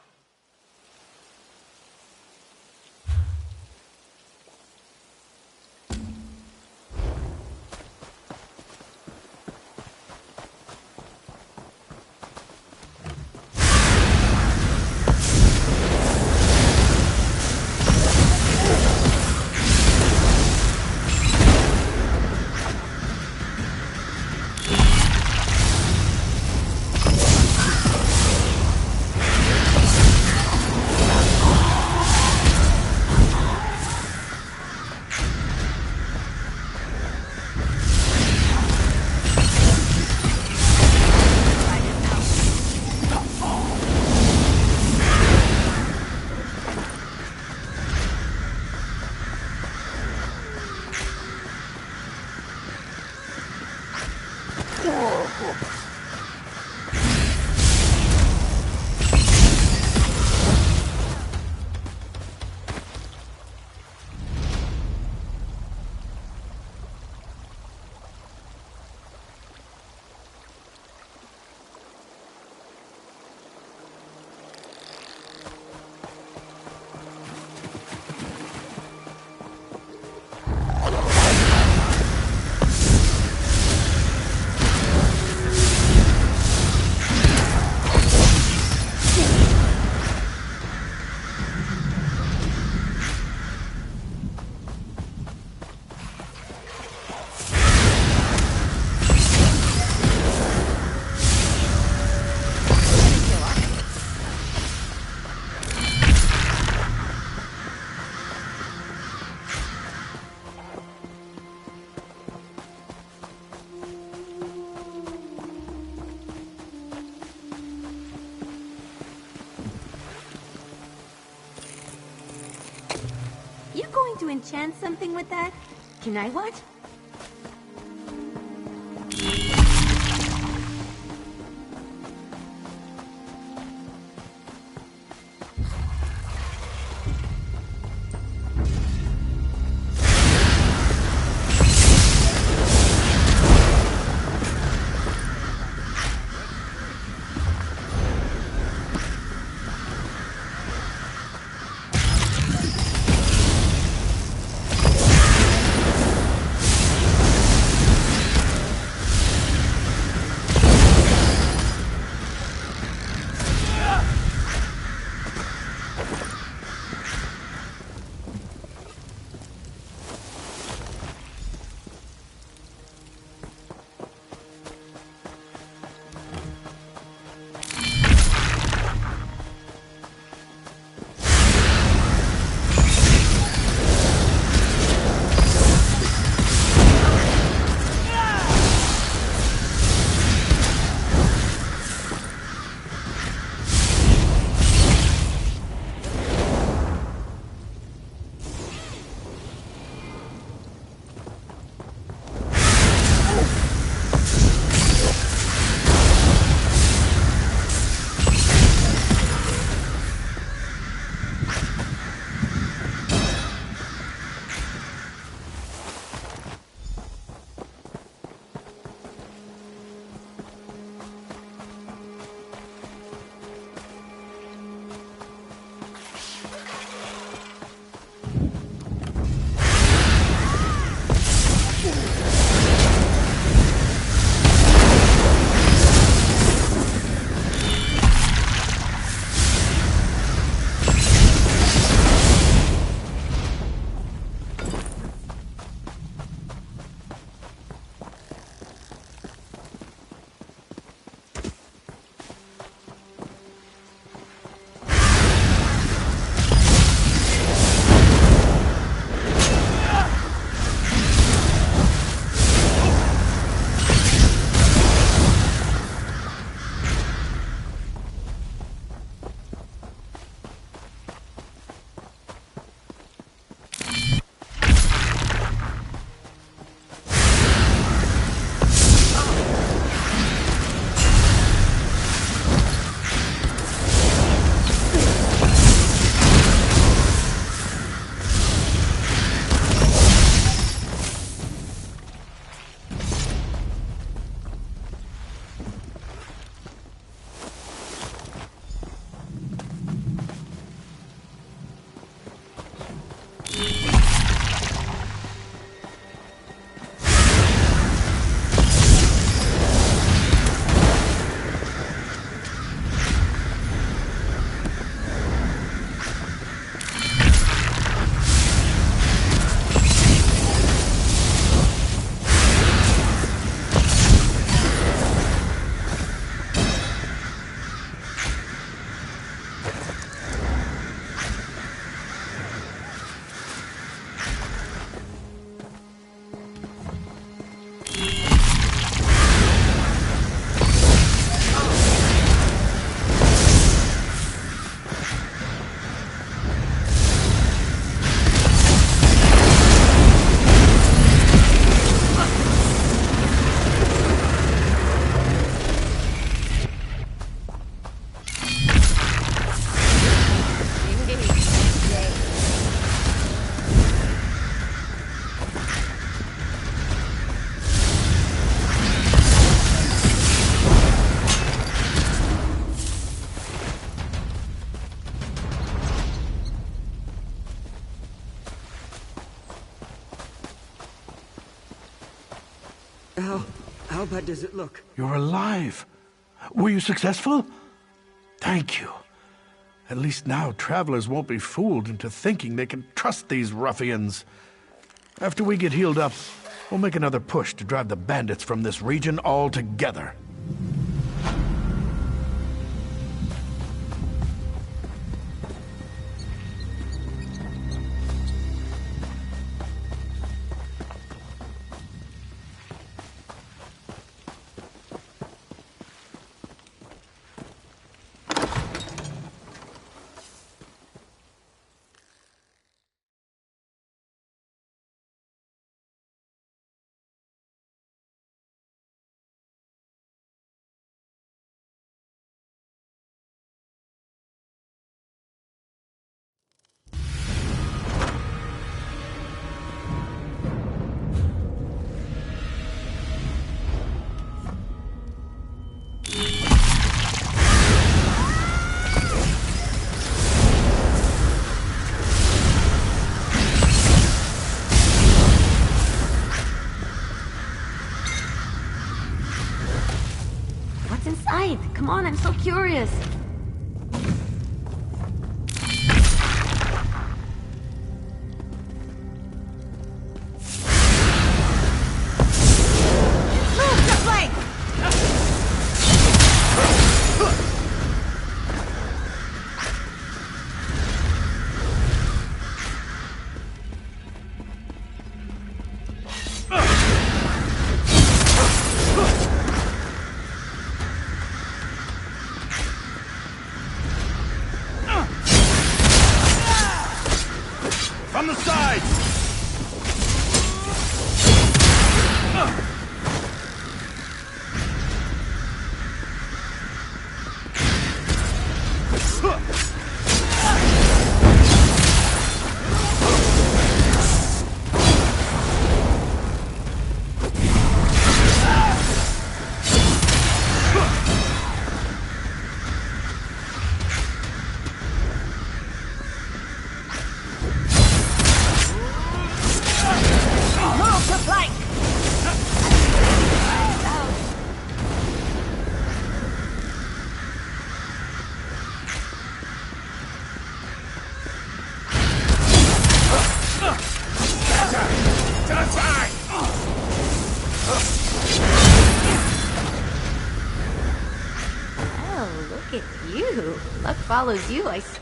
enchant something with that? Can I watch? How bad does it look? You're alive. Were you successful? Thank you. At least now travelers won't be fooled into thinking they can trust these ruffians. After we get healed up, we'll make another push to drive the bandits from this region altogether. Come on, I'm so curious. Move the flank! From the side! Move to flank! To the side! Oh, look at you. Luck follows you, I say.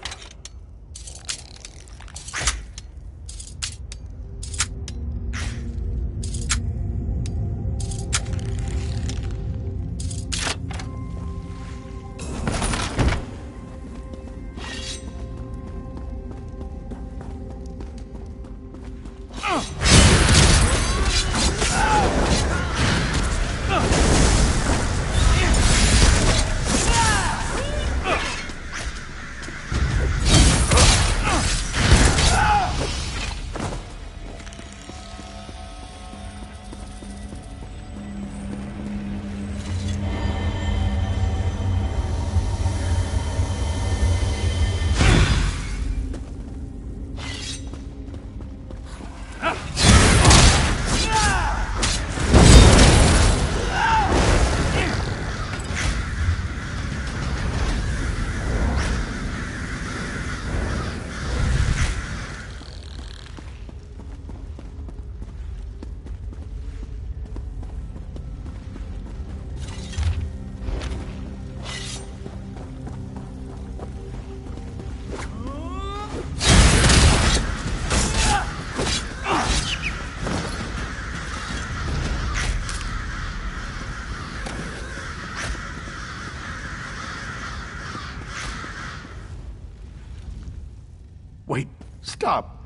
Wait, stop.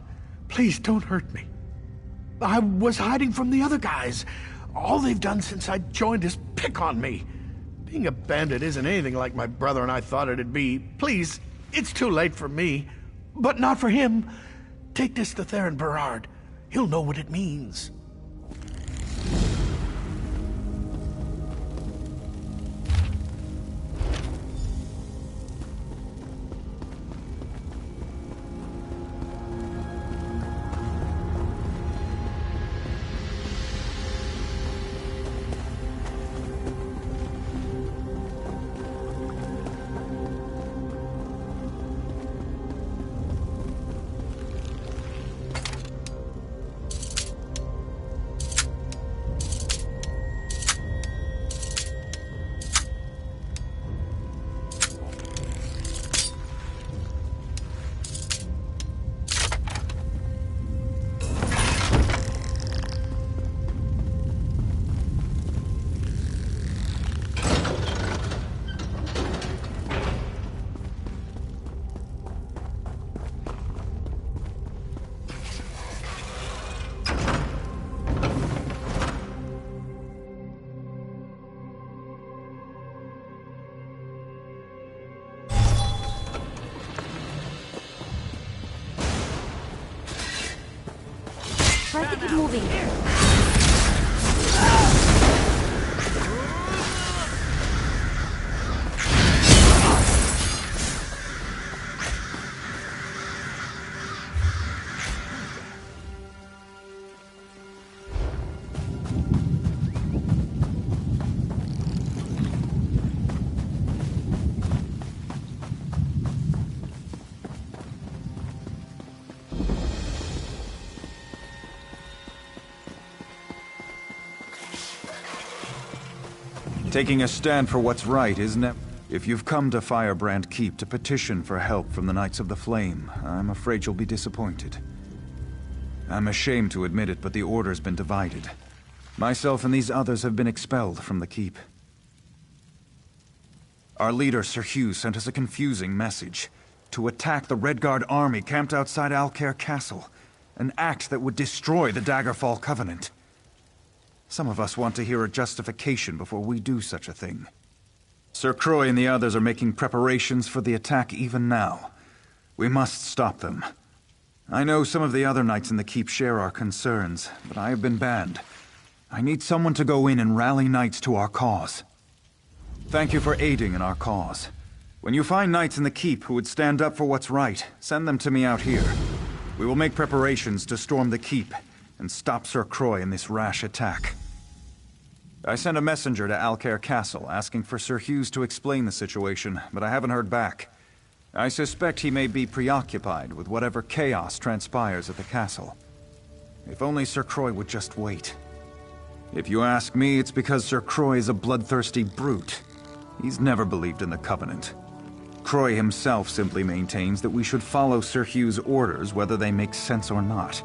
Please don't hurt me. I was hiding from the other guys. All they've done since I joined is pick on me. Being a bandit isn't anything like my brother and I thought it'd be. Please, it's too late for me. But not for him. Take this to Theron Berard. He'll know what it means. Try to keep moving. Taking a stand for what's right is never... If you've come to Firebrand Keep to petition for help from the Knights of the Flame, I'm afraid you'll be disappointed. I'm ashamed to admit it, but the Order's been divided. Myself and these others have been expelled from the Keep. Our leader, Sir Hugh, sent us a confusing message. To attack the Redguard army camped outside Alcair Castle. An act that would destroy the Daggerfall Covenant. Some of us want to hear a justification before we do such a thing. Sir Croy and the others are making preparations for the attack even now. We must stop them. I know some of the other knights in the Keep share our concerns, but I have been banned. I need someone to go in and rally knights to our cause. Thank you for aiding in our cause. When you find knights in the Keep who would stand up for what's right, send them to me out here. We will make preparations to storm the Keep and stop Sir Croy in this rash attack. I sent a messenger to Alcair Castle asking for Sir Hughes to explain the situation, but I haven't heard back. I suspect he may be preoccupied with whatever chaos transpires at the castle. If only Sir Croy would just wait. If you ask me, it's because Sir Croy is a bloodthirsty brute. He's never believed in the Covenant. Croy himself simply maintains that we should follow Sir Hugh's orders whether they make sense or not.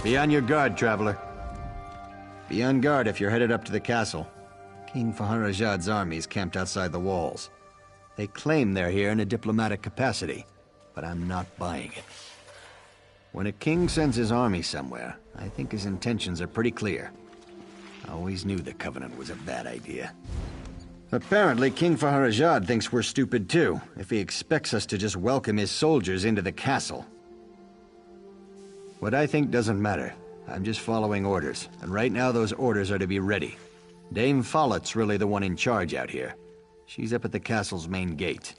Be on your guard, traveler. Be on guard if you're headed up to the castle. King Faharajad's army is camped outside the walls. They claim they're here in a diplomatic capacity, but I'm not buying it. When a king sends his army somewhere, I think his intentions are pretty clear. I always knew the Covenant was a bad idea. Apparently, King Faharajad thinks we're stupid too, if he expects us to just welcome his soldiers into the castle. What I think doesn't matter. I'm just following orders, and right now those orders are to be ready. Dame Follett's really the one in charge out here. She's up at the castle's main gate.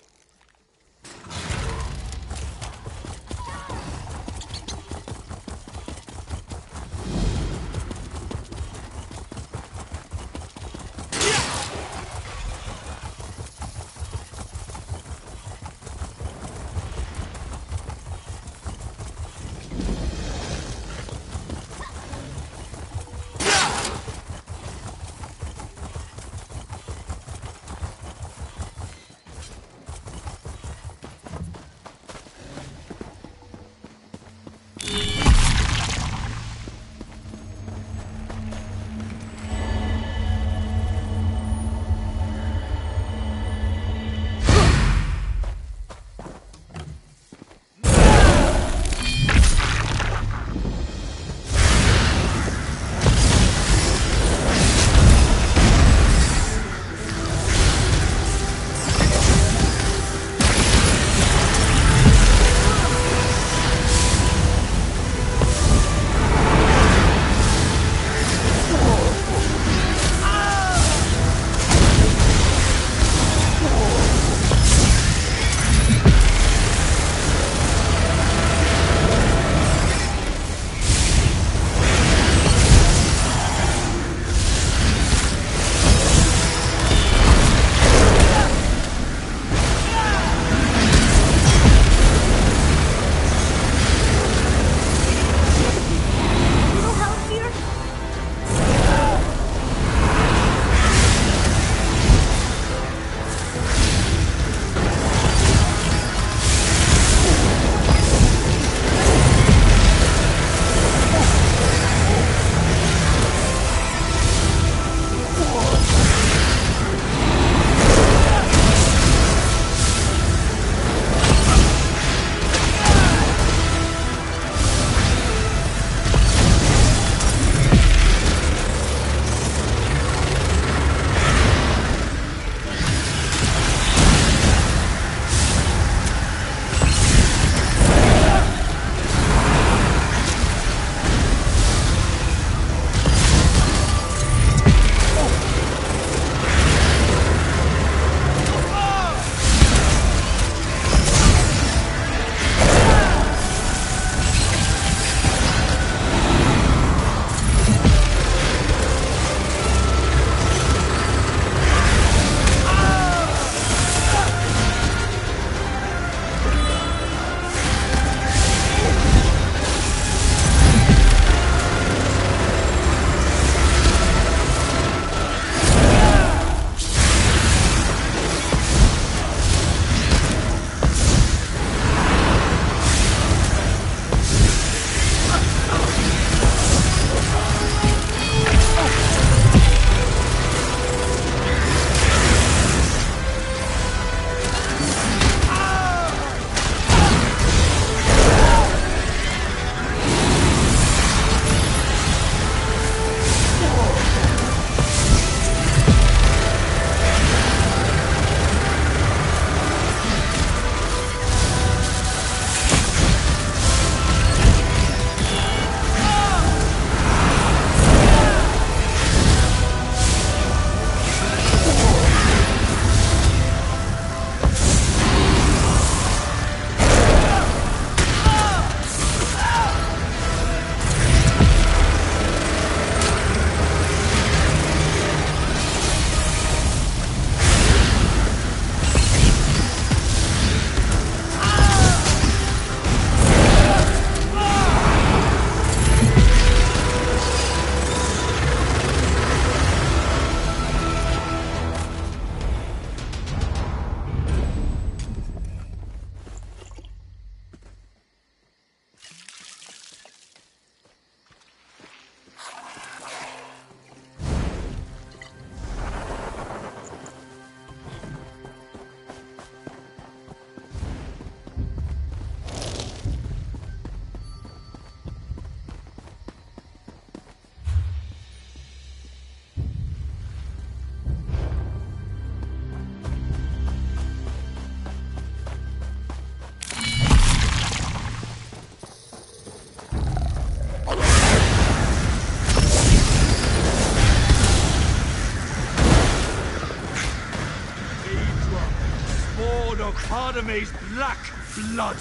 of Artemis' black blood.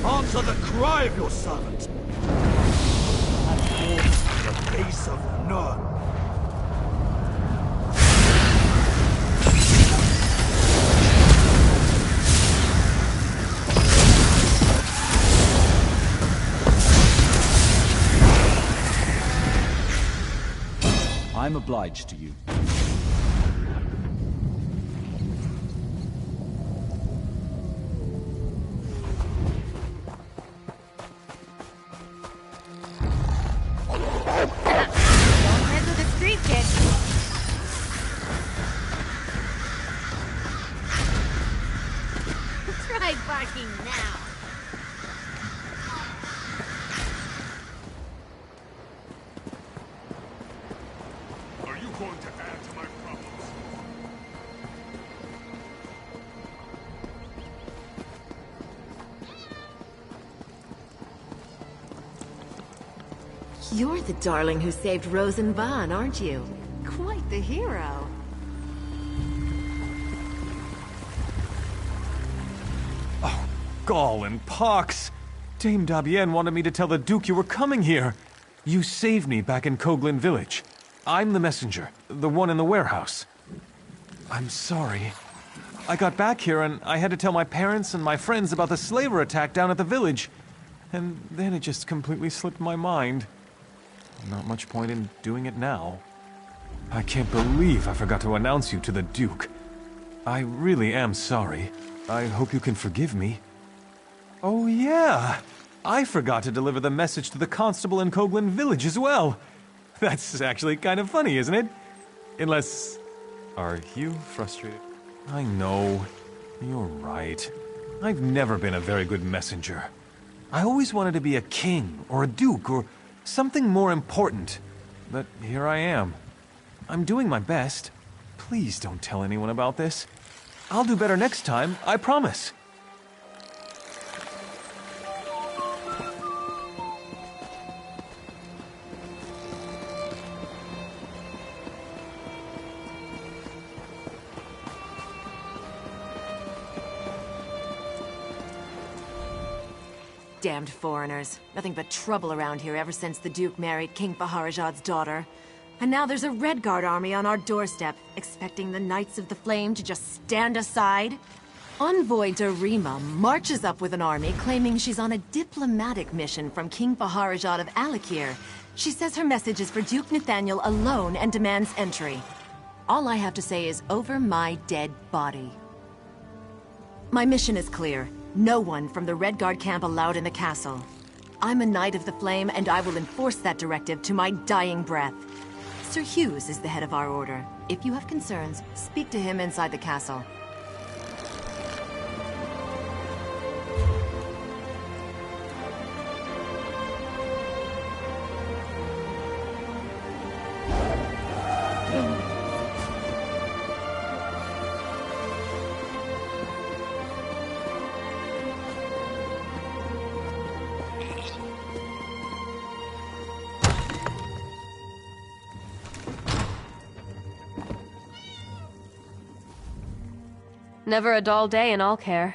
Answer the cry of your servant. And walk to the base of none. I'm obliged to you. Don't mess with the street kid. Try barking now. Are you going to add to my problems? You're the darling who saved Rosenbahn, aren't you? Quite the hero. Gall and pox! Dame Dabienne wanted me to tell the Duke you were coming here. You saved me back in Coglin Village. I'm the messenger, the one in the warehouse. I'm sorry. I got back here and I had to tell my parents and my friends about the slaver attack down at the village. And then it just completely slipped my mind. Not much point in doing it now. I can't believe I forgot to announce you to the Duke. I really am sorry. I hope you can forgive me. Oh yeah! I forgot to deliver the message to the constable in Coglin Village as well. That's actually kind of funny, isn't it? Unless... Are you frustrated? I know. You're right. I've never been a very good messenger. I always wanted to be a king, or a duke, or something more important. But here I am. I'm doing my best. Please don't tell anyone about this. I'll do better next time, I promise. Damned foreigners. Nothing but trouble around here ever since the Duke married King Baharajad's daughter. And now there's a Redguard army on our doorstep, expecting the Knights of the Flame to just stand aside? Envoy Darima marches up with an army claiming she's on a diplomatic mission from King Baharajad of Alakir. She says her message is for Duke Nathaniel alone and demands entry. All I have to say is, over my dead body. My mission is clear. No one from the Redguard camp allowed in the castle. I'm a Knight of the Flame, and I will enforce that directive to my dying breath. Sir Hughes is the head of our order. If you have concerns, speak to him inside the castle. Never a dull day in All Care.